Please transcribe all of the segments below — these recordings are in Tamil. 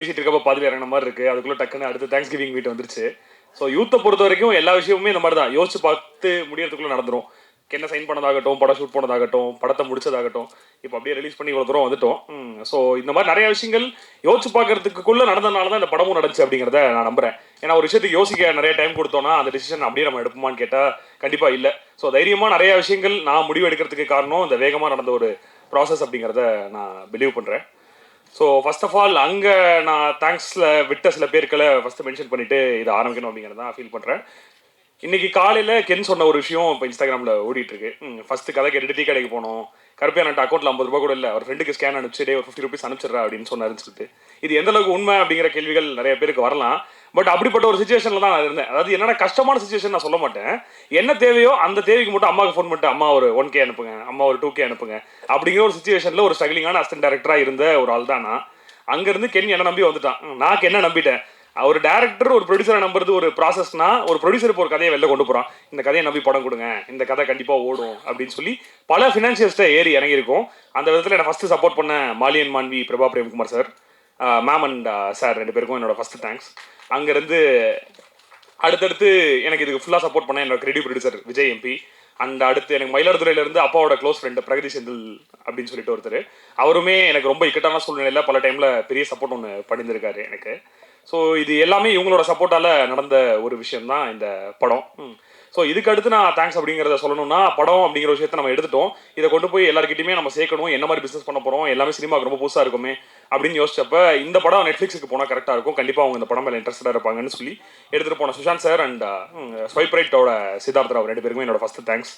பேசிட்டு இருக்கப்ப பாதியில் இறங்கின மாதிரி இருக்கு. அதுக்குள்ள டக்குன்னு அடுத்து தேங்க்ஸ் கிவிங் வீட்டு வந்துருச்சு. ஸோ யூத்தை பொறுத்த வரைக்கும் எல்லா விஷயமுமே இந்த மாதிரி தான் யோசிச்சு பார்த்து முடியறதுக்குள்ள நடந்துரும். என்ன சைன் பண்ணதாகட்டும், படம் ஷூட் பண்ணதாகட்டும், படத்தை முடிச்சதாகட்டும், இப்போ அப்படியே ரிலீஸ் பண்ணி இவ்வளோ தூரம் வந்துட்டோம். ஸோ இந்த மாதிரி நிறைய விஷயங்கள் யோசிச்சு பார்க்கறதுக்குள்ள நடந்ததுனால தான் இந்த படமும் நடந்துச்சு அப்படிங்கிறத நான் நம்புறேன். ஏன்னா ஒரு விஷயத்துக்கு யோசிக்க நிறைய டைம் கொடுத்தோம்னா அந்த டிசிஷன் அப்படியே நம்ம எடுப்போமான்னு கேட்டால் கண்டிப்பாக இல்லை. ஸோ தைரியமாக நிறைய விஷயங்கள் நான் முடிவு எடுக்கிறதுக்கு காரணம் இந்த வேகமாக நடந்த ஒரு ப்ராசஸ் அப்படிங்கிறத நான் பிலீவ் பண்ணுறேன். ஸோ ஃபர்ஸ்ட் ஆஃப் ஆல் அங்கே நான் தேங்க்ஸில் விட்ட சில பேர்களை ஃபஸ்ட்டு மென்ஷன் பண்ணிவிட்டு இதை ஆரம்பிக்கணும் அப்படிங்கிறத நான் ஃபீல் பண்ணுறேன். இன்னைக்கு காலையில் கென் சொன்ன ஒரு விஷயம் இப்போ இன்ஸ்டாகிராமில் ஓடிட்டு இருக்கு. ஃபஸ்ட்டு கதை கேட்டுட்டு டீ கடைக்கு போனோம். கருப்பியானட்ட அக்கௌண்ட்டில் 50 ரூபா கூட இல்லை, அவர் ஃப்ரெண்டுக்கு ஸ்கேன் அனுப்பிச்சிட்டே ஒரு 50 ரூபீஸ் அனுப்பிச்சிடுறா அப்படின்னு சொன்னாருன்னு சொல்லிட்டு இது எந்த அளவுக்கு உண்மை அப்படிங்கிற கேள்விகள் நிறைய பேருக்கு வரலாம். பட் அப்படிப்பட்ட ஒரு சுச்சுவேஷனில் தான் நான் இருந்தேன். அதாவது என்னென்ன கஷ்டமான சுச்சுவேஷன் நான் சொல்ல மாட்டேன். என்ன தேவையோ அந்த தேவைக்கு மட்டும் அம்மாவுக்கு ஃபோன் பண்ணிட்டு அம்மா ஒரு 1K அனுப்புங்க, அம்மா ஒரு 2K அனுப்புங்க அப்படிங்கிற ஒரு சுச்சுவேஷனில் ஒரு ஸ்ட்ரகிளிங்கான அசிஸ்டன்ட் டைரக்டராக இருந்த ஒரு ஆள் தான் நான். அங்கேருந்து கென் என்ன நம்பி வந்துட்டான். நான் என்ன நம்பிட்டேன். ஒரு டேரக்டர் ஒரு ப்ரொடியூசரை நம்புறது ஒரு ப்ராசஸ்னா, ஒரு ப்ரொடியூசர் இப்போ ஒரு கதையை வெளில கொண்டு போகிறான். இந்த கதையை நம்பி படம் கொடுங்க, இந்த கதை கண்டிப்பாக ஓடும் அப்படின்னு சொல்லி பல ஃபினான்ஷியல்ஸ்ட்டை ஏறி இறங்கியிருக்கும். அந்த விதத்தில் என்னை ஃபஸ்ட்டு சப்போர்ட் பண்ண மாலியன் Manvi Prabha Premkumar sir, ma'am and sir 2 பேருக்கும் என்னோட ஃபஸ்ட்டு தேங்க்ஸ். அங்கேருந்து அடுத்தடுத்து எனக்கு இதுக்கு ஃபுல்லாக சப்போர்ட் பண்ண என்னோட credit producer Vijay MP. And அடுத்து எனக்கு மயிலாடுதுறையிலேருந்து அப்பாவோட க்ளோஸ் ஃப்ரெண்டு பிரகதி செந்தில் அப்படின்னு சொல்லிட்டு ஒருத்தர். அவருமே எனக்கு ரொம்ப இக்கட்டான சூழ்நிலையில் பல டைமில் பெரிய சப்போர்ட் ஒன்று பண்ணியிருந்திருக்காரு எனக்கு. ஸோ இது எல்லாமே இவங்களோட சப்போர்ட்டால் நடந்த ஒரு விஷயம்தான் இந்த படம். ஸோ இதுக்கு அடுத்து நான் தேங்க்ஸ் அப்படிங்கிறத சொல்லணும்னா, படம் அப்படிங்கிற விஷயத்தை நம்ம எடுத்துட்டோம், இதை கொண்டு போய் எல்லாருக்கிட்டையுமே நம்ம சேர்க்கணும், என்ன மாதிரி பிஸ்னஸ் பண்ண போகிறோம், எல்லாமே சினிமாவுக்கு ரொம்ப புதுசாக இருக்குமே அப்படின்னு யோசிச்சப்ப இந்த படம் நெட்ஃப்ளிக்ஸுக்கு போனால் கரெக்டாக இருக்கும், கண்டிப்பாக அவங்க இந்த படம் மேலே இன்ட்ரெஸ்டாக இருப்பாங்கன்னு சொல்லி எடுத்துகிட்டு போன சுஷாந்த் சார் அண்ட் ஸ்வைப் ரைட்டோட சித்தார்த் ராவ் 2 பேருக்குமே என்னோட ஃபஸ்ட்டு தேங்க்ஸ்.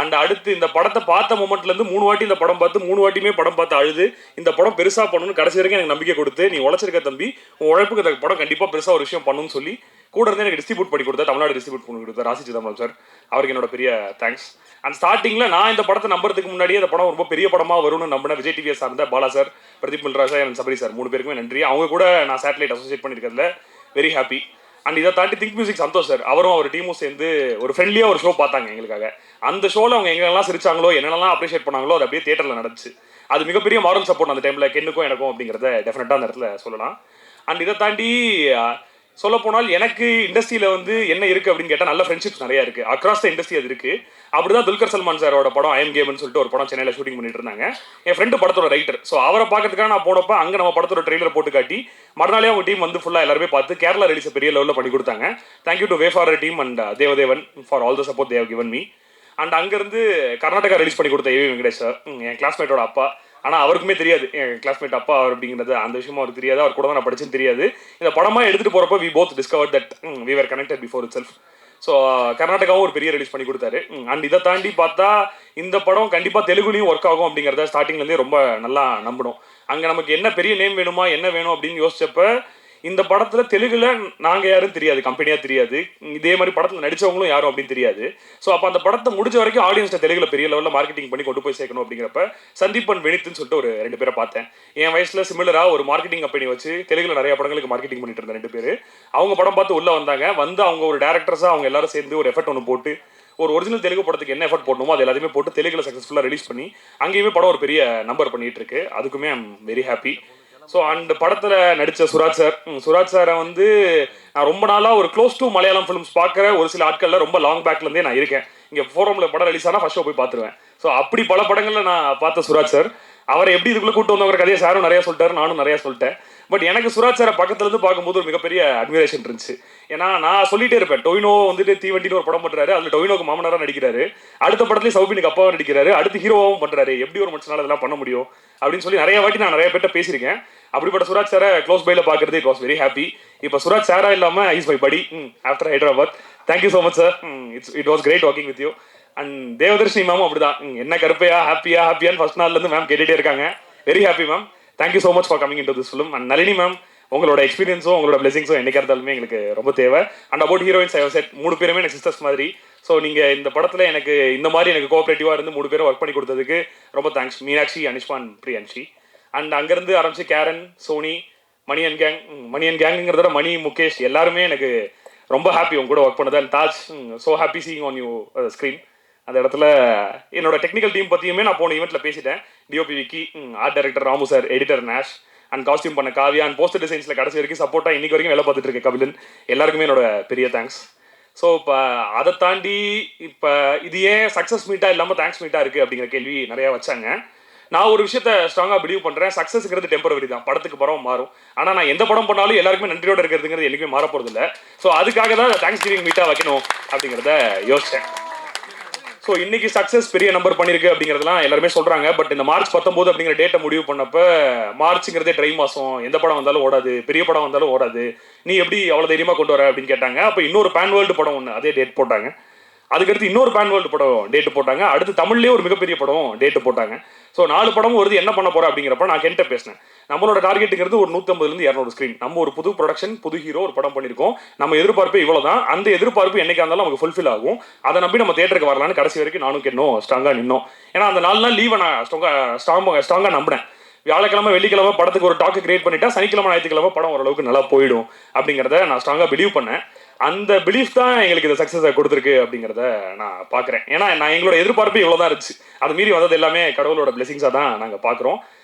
அண்ட் அடுத்து இந்த படத்தை பார்த்த மொமெண்ட்லேருந்து 3 வாட்டி இந்த படம் பார்த்து 3 வாட்டியுமே படம் பார்த்து அழுது இந்த படம் பெருசாக பண்ணணும்னு கடைசி வரைக்கும் எனக்கு நம்பிக்கை கொடுத்து, நீ உழைச்சிருக்க தம்பி, உன் உழைப்புக்கு இந்த படம் கண்டிப்பாக பெருசாக ஒரு விஷயம் பண்ணணும்னு சொல்லி கூட இருந்து எனக்கு டிஸ்ட்ரிபியூட் பண்ணி கொடுத்தா, தமிழ்நாடு டிஸ்ட்ரிபியூட் பண்ணி கொடுத்தா ராசி சிதம்பரம் சார், அவருக்கு என்னோட பெரிய தேங்க்ஸ். அண்ட் ஸ்டார்டிங்கில் நான் இந்த படத்தை நம்புறதுக்கு முன்னாடியே இந்த படம் ரொம்ப பெரிய படமாக வரும்னு நம்பின விஜய் டிவியை சார்ந்த Bala sir, Pradeep Milra sir and Sabari sir 3 பேருக்குமே நன்றி. அவங்க கூட நான் சேட்டலைட் அசோசியேட் பண்ணியிருக்கிறதுல வெரி ஹாப்பி. அண்ட் இதை தாண்டி திங்க் மியூசிக் சந்தோஷ் சார், அவரும் அவர் டீமும் சேர்ந்து ஒரு ஃப்ரெண்ட்லியாக ஒரு ஷோ பார்த்தாங்க எங்களுக்காக. அந்த ஷோவில் அவங்க எங்கெல்லாம் சிரிச்சாங்களோ, என்னென்னலாம் அப்ரிஷியேட் பண்ணாங்களோ, அது அப்படியே தியேட்டரில் நடந்துச்சு. அது மிகப்பெரிய மாரல் சப்போர்ட் அந்த டைமில் கென்னுக்கும் எனக்கும் அப்படிங்கிறத டெஃபினட்டாக அந்த இடத்துல சொல்லலாம். அண்ட் இதை தாண்டி சொல்ல போனால் எனக்கு இண்டஸ்ட்ரியில் வந்து என்ன இருக்குது அப்படின்னு கேட்டால் நல்ல ஃப்ரெண்ட்ஷிப்ஸ் நிறையா இருக்குது, அக்ராஸ் த இண்டஸ்ட்ரி அது இருக்குது. அப்படி தான் துல்கர் சல்மான் சாரோட படம் ஐஎம் கேம்னு சொல்லிட்டு ஒரு படம் சென்னையில் ஷூட்டிங் பண்ணிட்டு இருந்தாங்க. என் ஃப்ரெண்டு படத்தோட ரைட்டர். ஸோ அவரை பார்க்கறதுக்காக நான் போனப்போ அங்கே நம்ம படத்தோட ட்ரெய்லர் போட்டு காட்டி மறுநாளே அவங்க டீம் வந்து ஃபுல்லாக எல்லாருமே பார்த்து கேரளா ரிலீஸை பெரிய லெவலில் பண்ணி கொடுத்தாங்க. Thank you to Wayfarer team and Devadevan for all the support they have given me. And அங்கேருந்து கர்நாடகா ரிலீஸ் பண்ணி கொடுத்த ஏவி வெங்கடேஷ் சார், என் கிளாஸ்மேட்டோட அப்பா. ஆனால் அவருக்குமே தெரியாது என் கிளாஸ்மேட் அப்பா அவர் அப்படிங்கிறது, அந்த விஷயமும் அவருக்கு தெரியாது, அவர் கூட தான் நான் படிச்சுன்னு தெரியாது. இந்த படமாக எடுத்துகிட்டு போகிறப்போ we both discover that we were connected before itself. So கர்நாடகாவும் ஒரு பெரிய ரிலீஸ் பண்ணி கொடுத்தாரு. அண்ட் இதை தாண்டி பார்த்தா இந்த படம் கண்டிப்பாக தெலுங்குலையும் ஒர்க் ஆகும் அப்படிங்கிறத ஸ்டார்டிங்லேருந்தே ரொம்ப நல்லா நம்பணும். அங்கே நமக்கு என்ன பெரிய நேம் வேணுமா, என்ன வேணும் அப்படின்னு யோசிச்சப்ப இந்த படத்தில் தெலுங்குல நாங்கள் யாரும் தெரியாது, கம்பெனியாக தெரியாது, இதே மாதிரி படத்தில் நடித்தவங்களும் யாரும் அப்படின்னு தெரியாது. ஸோ அப்போ அந்த படத்தை முடிஞ்ச வரைக்கும் ஆடியன்ஸ்ட்டை தெலுங்குல பெரிய லெவலில் மார்க்கெட்டிங் பண்ணி கொண்டு போய் சேர்க்கணும் அப்படிங்கிறப்ப சந்தீப் அண்ட் வினித்னு சொல்லிட்டு ஒரு 2 பேரை பார்த்தேன். என் வயசில் சிமிலராக ஒரு மார்க்கெட்டிங் கம்பெனி வச்சு தெலுங்குல நிறைய படங்களுக்கு மார்க்கெட்டிங் பண்ணிட்டு இருந்த 2 பேர். அவங்க படம் பார்த்து உள்ளே வந்தாங்க. வந்து அவங்க ஒரு டேரக்டர்ஸாக அவங்க எல்லாரும் சேர்ந்து ஒரு எஃபர்ட் ஒன்று போட்டு ஒரு ஒரிஜினல் தெலுங்கு படத்துக்கு என்ன எஃபர்ட் போடணுமோ அது எல்லாத்தையுமே போட்டு தெலுங்குல சக்ஸஸ்ஃபுல்லாக ரிலீஸ் பண்ணி அங்கேயுமே படம் ஒரு பெரிய நம்பர் பண்ணிட்டு இருக்கு. அதுக்குமே I'm very happy. So and படத்தில் நடித்த சுராஜ் சாரை வந்து நான் ரொம்ப நாளாக ஒரு க்ளோஸ் டு மலையாளம் ஃபிலிம்ஸ் பார்க்குற ஒரு சில ஆட்களில் ரொம்ப லாங் பேக்லேருந்தே நான் இருக்கேன். இங்கே ஃபோரமில் படம் ரிலீஸ் ஆனால் ஃபர்ஸ்ட் ஷோ போய் பார்த்துருவேன். ஸோ அப்படி பல படங்களில் நான் பார்த்த சுராஜ் சார், அவரை எப்படி இதுக்குள்ளே கூட்டு வந்தவங்க கதையை சாரும் நிறையா சொல்லிட்டாரு, நானும் நிறையா சொல்லிட்டேன். பட் எனக்கு சுராஜ் சாரை பக்கத்துலேருந்து பார்க்கும்போது ஒரு மிகப்பெரிய அட்மிரேஷன் இருந்துச்சு. ஏன்னா நான் சொல்லிட்டே இருப்பேன், டொவினோ வந்துட்டு தீவண்டின்னு ஒரு படம் பண்ணுறாரு, அதில் டொவினோக்கு மாமனாராக நடிக்கிறாரு, அடுத்த படத்துலேயே சௌபினுக்கு அப்பாவும் நடிக்கிறாரு, அடுத்து ஹீரோவாகவும் பண்ணுறாரு, எப்படி ஒரு மனுஷனால இதெல்லாம் பண்ண முடியும் அப்படின்னு சொல்லி நிறைய வாட்டி நான் நிறைய பேர்ட்ட பேசியிருக்கேன். அப்படிப்பட்ட சுராஜ் சாரை க்ளோஸ் பையில் பார்க்குறது இட் வாஸ் வெரி ஹாப்பி. இப்போ சுராஜ் சாரா இல்லாமல் is my buddy after Hyderabad. Thank you so much sir, it was great walking with you. And Devadarshini மேமும் அப்படிதான், என்ன கருப்பையா ஹாப்பியான்னு ஃபர்ஸ்ட் நாள்லேருந்து மேம் கேட்டுகிட்டே இருக்காங்க. Very happy ma'am, thank you so much for coming in to this film. And Nalini ma'am, உங்களோட எக்ஸ்பீரியன்ஸும் உங்களோட பிளெஸிங்ஸும் என்னைக்கா இருந்தாலுமே எங்களுக்கு ரொம்ப தேவை. And about heroines I said 3 பேருமே எனக்கு சிஸ்டர்ஸ் மாதிரி. ஸோ நீங்கள் இந்த படத்தில் எனக்கு இந்த மாதிரி எனக்கு கோஆப்ரேட்டிவாக இருந்து 3 பேரும் ஒர்க் பண்ணி கொடுத்ததுக்கு ரொம்ப தேங்க்ஸ். மீனாட்சி, அனிஷ்மான், பிரியான்ஷி. அண்ட் அங்கேருந்து ஆரம்பிச்சு கேரன், சோனி, மணியன் கேங்குங்கிறத மணி, முகேஷ் எல்லாருமே எனக்கு ரொம்ப ஹாப்பி உங்க கூட ஒர்க் பண்ணது. And Taj, so happy seeing on you screen. அந்த இடத்துல என்னோட டெக்னிக்கல் டீம் பற்றியுமே நான் போன ஈவெண்ட்டில் பேசிட்டேன். DOP Vicky, art director Ramu sir, editor Nesh, and costume பண்ண காவியா அண்ட் போஸ்டர் டிசைன்ஸில் கடைசி வரைக்கும் சப்போர்ட்டாக இன்னைக்கு வரைக்கும் வேலை பார்த்துட்டு இருக்கேன் கபிலன். எல்லாருக்குமே என்னோட பெரிய தேங்க்ஸ். ஸோ இப்போ அதை தாண்டி இப்போ இது ஏன் சக்ஸஸ் மீட்டாக இல்லாமல் தேங்க்ஸ் மீட்டாக இருக்குது அப்படிங்கிற கேள்வி நிறையா வச்சாங்க. நான் ஒரு விஷயத்த ஸ்ட்ராங்காக பிலீவ் பண்ணுறேன், சக்ஸஸ்ங்கிறது டெம்பரவரி தான், படத்துக்கு படம் மாறும். ஆனால் நான் எந்த படம் பண்ணாலும் எல்லாருக்குமே நன்றியோடு இருக்கிறதுங்கிறது என்றைக்குமே மாற போகிறது இல்லை. ஸோ அதுக்காக தான் தேங்க்ஸ் கிவிங் மீட்டாக வைக்கணும் அப்படிங்கிறத யோசித்தேன். ஸோ இன்னைக்கு சக்ஸஸ் பெரிய நம்பர் பண்ணியிருக்கு அப்படிங்கிறதுலாம் எல்லாருமே சொல்கிறாங்க. பட் இந்த மார்ச் 19 அப்படிங்கிற டேட்டை முடிவு பண்ணப்போ மார்ச்சுங்கிறதே ட்ரை மாதம், எந்த படம் வந்தாலும் ஓடாது, பெரிய படம் வந்தாலும் ஓடாது, நீ எப்படி அவ்வளோ தைரியமாக கொண்டு வர அப்படின்னு கேட்டாங்க. அப்போ இன்னொரு பேன் வேர்ல்டு படம் ஒன்று அதே டேட் போட்டாங்க. அதுக்கடுத்து இன்னொரு பேன் வேர்ல்டு படம் டேட்டு போட்டாங்க. அடுத்து தமிழ்லேயே ஒரு மிகப்பெரிய படம் டேட்டு போட்டாங்க. ஸோ 4 படமும் வருது, என்ன பண்ண போகிறோம் அப்படிங்கிறப்ப நான் கென்ட்ட பேசினேன். நம்மளோட டார்கெட்டுங்கிறது ஒரு 150 200 ஸ்க்ரீன். நம்ம ஒரு புது ப்ரொடக்ஷன், புது ஹீரோ ஒரு படம் பண்ணியிருக்கோம். நம்ம எதிர்பார்ப்பு இவ்வளோ தான். அந்த எதிர்பார்ப்பு என்னைக்கா இருந்தாலும் நமக்கு ஃபுல்ஃபில் ஆகும். அதை நம்பி நம்ம தேட்டருக்கு வரலான்னு கடைசி வரைக்கும் நானும் கென்னும் ஸ்ட்ராங்காக நின்னோம். ஏன்னா அந்த 4 நாள் லீவை நான் ஸ்ட்ராங்காக நம்பினேன். வியாழக்கிழமை வெள்ளிக்கிழமை படத்துக்கு ஒரு டாக்கு கிரியேட் பண்ணிட்டா சனிக்கிழமை ஞாயிற்றுக்கிழமை படம் ஓரளவுக்கு நல்லா போயிடும் அப்படிங்கிறத நான் ஸ்ட்ராங்காக பிலீவ் பண்ணேன். அந்த பிலீஃப் தான் எங்களுக்கு இந்த சக்ஸஸை கொடுத்துருக்கு அப்படிங்கிறத நான் பார்க்குறேன். ஏன்னா நான் எங்களோட எதிர்பார்ப்பு இவ்வளோ தான் இருந்துச்சு. அது மீறி வந்தது எல்லாமே கடவுளோட பிளெஸிங்ஸாக தான் நாங்கள் பார்க்குறோம்.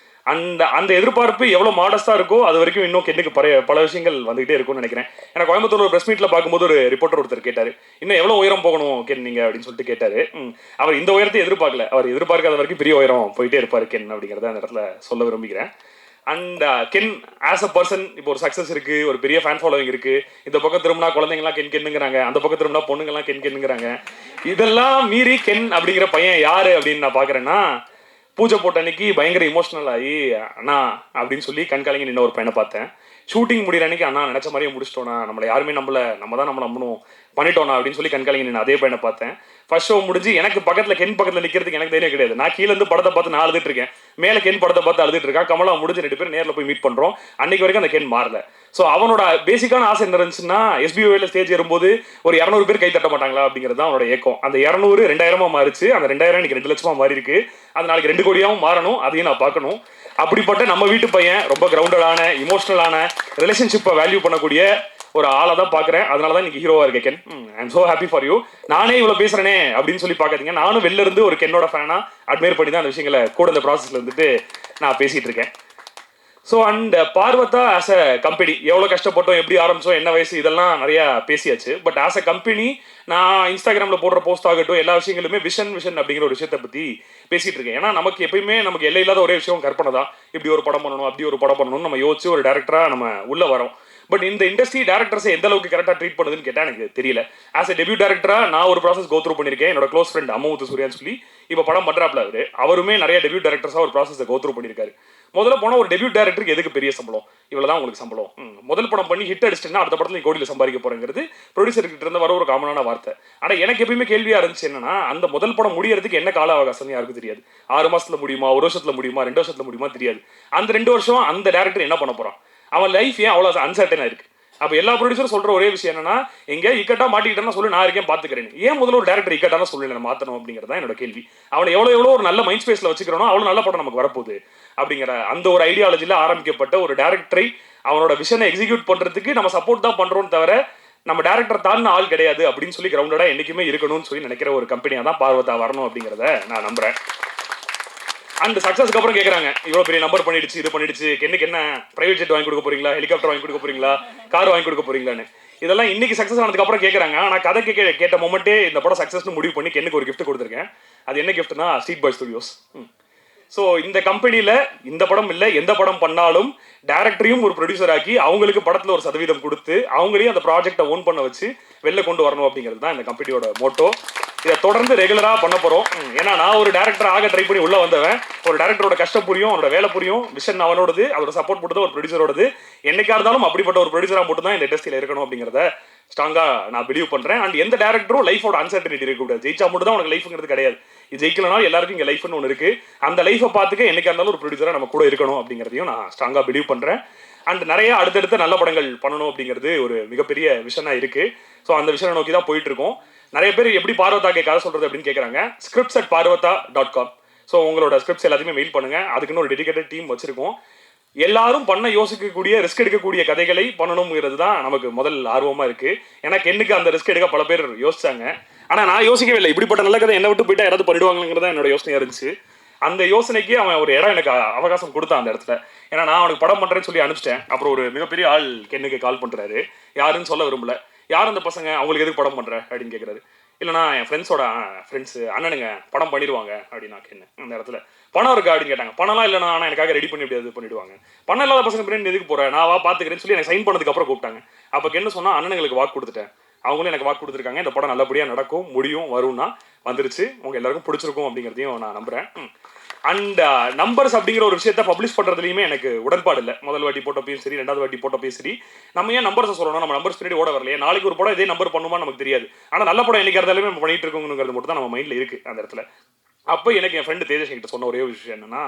அந்த எதிர்பார்ப்பு எவ்வளோ மாடஸ்ட்டாக இருக்கோ அது வரைக்கும் இன்னும் கென்னுக்கு பல விஷயங்கள் வந்துகிட்டே இருக்கும்னு நினைக்கிறேன். ஏன்னா கோயம்புத்தூர் ஒரு ப்ரெஸ் மீட்டில் பார்க்கும்போது ஒரு ரிப்போர்ட்டர் ஒருத்தர் கேட்டார், இன்னும் எவ்வளோ உயரம் போகணும் கென் நீங்கள் அப்படின்னு சொல்லிட்டு கேட்டார். அவர் இந்த உயரத்தை எதிர்பார்க்கல, அவர் எதிர்பார்க்காத வரைக்கும் பெரிய உயரம் போயிட்டே இருப்பார் கென் அப்படிங்கிறத அந்த இடத்துல சொல்ல விரும்புகிறேன். And Ken as a person இப்போ ஒரு சக்ஸஸ் இருக்கு, ஒரு பெரிய ஃபேன் ஃபாலோவிங் இருக்கு. இந்த பக்கம் திரும்பினா குழந்தைங்களாம் கென்னுங்கிறாங்க, அந்த பக்கம் திரும்பினா பொண்ணுங்கெல்லாம் கென்னுங்கிறாங்க. இதெல்லாம் மீறி கென் அப்படிங்கிற பையன் யாரு அப்படின்னு நான் பார்க்குறேன்னா, பூஜை போட்ட அன்னைக்கு பயங்கர இமோஷனல் ஆகி அண்ணா அப்படின்னு சொல்லி கண்காலிங்க நின்று ஒரு பையனை பார்த்தேன். ஷூட்டிங் முடிகிற அன்னைக்கு அண்ணா நினச்ச மாதிரியே முடிச்சிட்டோண்ணா, நம்மளை யாருமே நம்மளை நம்ம தான் நம்ம நம்பணும் பண்ணிட்டோண்ணா அப்படின்னு சொல்லி கண்காலிங்க நின்று அதே பையனை பார்த்தேன். ஃபர்ஸ்ட் ஷோ முடிஞ்சு எனக்கு பக்கத்தில் கென் பக்கத்தில் நிற்கிறதுக்கு எனக்கு தைரியம் கிடையாது. நான் கீழே இருந்து படத்தை பார்த்து நான் அழுதுட்டு இருக்கேன், மேலே கென் படத்தை பார்த்து அழுதுட்டு இருக்கேன். கமலா முடிஞ்சு 2 பேர் நேரில் போய் மீட் பண்ணுறோம். அன்னைக்கு வரைக்கும் அந்த கென் மாறல. ஸோ அவனோட பேசிக்கான ஆசை என்ன இருந்துச்சுன்னா, SBOயில் ஸ்டேஜ் ஏறும்போது ஒரு 200 பேர் கை தட்ட மாட்டாங்களா அப்படிங்கிறது தான் அவனோட ஏக்கம். அந்த 200 2000 மாறிச்சு. அந்த 2000 இன்னைக்கு 2 லட்சமா மாறி இருக்கு. அது நாளைக்கு 2 கோடியாகவும் மாறணும், அதையும் நான் பார்க்கணும். அப்படிப்பட்ட நம்ம வீட்டு பையன் ரொம்ப கிரவுண்டடான, இமோஷனலான, ரிலேஷன்ஷிப்பை வேல்யூ பண்ணக்கூடிய ஒரு ஆளை தான் பார்க்குறேன். அதனால தான் இன்னைக்கு ஹீரோவாக இருக்கேன் Ken. I am so happy for you. நானே இவ்வளோ பேசுகிறேனே அப்படின்னு சொல்லி பார்க்காதீங்க. நானும் வெளில இருந்து ஒரு கென்னோட ஃபேனாக அட்மையர் பண்ணி தான் அந்த விஷயங்களை கூட இந்த ப்ராசஸில் இருந்துட்டு நான் பேசிகிட்டு இருக்கேன். So and Parvatha as a company எவ்வளோ கஷ்டப்பட்டோம், எப்படி ஆரம்பித்தோம், என்ன வயசு, இதெல்லாம் நிறையா பேசியாச்சு. பட் ஆஸ் அ கம்பெனி நான் இன்ஸ்டாகிராமில் போடுற போஸ்ட் ஆகட்டும், எல்லா விஷயங்களுமே விஷன் அப்படிங்கிற ஒரு விஷயத்தை பற்றி பேசிகிட்டு இருக்கேன். ஏன்னா நமக்கு எப்பயுமே நமக்கு எல்லை இல்லாத ஒரே விஷயம் கற்பனை தான். இப்படி ஒரு படம் பண்ணணும், அப்படி ஒரு படம் பண்ணணும்னு நம்ம யோசிச்சு ஒரு டேரக்டராக நம்ம உள்ளே வரோம். பட் இந்த இண்டஸ்ட்ரி டேரக்டர்ஸை எந்த அளவுக்கு கரெக்டாக ட்ரீட் பண்ணுதுன்னு கேட்டால் எனக்கு தெரியல. ஆஸ் எ டெபியூ டேரக்டராக நான் ஒரு ப்ராசஸ் கோத்ரூ பண்ணியிருக்கேன். என்னோட க்ளோஸ் ஃப்ரெண்ட் அம்முத்து சூர்யான்னு சொல்லி இப்போ படம் பண்ணுறாப்ல அவருமே நிறைய டெபியூ டேரக்டர்ஸாக ஒரு ப்ராசஸை கோத்ரூ பண்ணியிருக்காரு. முதல்ல போனால் ஒரு டெபியூ டேரக்டருக்கு எதுக்கு பெரிய சம்பளம், இவ்வளோ தான் உங்களுக்கு சம்பளம், முதல் படம் பண்ணி ஹிட் அடிச்சிட்டுன்னா அடுத்த படத்தில் கோடியில் சம்பாதிக்க போகிறேங்கிறது ப்ரொடியூசர்கிட்ட இருந்து வர ஒரு காமனான வார்த்தை. ஆனால் எனக்கு எப்பயுமே கேள்வியாக இருந்துச்சு என்னன்னா, அந்த முதல் படம் முடியறதுக்கு என்ன கால அவகாசம் யாருக்கும் தெரியாது. 6 மாதத்தில் முடியுமா, 1 வருஷத்தில் முடியுமா, 2 வருஷத்தில் முடியுமா தெரியாது. அந்த 2 வருஷம் அந்த டேரக்டர் என்ன பண்ண போகிறான், அவன் லைஃப் ஏன் அவ்வளோ அன்சர்டனாக இருக்குது. அப்போ எல்லா ப்ரொடியூசரும் சொல்கிற ஒரே விஷயம் என்னன்னா, எங்கே இக்கட்டாக மாட்டிக்கிட்டேன்னா சொல்லி நான் இருக்கேன் பார்த்துக்கிறேன். ஏன் முதல்ல ஒரு டேரக்டர் இக்கட்டான சூழ்நிலை மாற்றணும் அப்படிங்கிறது தான் என்னோட கேள்வி. அவனை எவ்வளோ ஒரு நல்ல மைண்ட் ஸ்பேஸில் வச்சுக்கிறோனோ அவ்வளோ நல்ல படம் நமக்கு வரப்போகுது அப்படிங்கிற அந்த ஒரு ஐடியாலஜியில் ஆரம்பிக்கப்பட்ட ஒரு டேரக்டரை அவனோட விஷனை எக்ஸிக்யூட் பண்ணுறதுக்கு நம்ம சப்போர்ட் தான் பண்ணுறோன்னு தவிர நம்ம டேரக்டர் தான்னு ஆள் கிடையாது அப்படின்னு சொல்லி கிரவுண்டடாக என்றைக்குமே இருக்கணும்னு சொல்லி நினைக்கிற ஒரு கம்பெனியாக தான் பார்வதா வரணும் அப்படிங்கிறத நான் நம்புகிறேன். அந்த சக்ஸஸ்க்கு அப்புறம் கேட்குறாங்க, இவ்வளோ பெரிய நம்பர் பண்ணிடுச்சு, இது பண்ணிடுச்சு, கென்னுக்கு என்ன பிரைவேட் ஜெட் வாங்கி கொடுக்க போறீங்களா, ஹெலிகாப்டர் வாங்கி கொடுக்க போறீங்களா, கார் வாங்கி கொடுக்க போறீங்களான்னு இதெல்லாம் இன்னைக்கு சக்ஸஸ் ஆனதுக்கு அப்புறம் கேட்குறாங்க. ஆனால் கதை கேட்ட மொமெண்ட்டே இந்த படம் சக்ஸஸ்னு முடிவு பண்ணி கென்னுக்கு ஒரு கிஃப்ட் கொடுத்துருக்கேன். அது என்ன கிஃப்ட்னா ஸ்ட்ரீட் பாய் ஸ்டுடியோஸ். ஸோ இந்த கம்பெனியில் இந்த படம் இல்லை எந்த படம் பண்ணாலும் டேரக்டரையும் ஒரு ப்ரொடியூசர் ஆக்கி அவங்களுக்கு படத்தில் ஒரு சதவீதம் கொடுத்து அவங்களையும் அந்த ப்ராஜெக்டை ஓன் பண்ண வச்சு வெளில கொண்டு வரணும் அப்படிங்கிறது தான் இந்த கம்பெனியோட மோட்டோ. இதை தொடர்ந்து ரெகுலராக பண்ண போகிறோம். ஏன்னா நான் ஒரு டேரக்டர் ஆக ட்ரை பண்ணி உள்ளே வந்தவன். ஒரு டேரக்டரோட கஷ்டம் புரியும், அவனோட வேலை புரியும், விஷன் அவனோடது, அதோட சப்போர்ட் போட்டது ஒரு ப்ரொடியூசரோடது. என்னைக்கா இருந்தாலும் அப்படிப்பட்ட ஒரு ப்ரொடியூசராக மட்டும் தான் இந்த இண்டஸ்ட்ரியில் இருக்கணும் அப்படிங்கிறத ஸ்ட்ராங்காக நான் பிலீவ் பண்ணுறேன். அண்ட் எந்த டேரக்டரும் லைஃபோட அன்சர்டனிட்டி இருக்கக்கூடாது. ஜெயிச்சா மட்டும் தான் உனக்கு லைஃப்ங்கிறது கிடையாது. இது ஜெயிக்கலனாலும் எல்லாருக்கும் இங்கே லைஃப்னு ஒன்று இருக்குது. அந்த லைஃபை பார்த்துக்க என்னைக்கா இருந்தாலும் ஒரு ப்ரொடியூசராக நம்ம கூட இருக்கணும் அப்படிங்கிறதையும் நான் ஸ்ட்ராங்காக பிலீவ் பண்ணுறேன். அண்ட் நிறைய அடுத்தடுத்த நல்ல படங்கள் பண்ணணும் அப்படிங்கிறது ஒரு மிகப்பெரிய விஷனாக இருக்குது. ஸோ அந்த விஷயம் நோக்கி தான் போயிட்டு இருக்கோம். நிறைய பேர் எப்படி பார்வதாக்கு கதை சொல்கிறது அப்படின்னு கேட்குறாங்க. scripts@parvatha.com. ஸோ உங்களோட ஸ்கிரிப்ட்ஸ் எல்லாத்தையுமே மெயில் பண்ணுங்கள். அதுக்குன்னு ஒரு டெடிகேட்டட் டீம் வச்சுருக்கோம். எல்லாரும் பண்ண யோசிக்கக்கூடிய ரிஸ்க் எடுக்கக்கூடிய கதைகளை பண்ணணுங்கிறது தான் நமக்கு முதல் ஆர்வமாக இருக்குது. ஏன்னா கென்னுக்கு அந்த ரிஸ்க் எடுக்க பல பேர் யோசிச்சாங்க. ஆனால் நான் யோசிக்கவே இல்லை. இப்படிப்பட்ட நல்ல கதை என்னை விட்டு போயிட்டா யாராவது பண்ணிடுவாங்கிறதா என்னோட யோசனையாக இருந்துச்சு. அந்த யோசனைக்கு அவன் ஒரு இடம் எனக்கு அவகாசம் கொடுத்தான் அந்த இடத்துல. ஏன்னா நான் அவனுக்கு படம் பண்ணுறேன்னு சொல்லி அனுப்பிச்சிட்டேன். அப்புறம் ஒரு மிகப்பெரிய ஆள் கென்னுக்கு கால் பண்ணுறாரு. யாருன்னு சொல்ல விரும்பல. யார் அந்த பசங்க, அவங்களுக்கு எதுக்கு படம் பண்ணுற அப்படின்னு கேட்குறாரு. இல்லைனா என் ஃப்ரெண்ட்ஸு அண்ணனுங்க படம் பண்ணிடுவாங்க அப்படின்னா கென்னு அந்த இடத்துல. பணம் இருக்கா அப்படின்னு கேட்டாங்க. பணம்லாம் இல்லைனா ஆனால் எனக்காக ரெடி பண்ணி இது பண்ணிவிடுவாங்க. பணம் இல்லாத பசங்க பின்னாடி எதுக்கு போகிறேன், நான் பார்த்துக்கிறேன்னு சொல்லி எனக்கு சைன் பண்ணதுக்கு அப்புறம் கூப்பிட்டாங்க. அப்போ கென்னு சொன்னால் அண்ணனுங்களுக்கு வாக்கு கொடுத்துட்டேன், அவங்களும் எனக்கு வாக்கு கொடுத்துருக்காங்க, இந்த படம் நல்லபடியாக நடக்கும், முடியும், வரும்னா வந்துருச்சு, உங்கள் எல்லாருக்கும் பிடிச்சிருக்கும் அப்படிங்கிறதையும் நான் நம்புகிறேன். அண்ட் நம்பர்ஸ் அப்படிங்கிற ஒரு விஷயத்தை பப்ளிஷ் பண்ணுறதுலையுமே எனக்கு உடன்பாடு இல்லை. முதல் வாட்டி போட்டப்பையும் சரி, ரெண்டாவது வாட்டி போட்டப்பையும் சரி, நம்ம ஏன் நம்பர்ஸை சொல்லணும், நம்ம நம்பர்ஸ் பின்னாடி ஓட வரலையே, நாளைக்கு ஒரு படம் இதே நம்பர் பண்ணுமா நமக்கு தெரியாது. ஆனால் நல்ல படம் என்னைக்கு இருந்தாலுமே நம்ம பண்ணிட்டு இருக்கோங்கிறது மட்டும் தான் நம்ம மைண்டில் இருக்குது அந்த இடத்துல. அப்போ எனக்கு என் ஃப்ரெண்டு தேஜஸ் கிட்ட சொன்ன ஒரே விஷயம் என்னன்னா,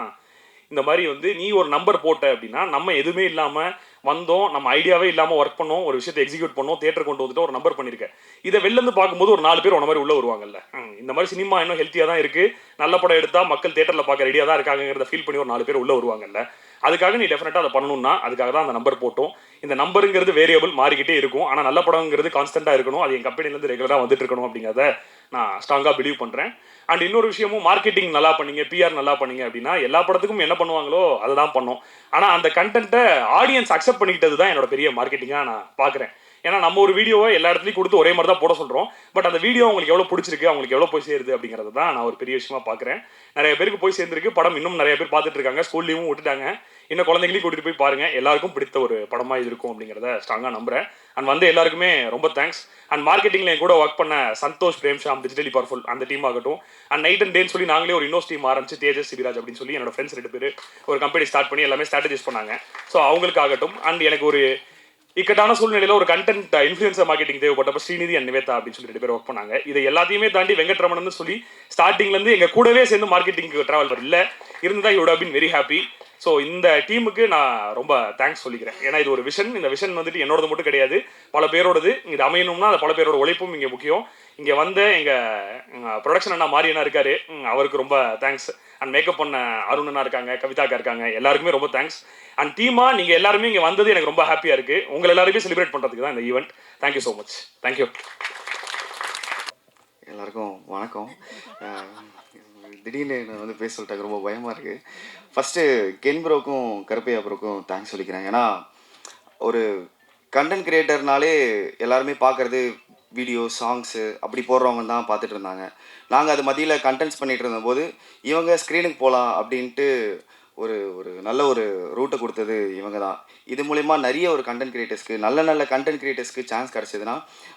இந்த மாதிரி வந்து நீ ஒரு நம்பர் போட்ட அப்படின்னா நம்ம எதுவுமே இல்லாமல் வந்தோம், நம்ம ஐடியாவே இல்லாமல் ஒர்க் பண்ணோம், ஒரு விஷயத்தை எக்ஸிக்யூட் பண்ணோம், தேட்டர் கொண்டு வந்துட்டு ஒரு நம்பர் பண்ணியிருக்கேன். இதை வெளிலேருந்து பார்க்கும்போது ஒரு 4 பேர் உன மாதிரி உள்ளே வருவாங்கல்ல. இந்த மாதிரி சினிமா இன்னும் ஹெல்த்தியாக தான் இருக்குது, நல்ல படம் எடுத்தால் மக்கள் தேட்டரில் பார்க்க ரெடியாக தான் இருக்காங்கிறத ஃபீல் பண்ணி ஒரு 4 பேர் உள்ளே வருவாங்கல்ல. அதுக்காக நீ டெஃபினட்டாக அதை பண்ணணும்னா அதுக்காக தான் அந்த நம்பர் போட்டோம். இந்த நம்பருங்கிறது வேரியபிள் மாறிக்கிட்டே இருக்கும், ஆனால் நல்ல படங்கிறது கான்ஸ்டன்ட்டாக இருக்கணும், அது என் கம்பெனிலேருந்து ரெகுலராக வந்துட்டு இருக்கணும் அப்படிங்கிறத நான் ஸ்ட்ராங்காக பிலீவ் பண்ணுறேன். அண்ட் இன்னொரு விஷயமும், மார்க்கெட்டிங் நல்லா பண்ணீங்க, பிஆர் நல்லா பண்ணீங்க அப்படின்னா எல்லா படத்துக்கும் என்ன பண்ணுவாங்களோ அதை தான் பண்ணோம். ஆனால் அந்த கண்டென்ட்டை ஆடியன்ஸ் அக்செப்ட் பண்ணிக்கிட்டது தான் என்னோட பெரிய மார்க்கெட்டிங்காக நான் பார்க்குறேன். ஏன்னா நம்ம ஒரு வீடியோவை எல்லா இடத்துலையும் கொடுத்து ஒரே மாதிரி தான் போட சொல்கிறோம், பட் அந்த வீடியோ அவங்களுக்கு எவ்வளோ பிடிச்சிருக்கு, அவங்களுக்கு எவ்வளோ போய் சேருது அப்படிங்கிறது தான் நான் ஒரு பெரிய விஷயமா பார்க்குறேன். நிறைய பேருக்கு போய் சேர்ந்துருக்கு, படம் இன்னும் நிறைய பேர் பார்த்துட்டு இருக்காங்க, ஸ்கூல்லையும் விட்டுட்டாங்க, இன்னும் குழந்தைங்களையும் கூட்டிகிட்டு போய் பாருங்கள், எல்லாருக்கும் பிடித்த ஒரு படமாக இது இருக்கும் அப்படிங்கிறத ஸ்ட்ராங்காக நம்புகிறேன். அண்ட் வந்து எல்லாருக்குமே ரொம்ப தேங்க்ஸ். அண்ட் மார்க்கெட்டிங்கில் என் கூட ஒர்க் பண்ண சந்தோஷ், பிரேம்ஷாம், டிஜிட்டலி பவர்ஃபுல் அந்த டீம் ஆகட்டும், அண்ட் நைட் அண்ட் டேன்னு சொல்லி நாங்களே ஒரு இன்னோஸ் டீம் ஆரம்பிச்சு தேஜஸ் சிவிராஜ் அப்படின்னு சொல்லி என்னோட ஃப்ரெண்ட்ஸ் 2 பேர் ஒரு கம்பெனி ஸ்டார்ட் பண்ணி எல்லாமே ஸ்ட்ராட்டஜிஸ் பண்ணாங்க. ஸோ அவங்களுக்காகட்டும், அண்ட் எனக்கு ஒரு இக்கட்டான சூழ்நிலையில் ஒரு கண்டென்ட் இன்ஃப்ளூயன்சர் மார்க்கெட்டிங் தேவைப்பட்டப்ப ஸ்ரீநிதி அண்ட் நிவேதா அப்படின்னு சொல்லி 2 பேர் ஒர்க் பண்ணாங்க. இதை எல்லாத்தையுமே தாண்டி வெங்கட்ரமணன் சொல்லி ஸ்டார்டிங்லேருந்து எங்கள் கூடவே சேர்ந்து மார்க்கெட்டிங்க்கு ட்ராவல் இல்லை இருந்தால் you would have been very happy. So இந்த டீமுக்கு நான் ரொம்ப தேங்க்ஸ் சொல்லிக்கிறேன். ஏன்னா இது ஒரு விஷன், இந்த விஷன் வந்துட்டு என்னோடது மட்டும் கிடையாது, பல பேரோடது. இது அமையணும்னா அது பல பேரோட உழைப்பும் இங்கே முக்கியம். இங்கே வந்த எங்கள் ப்ரொடக்ஷன் அண்ணா மாரியண்ணா இருக்காரு, அவருக்கு ரொம்ப தேங்க்ஸ். அண்ட் மேக்கப் பண்ண அருணண்ணா இருக்காங்க, கவிதாக்கா இருக்காங்க, எல்லாருக்குமே ரொம்ப தேங்க்ஸ். அண்ட் டீமாக நீங்கள் எல்லாருமே இங்கே வந்தது எனக்கு ரொம்ப ஹாப்பியாக இருக்குது. உங்களை எல்லாருமே செலிப்ரேட் பண்ணுறதுக்கு தான் இந்த event. Thank you so much. Thank you. எல்லாருக்கும் வணக்கம். திடீர்னு நான் வந்து பேச சொல்லிட்டாங்க, ரொம்ப பயமாக இருக்குது. ஃபஸ்ட்டு கென் ப்ரோக்கும் கருப்பையா ப்ரோக்கும் தேங்க்ஸ் சொல்லிக்கிறேன். ஏன்னா ஒரு கண்டென்ட் கிரியேட்டர்னாலே எல்லாருமே பார்க்குறது வீடியோ, சாங்ஸு அப்படி போடுறவங்க தான் பார்த்துட்டு இருந்தாங்க. நாங்கள் அது மத்தியில் கண்டென்ட்ஸ் பண்ணிகிட்டு இருந்தபோது இவங்க ஸ்க்ரீனுக்கு போகலாம் அப்படின்ட்டு ஒரு ஒரு நல்ல ஒரு ரூட்டை கொடுத்தது இவங்க தான். இது மூலிமா நிறைய ஒரு கண்டென்ட் கிரியேட்டர்ஸ்க்கு, நல்ல நல்ல கண்டென்ட் கிரியேட்டர்ஸ்க்கு சான்ஸ் கிடச்சிதுன்னா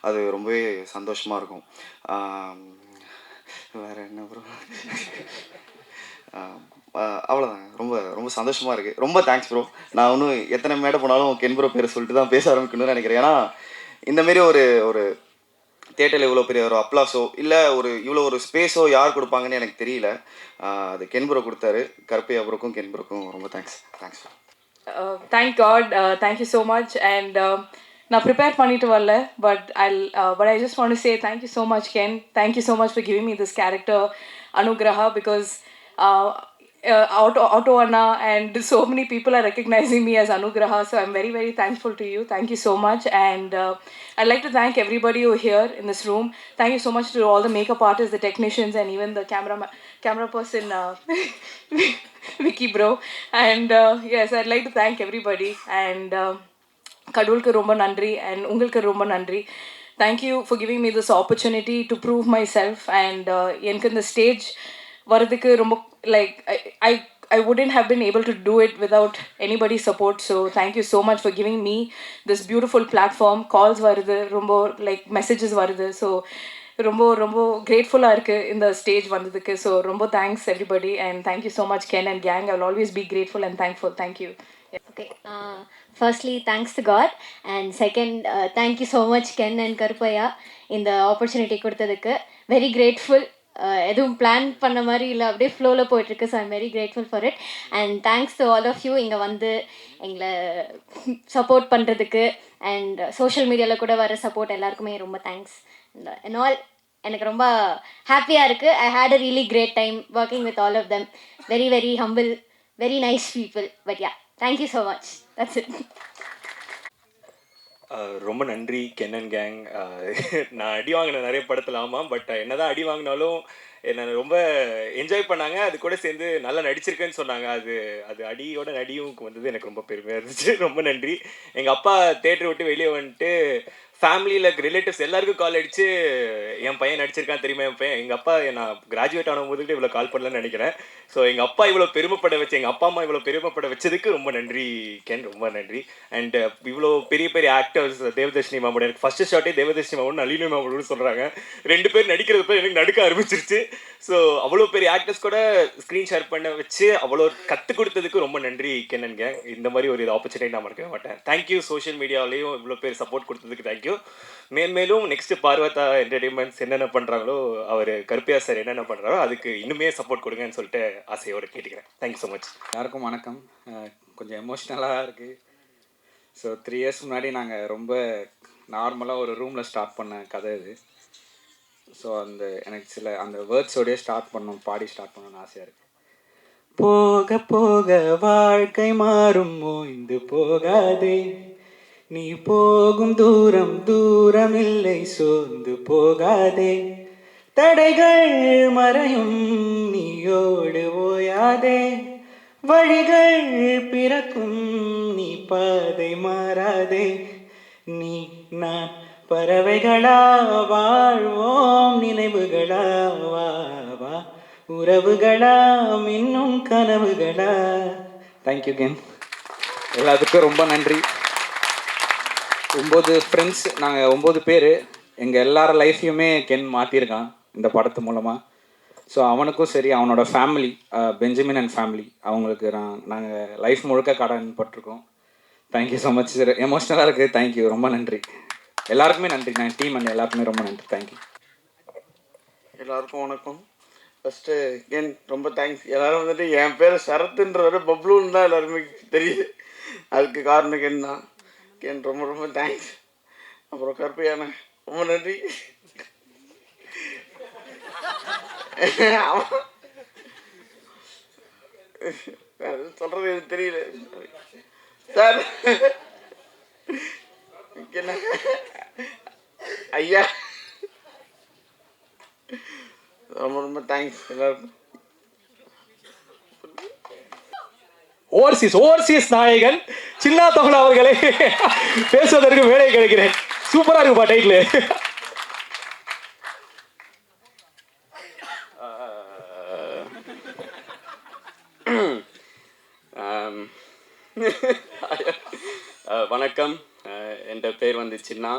அது ரொம்பவே சந்தோஷமாக இருக்கும். வேறு என்ன ப்ரோ, அவ்வளோதாங்க. ரொம்ப ரொம்ப சந்தோஷமாக இருக்குது. ரொம்ப தேங்க்ஸ் ப்ரோ. நான் இன்னும் எத்தனை மேடை போனாலும் கென் ப்ரோ பேரை சொல்லிட்டு தான் பேச ஆரம்பிக்கணும்னு நினைக்கிறேன். ஏன்னா இந்தமாரி ஒரு ஒரு தேட்டரில் இவ்வளோ பெரிய ஒரு அப்ளாஸோ இல்லை ஒரு இவ்வளோ ஒரு ஸ்பேஸோ யார் கொடுப்பாங்கன்னு எனக்கு தெரியல. அது கென் ப்ரோ கொடுத்தாரு. கருப்பையா ப்ரோக்கும் கென் ப்ரோக்கும் ரொம்ப thanks. Thanks. Thank God. Thank you so much. And நான் ப்ரிப்பேர் பண்ணிட்டு வரல, but I just want to say thank you so much, Ken. Thank you so much for giving me this character, Anugraha, because Auto Anna and so many people are recognizing me as Anugraha, so I'm very, very thankful to you. Thank you so much. And I'd like to thank everybody who here in this room. Thank you so much to all the makeup artists, the technicians, and even the camera person, Vicky bro. And yes, I'd like to thank everybody. And கடவுளுக்கு ரொம்ப நன்றி and உங்களுக்கு ரொம்ப நன்றி. Thank you for giving me this opportunity to prove myself. And எனக்கு இந்த ஸ்டேஜ் வரதுக்கு ரொம்ப I wouldn't have been able to do it without anybody's support. So thank you so much for giving me this beautiful platform. Calls வருது, ரொம்ப messages வருது. So ரொம்ப ரொம்ப grateful-ஆ இருக்கு இந்த ஸ்டேஜ் வந்ததுக்கு. So ரொம்ப thanks everybody and thank you so much Ken and gang. I will always be grateful and thankful. Thank you. Okay. Firstly, thanks to God. And second, thank you so much Ken and Karupaya in the opportunity கொடுத்ததுக்கு. Very grateful. எதுவும் பிளான் பண்ண மாதிரி இல்லை, அப்படியே ஃப்ளோவில் போயிட்டுருக்கு. So I'm very grateful for it. And thanks to all of you இங்கே வந்து எங்களை சப்போர்ட் பண்ணுறதுக்கு. அண்ட் சோஷியல் மீடியாவில் கூட வர சப்போர்ட் எல்லாருக்குமே ரொம்ப தேங்க்ஸ். அண்ட் ஆல் எனக்கு ரொம்ப ஹாப்பியாக இருக்குது. I had a really great time working with all of them. Very very humble, very nice people. But yeah, thank you so much. That's it. ரொம்ப நன்றி கென்னன் கேங். நான் அடி வாங்கினேன் நிறைய படத்தில், ஆமாம். பட் என்னதான் அடி வாங்கினாலும் என்னை ரொம்ப என்ஜாய் பண்ணாங்க. அது கூட சேர்ந்து நல்லா நடிச்சிருக்கேன்னு சொன்னாங்க. அது அது அடியோட நடியும் வந்தது எனக்கு ரொம்ப பெருமையாக இருந்துச்சு. ரொம்ப நன்றி. எங்கள் அப்பா தேட்டரை விட்டு வெளியே வந்துட்டு ஃபேமிலியில் ரிலேட்டிவ்ஸ் எல்லாருக்கும் கால் அடித்து என் பையன் நடிச்சிருக்கான் தெரியுமா, என் பையன். எங்கள் அப்பா நான் கிராஜுவேட் ஆனபோது இவ்வளோ கால் பண்ணலன்னு நினைக்கிறேன். ஸோ எங்கள் அப்பா இவ்வளோ பெருமைப்பட வச்சு, எங்கள் அப்பா அம்மா இவ்வளோ பெருமைப்பட வச்சதுக்கு ரொம்ப நன்றி கேன், ரொம்ப நன்றி. அண்ட் இவ்வளோ பெரிய பெரிய ஆக்டர்ஸ், தேவதர்ஷினி மாமோட எனக்கு ஃபஸ்ட்டு ஷாட்டே தேவதர்ஷினி மாமோட நளினி மாமோடு சொல்கிறாங்க. 2 பேர் நடிக்கிறது போய் எனக்கு நடுக்க ஆரம்பிச்சிருச்சு. ஸோ அவ்வளோ பெரிய ஆக்டர்ஸ் கூட ஸ்க்ரீன் ஷேர் பண்ண வச்சு அவ்வளோ கற்றுக் கொடுத்ததுக்கு ரொம்ப நன்றி கென்னன் கேங். இந்த மாதிரி ஒரு ஆப்பர்ச்சுனிட்டி நான் மறக்கவே மாட்டேன். தேங்க்யூ. சோஷியல் மீடியாவிலையும் இவ்வளோ பேர் சப்போர்ட் கொடுத்ததுக்கு தேங்க்யூ. மேலும் நெக்ஸ்ட்டு பார்வதா என்டர்டெயின்மெண்ட்ஸ் என்னென்ன பண்ணுறாங்களோ, அவர் கருப்பையா சார் என்னென்ன பண்ணுறாரோ அதுக்கு இன்னுமே சப்போர்ட் கொடுங்கன்னு சொல்லிட்டு ஆசையோடு கேட்டுக்கிறேன். Thank you so much. எல்லாருக்கும் வணக்கம். கொஞ்சம் எமோஷ்னலாக இருக்குது. ஸோ 3 இயர்ஸ் முன்னாடி நாங்கள் ரொம்ப நார்மலாக ஒரு ரூமில் ஸ்டார்ட் பண்ண கதை இது. ஸோ எனக்கு அந்த வேர்ட்ஸோடய ஸ்டார்ட் பண்ணணும், பாடி ஸ்டார்ட் பண்ணணும்னு ஆசையாக இருக்குது. போக போக வாழ்க்கை மாறும், ஓய்ந்து போகாதே, நீ போகும் தூரம் தூரமில்லை, சோர்ந்து போகாதே, தடைகள் மறையும், நீயோடு ஓயாதே, வழிகள் பிறக்கும், நீ பாதை மாறாதே, நீ நான் பறவைகளா வாழ்வோம், நினைவுகளா வா வா, உறவுகளா இன்னும் கனவுகளா. Thank you can. எல்லாத்துக்கும் ரொம்ப நன்றி. 9 ஃப்ரெண்ட்ஸ், நாங்கள் 9 பேர். எங்கள் எல்லார லைஃப்பையுமே கென் மாற்றிருக்கான் இந்த படத்து மூலமாக. ஸோ அவனுக்கும் சரி, அவனோட ஃபேமிலி, பெஞ்சமின் அண்ட் ஃபேமிலி, அவங்களுக்கு நாங்கள் லைஃப் முழுக்க கடன் பட்டிருக்கோம். Thank you so much sir. எமோஷ்னலாக இருக்குது. தேங்க்யூ, ரொம்ப நன்றி. எல்லாருக்குமே நன்றி. நான் டீம் அண்ட் எல்லாருக்குமே ரொம்ப நன்றி. தேங்க்யூ. எல்லாருக்கும் வணக்கம். ஃபஸ்ட்டு கேன் ரொம்ப தேங்க்ஸ். எல்லோரும் வந்துட்டு என் பேர் சரத்துன்றத பப்ளூன்னு தான் எல்லாருமே தெரியுது. அதுக்கு காரணம் கேன் தான். கேன் ரொம்ப ரொம்ப தேங்க்ஸ். அப்புறம் கருப்பையான ரொம்ப நன்றி. சொல்கிறது எனக்கு தெரியல சார். என்ன ஐயா, ரொம்ப ரொம்ப தேங்க்ஸ் எல்லாருக்கும். ஓவர்சீஸ் நாயகன் சின்னா தமிழ் அவர்களை பேசுவதற்கு வேலை கிடைக்கிறேன். சூப்பரா இருக்குப்பா டைட்டில். வணக்கம். என் பேர் வந்து சின்னா.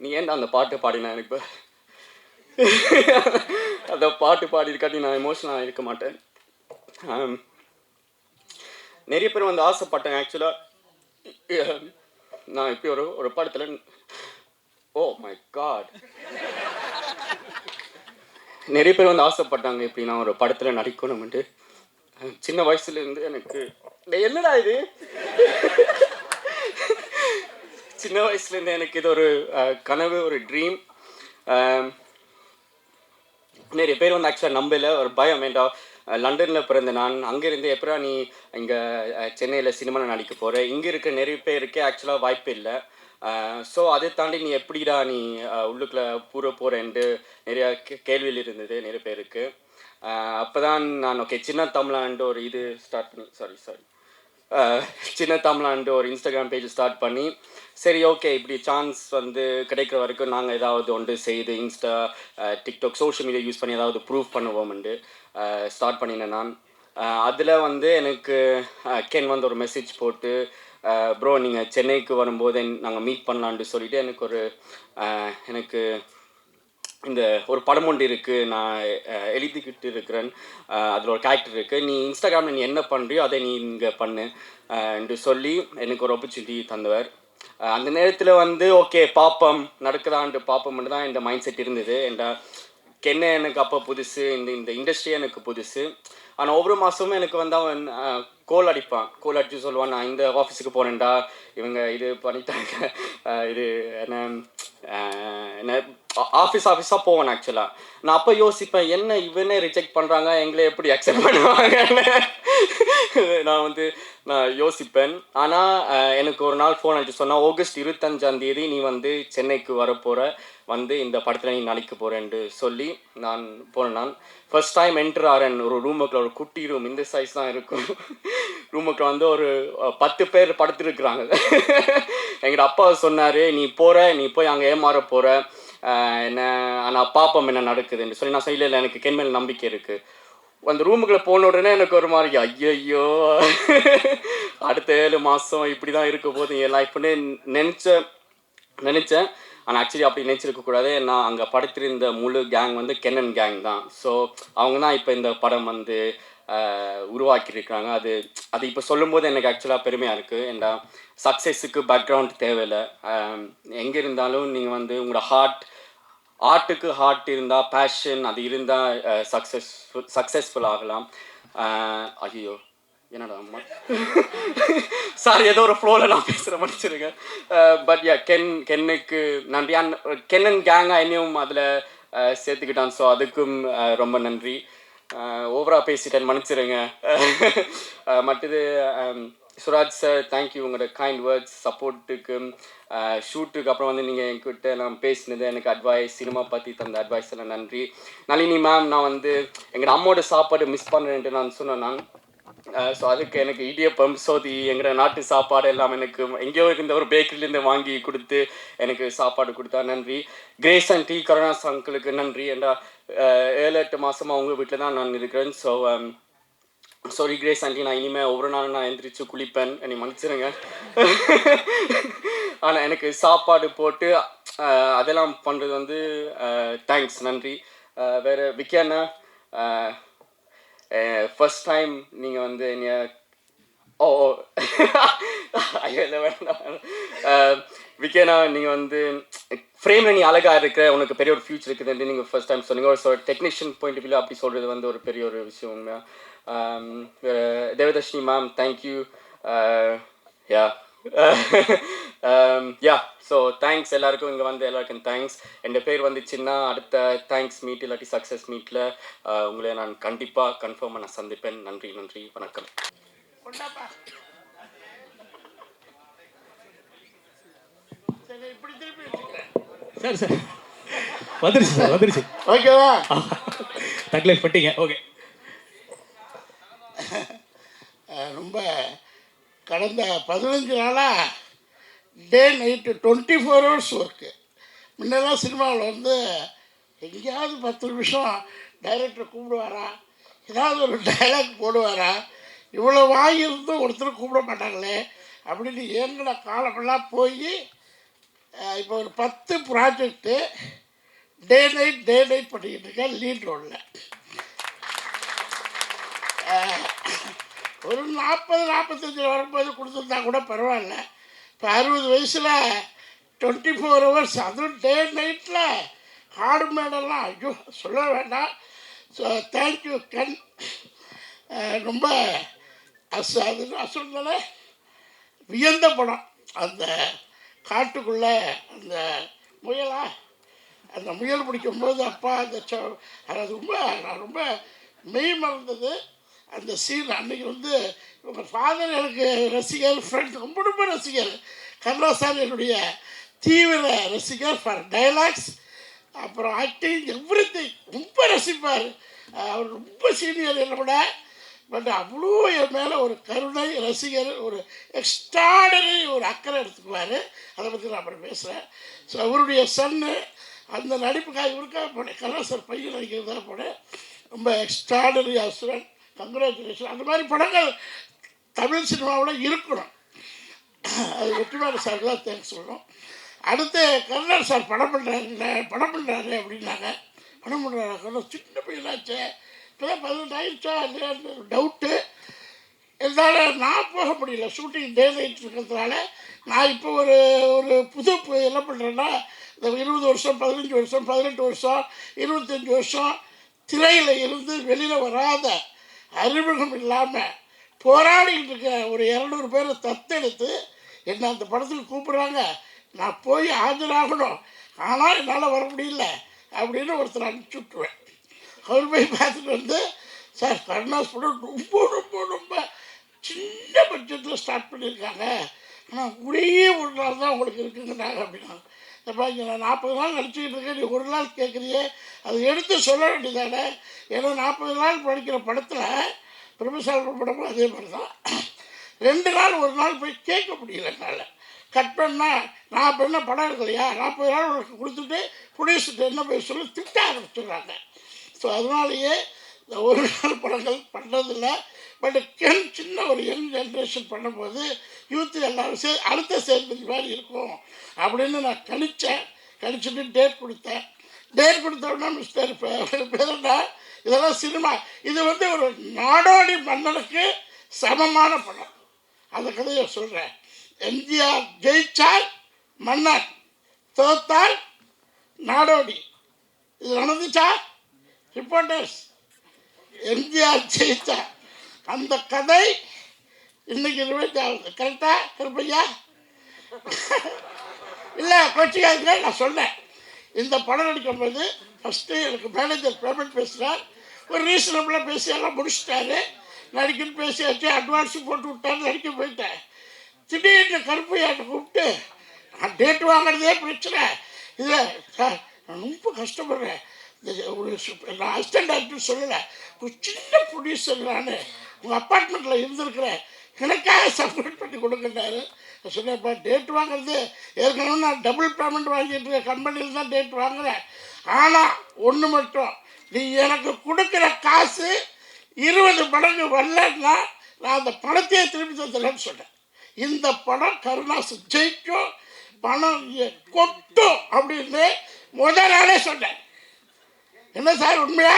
நீ ஏன்டா அந்த பாட்டு பாடினா? எனக்கு அந்த பாட்டு பாடியிருக்காட்டி நான் எமோஷனலாக இருக்க மாட்டேன். நிறைய பேர் வந்து ஆசைப்பட்டேன். ஆக்சுவலாக நான் இப்படி ஒரு படத்தில், ஓ மை காட், நிறைய பேர் வந்து ஆசைப்பட்டாங்க இப்படி நான் ஒரு படத்தில் நடிக்கணும்ட்டு. சின்ன வயசுலேருந்து எனக்கு என்னடா இது, சின்ன வயசுலேருந்து எனக்கு இது ஒரு கனவு, ஒரு ட்ரீம். நிறைய பேர் வந்து ஆக்சுவலாக நம்பல, ஒரு பயம். வேண்டா, லண்டனில் பிறந்த நான், அங்கேருந்து எப்படா நீ இங்கே சென்னையில் சினிமாவில் நடிக்க போகிற, இங்கே இருக்க நிறைய பேருக்கே ஆக்சுவலாக வாய்ப்பு இல்லை. ஸோ அதை தாண்டி நீ எப்படிடா நீ உள்ளுக்குள்ளே போகிறேன்ட்டு நிறையா கேள்வியில் இருந்தது நிறைய பேருக்கு. அப்போ தான் நான் ஓகே சின்ன தமிழான்ட்டு ஒரு இது ஸ்டார்ட் பண்ணி சின்ன தமிழான்ட்டு ஒரு இன்ஸ்டாகிராம் பேஜ் ஸ்டார்ட் பண்ணி, சரி ஓகே இப்படி சான்ஸ் வந்து கிடைக்கிற வரைக்கும் நாங்கள் ஏதாவது ஒன்று செய்து Insta, TikTok, social media use பண்ணி ஏதாவது ப்ரூவ் பண்ணுவோம்ண்டு ஸ்டார்ட் பண்ணினேன் நான். அதில் வந்து எனக்கு கென் வந்து ஒரு மெசேஜ் போட்டு, ப்ரோ நீங்கள் சென்னைக்கு வரும்போது நாங்கள் மீட் பண்ணலான்ட்டு சொல்லிவிட்டு எனக்கு இந்த ஒரு படம் ஒன்று இருக்குது, நான் எழுதிக்கிட்டு இருக்கிறேன், அதில் ஒரு கேரக்டர் இருக்குது, நீ இன்ஸ்டாகிராமில் நீ என்ன பண்ணுறியோ அதை நீ இங்கே பண்ணு என்று சொல்லி எனக்கு ஒரு ஆப்பர்ச்சுனிட்டி தந்தவர். அந்த நேரத்தில் வந்து ஓகே பார்ப்போம், நடக்குதான்ட்டு பார்ப்போம்னு தான் இந்த மைண்ட் செட் இருந்தது. என்ற கென்னை எனக்கு அப்போ புதுசு, இந்த இண்டஸ்ட்ரியே எனக்கு புதுசு. ஆனால் ஒவ்வொரு மாதமும் எனக்கு வந்து அவன் கோல் அடித்து சொல்லுவான், நான் இந்த ஆஃபீஸுக்கு போனேன்டா, இவங்க இது பண்ணிட்டாங்க, இது என்ன ஆஃபீஸாக போவேன் ஆக்சுவலாக. நான் அப்போ யோசிப்பேன், என்ன இவனே ரிஜெக்ட் பண்ணுறாங்க, எங்களை எப்படி அக்செப்ட் பண்ணுவாங்கன்னு நான் யோசிப்பேன். ஆனால் எனக்கு ஒரு நாள் ஃபோன் அடிச்சு சொன்னால், ஆகஸ்ட் 25 நீ சென்னைக்கு வரப்போகிற, இந்த படத்தில் நீ நடிக்க போகிறேன்னு சொல்லி நான் போனேன். ஃபர்ஸ்ட் டைம் என்ட்ரு ஆகிறேன் ஒரு ரூமுக்குள்ள, ஒரு குட்டி ரூம், இந்த சைஸ் தான் இருக்கும். ரூமுக்குள்ள ஒரு 10 பேர் படுத்துருக்குறாங்க. எங்கள் அப்பா சொன்னார், நீ போய் அங்கே ஏமாற போகிற, என்ன ஆனால் பாப்பம் என்ன நடக்குதுன்னு சொல்லி. நான் சொல்லல, எனக்கு கென் மேல் நம்பிக்கை இருக்குது. அந்த ரூமுக்குள்ளே போன உடனே எனக்கு ஒரு மாதிரி ஐயோ அடுத்த 7 மாதம் இப்படி தான் இருக்க போது என் லைஃப்னு நினச்சேன். ஆனால் ஆக்சுவலி அப்படி நினச்சிருக்கக்கூடாது. நான் அங்கே படுத்திருந்த முழு கேங் கென்னன் கேங் தான். ஸோ அவங்க தான் இப்போ இந்த படம் உருவாக்கியிருக்காங்க. அது இப்போ சொல்லும்போது எனக்கு ஆக்சுவலாக பெருமையாக இருக்குது. ஏன்னா சக்ஸஸுக்கு பேக்ரவுண்ட் தேவையில்லை. எங்கே இருந்தாலும் நீங்கள் உங்களோட ஆர்ட்டுக்கு ஹார்ட் இருந்தால், பேஷன் அது இருந்தால் சக்ஸஸ்ஃபுல் ஆகலாம். ஐயோ என்னடா அம்மா சாரி, ஏதோ ஒரு ஃப்ளோவில் நான் பேசுகிற மன்னிச்சிருங்க. பட் கென்னுக்கு நன்றி. கென்னன் கேங்காக என்னையும் அதில் சேர்த்துக்கிட்டான். ஸோ அதுக்கும் ரொம்ப நன்றி. ஓவராக பேசிட்டேன், மன்னிச்சிருங்க. மற்றது சுராஜ் சார், தேங்க்யூ உங்களோட கைண்ட் வேர்ட்ஸ், சப்போர்ட்டுக்கு. ஷூட்டுக்கு அப்புறம் நீங்கள் என்கிட்ட நான் பேசினது, எனக்கு அட்வைஸ், சினிமா பற்றி தந்த அட்வைஸ் எல்லாம் நன்றி. நளினி மேம், நான் எங்கள் அம்மோட சாப்பாடு மிஸ் பண்ணுறேன்ட்டு நான் சொன்னேன். ஸோ அதுக்கு எனக்கு இடியப்பம், சோதி, எங்களோட நாட்டு சாப்பாடு எல்லாம் எனக்கு எங்கேயோ இருந்த ஒரு பேக்கரிலேருந்து வாங்கி கொடுத்து எனக்கு சாப்பாடு கொடுத்தா நன்றி. கிரேஸ் அண்ட் கருணாஸ் அங்கிளுக்கு நன்றி. ஏன்னா 7-8 மாதமாக உங்கள் வீட்டில் தான் நான் இருக்கிறேன். ஸோ சாரி கிரேஸ் ஆண்டி, நான் இனிமேல் ஒவ்வொரு நாளும் நான் எந்திரிச்சு குளிப்பேன், என்னை மன்னிச்சிருங்க. ஆனால் எனக்கு சாப்பாடு போட்டு அதெல்லாம் பண்ணுறது தேங்க்ஸ், நன்றி. வேறு விக்கியாண்ணா, ஃபர்ஸ்ட் டைம் நீங்கள் என்னைய ஐயோ இல்லை வேண்டாம். விக்கியாண்ணா, நீங்கள் ஃப்ரேமில் நீ அழகாக இருக்கிற, உனக்கு பெரிய ஒரு ஃபியூச்சர் இருக்குதுன்னு நீங்கள் ஃபர்ஸ்ட் டைம் சொன்னீங்க. ஒரு டெக்னீஷியன் பாயிண்ட் ஆஃப் வியூவில் அப்படி சொல்கிறது ஒரு பெரிய ஒரு விஷயம் உண்மையாக. Devadarshini ma'am, thank you. So thanks எல்லாருக்கும். இங்கே எல்லாருக்கும் தேங்க்ஸ். என் பேர் சின்ன. அடுத்த தேங்க்ஸ் மீட் இல்லாட்டி சக்ஸஸ் மீட்டில் உங்களை நான் கண்டிப்பாக கன்ஃபார்மாக நான் சந்திப்பேன். நன்றி, வணக்கம். சார் வந்துருச்சு. ஓகேவா? தக்லைஃப் பட்டீங்க. ஓகே. ரொம்ப கடந்த 15 நாளாக டே நைட்டு 24 hours ஒர்க்கு. முன்னெல்லாம் சினிமாவில் எங்கேயாவது 10 நிமிஷம் டைரக்டர் கூப்பிடுவாரா, ஏதாவது ஒரு டைலாக் போடுவாரா, இவ்வளோ வாங்கியிருந்தும் ஒருத்தர் கூப்பிட மாட்டாங்களே அப்படின்னு ஏங்கின காலமெல்லாம் போய் இப்போ ஒரு 10 ப்ராஜெக்டு டே நைட் பண்ணிக்கிட்டு இருக்கேன் லீட் ரோலில். ஒரு 40-45 வரும்போது கொடுத்துருந்தா கூட பரவாயில்ல. இப்போ 60 வயசில் 24 hours, அதுவும் டே நைட்டில் ஹார்டு மேடெல்லாம் ஐயோ சொல்ல வேண்டாம். So thank you Ken. ரொம்ப அசுந்தனை வியந்த படம். அந்த காட்டுக்குள்ளே அந்த முயல் பிடிக்கும்போது அப்பா அது நான் ரொம்ப மெய் மறந்தது அந்த சீன். அன்றைக்கி உங்கள் ஃபாதர் எனக்கு ரசிகர், ஃப்ரெண்ட், ரொம்ப ரசிகர். கருணா சார் என்னுடைய தீவிர ரசிகர். ஃபார் டைலாக்ஸ், அப்புறம் ஆக்டிங், எவ்ரிதிங் ரொம்ப ரசிப்பார். அவர் ரொம்ப சீனியர் என்னை விட. பட் அவ்வளோ என் மேலே ஒரு கருணை, ரசிகர், ஒரு எக்ஸ்ட்ராடனரி ஒரு அக்கறை எடுத்துக்குவார். அதை பற்றி நான் அப்புறம் பேசுகிறேன். ஸோ அவருடைய சன்னு அந்த நடிப்புக்காக இவருக்காக போனேன். கருணா சார் பையன் நடிக்கிறதுக்காக போனேன். ரொம்ப எக்ஸ்ட்ராடனரி அசுரன், கங்க்ராச்சுலேஷன். அந்த மாதிரி படங்கள் தமிழ் சினிமாவில் இருக்கணும். அது வெற்றிமாறன் சாருக்கு தான் தேங்க்ஸ் சொல்லணும். அடுத்து கருணாஸ் சார் படம் பண்ணுறாரு அப்படின்னாங்க. படம் பண்ணுறாங்க, சின்ன பையனாச்சே, இப்போ தான் 18 ஆயிடுச்சா இல்லையான்னு டவுட்டு. என்னால் நான் போக முடியல, ஷூட்டிங் டே நைட் இருக்கிறதுனால. நான் இப்போ ஒரு புது என்ன பண்ணுறேன்னா, இந்த 20 வருஷம் 15 வருஷம் 18 வருஷம் 25 வருஷம் திரையில் இருந்து வெளியில் வராத, அறிமுகம் இல்லாமல் போராடிக்கிட்டு இருக்க ஒரு 200 பேரை தத்தெடுத்து என்னை அந்த படத்துக்கு கூப்பிட்றாங்க. நான் போய் ஆஜராகணும். ஆனால் என்னால் வர முடியல அப்படின்னு ஒருத்தர் அனுப்பிச்சி விட்ருவேன். அவர் போய் பார்த்துட்டு வந்து, சார் கருணாஸ் படம் ரொம்ப ரொம்ப ரொம்ப சின்ன பட்ஜெட்டில் ஸ்டார்ட் பண்ணியிருக்காங்க, ஆனால் ஒரே ஒரு நாள் தான் உங்களுக்கு இருக்குங்கிறாங்க அப்படின்னா. எப்போ இங்கே நான் 40 நாள் நடிச்சுக்கிட்டு இருக்கேன், நீ ஒரு நாள் கேட்குறியே, அதை எடுத்து சொல்ல வேண்டியதானே. ஏன்னா 40 நாள் படிக்கிற படத்தில் பிரபுசாமி படமும் அதே மாதிரி தான். 2 நாள் ஒரு நாள் போய் கேட்க முடியல என்னால். கட் பண்ணால் நான் இப்போ என்ன படம் எடுக்கலையா, 40 நாள் உனக்கு கொடுத்துட்டு ப்ரொடியூசர்கிட்ட என்ன போய் சொல்லி திட்ட ஆரம்பிச்சிடுறாங்க. ஸோ அதனாலேயே இந்த ஒரு நாள் படங்கள் பண்ணுறதில்ல. பட் சின்ன ஒரு யங் ஜென்ரேஷன் பண்ணும்போது யூத்து எல்லோரும் அடுத்த சேர்ந்தது மாதிரி இருக்கும் அப்படின்னு நான் கணிச்சுட்டு டேட் கொடுத்தேன். டேட் கொடுத்தோன்னா மிஸ்டர் பேருண்டா இதெல்லாம் சினிமா, இது வந்து ஒரு நாடோடி மன்னனுக்கு சமமான படம். அந்த கதையை சொல்கிறேன். எம்ஜிஆர் ஜெயிச்சால் மன்னன், தோத்தால் நாடோடி. இது நடந்துச்சா? ரிப்போர்ட்டர்ஸ், எம்ஜிஆர் ஜெயிச்சா அந்த கதை இன்னைக்கு 20 கரெக்டா கருப்பையா? இல்லை கோச்சிக்காதுங்க, நான் சொன்னேன். இந்த படம் நடிக்கும்போது ஃபஸ்ட்டு எனக்கு மேனேஜர் பேமெண்ட் பேசுகிறார். ஒரு ரீசனபிளாக பேசி எல்லாம் முடிச்சுட்டாரு. நடிக்கன்னு பேசியாச்சு, அட்வான்ஸும் போட்டு விட்டாரு, நடிக்க போயிட்டேன். திடீர்னு கருப்பையாட்ட கூப்பிட்டு, நான் டேட் வாங்குறதே பிரச்சனை இல்லை சார், நான் ரொம்ப கஷ்டப்படுறேன், ஒரு நான் அசிஸ்டன்ட் ஆக்டர் சொல்லலை, ஒரு சின்ன ப்ரொடியூசர், நான் உங்கள் அப்பார்ட்மெண்ட்டில் இருந்திருக்கிறேன், எனக்காக சப்மிட் பண்ணி கொடுக்குறாரு. நான் சொன்னேன்ப்பா, டேட் வாங்குறது ஏற்கனவே நான் டபுள் பேமெண்ட் வாங்கிட்டு இருக்கேன், கம்பெனியில் தான் டேட் வாங்குறேன். ஆனால் ஒன்று மட்டும், நீ எனக்கு கொடுக்குற காசு 20 மடங்கு வரலன்னா நான் அந்த பணத்தையே திருப்பி தந்துடுறேன்னு சொன்னேன். இந்த படம் கருணாஸ் ஜெயிக்கும், பணம் கொட்டும் அப்படின்னு முதல் நாளே சொன்னேன். என்ன சார் உண்மையா?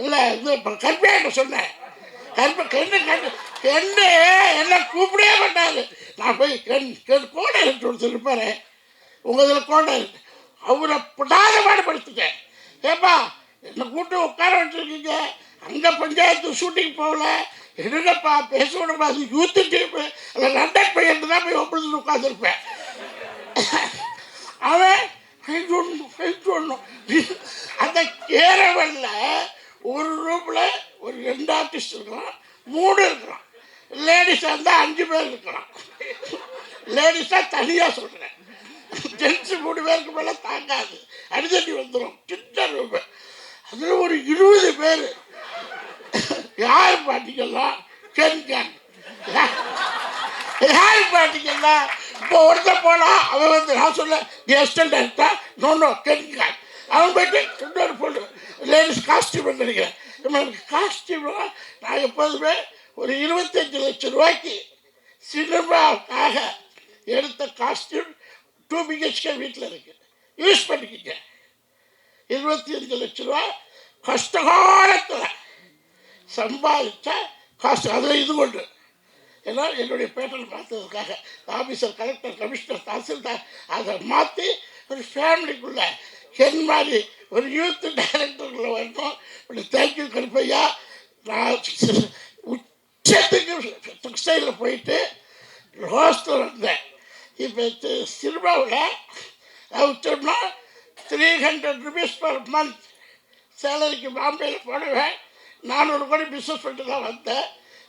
இல்லை இது கருப்பையாட்ட சொன்னேன். கெண்டு என்ன கூப்பிடவே மாட்டாரு. நான் போய் கோடை ஒருத்தர் இருப்பாரு, உங்கள் இதில் கோடை அவரை படாத பாடுபடுத்திட்டேன். ஏப்பா என்னை கூப்பிட்டு உட்கார வச்சுருக்கீங்க, அங்கே பஞ்சாயத்து ஷூட்டிங் போகல, என்னப்பா பேச விடப்பா, அது யூத்து டீப்பு, அந்த லண்டன் பையன் தான் போய் ஒப்பிட்டு உட்காந்துருப்பேன். அவன் அந்த கேரவல்ல ஒரு ரூமில் ஒரு 2 ஆர்டிஸ்ட் இருக்கலாம், 3 இருக்கலாம். லேடிஸாக இருந்தால் 5 பேர் இருக்கலாம். லேடிஸாக தனியாக சொல்கிறேன். ஜென்ஸு 3 பேருக்கு மேலே தாங்காது, அடிதடி வந்துடும். சின்ன ரூபு, அதில் ஒரு 20 பேர். யார் பாட்டிக்கலாம்? கேன் யார் பாட்டிக்கலாம்? இப்போ ஒருத்தர் போனால் அவன் வந்து நான் சொல்ல நீ அசிஸ்டன்ட் டைரக்டர், நோ கேன் அவன் போய்ட்டு இன்னொரு பொண்ணு லேடிஸ் காஸ்டியூம் நினைக்கிறேன். எனக்கு காஸ்டியூம்லாம் நான் எப்போதுமே ஒரு 25 லட்சம் ரூபாய்க்கு சினிமாவுக்காக எடுத்த காஸ்டியூம் 2 BHK வீட்டில் இருக்குது, யூஸ் பண்ணிக்கிங்க. 25 லட்ச ரூபா கஷ்டகாலத்தில் சம்பாதிச்ச காசு. அதில் இது கொண்டு ஏன்னா என்னுடைய பேட்டர்ன் மாற்றுறதுக்காக ஆஃபீஸர், கலெக்டர், கமிஷனர், தாசில்தார் அதை மாற்றி ஒரு ஃபேமிலிக்குள்ளே என் மாதிரி ஒரு யூத் டைரக்டருக்குள்ளே வரணும். இப்படி தேங்க்யூ கருப்பையா. நான் உச்சத்துக்கு டெக்ஸ்டைலில் போயிட்டு ஹோஸ்டல் வந்தேன். இப்போ சினிமாவில் வச்சோம்னா 300 rupees per month சேலரிக்கு பாம்பேயில் போடுவேன். 400 கோடி பிஸ்னஸ் பண்ணிட்டு தான் வந்தேன்.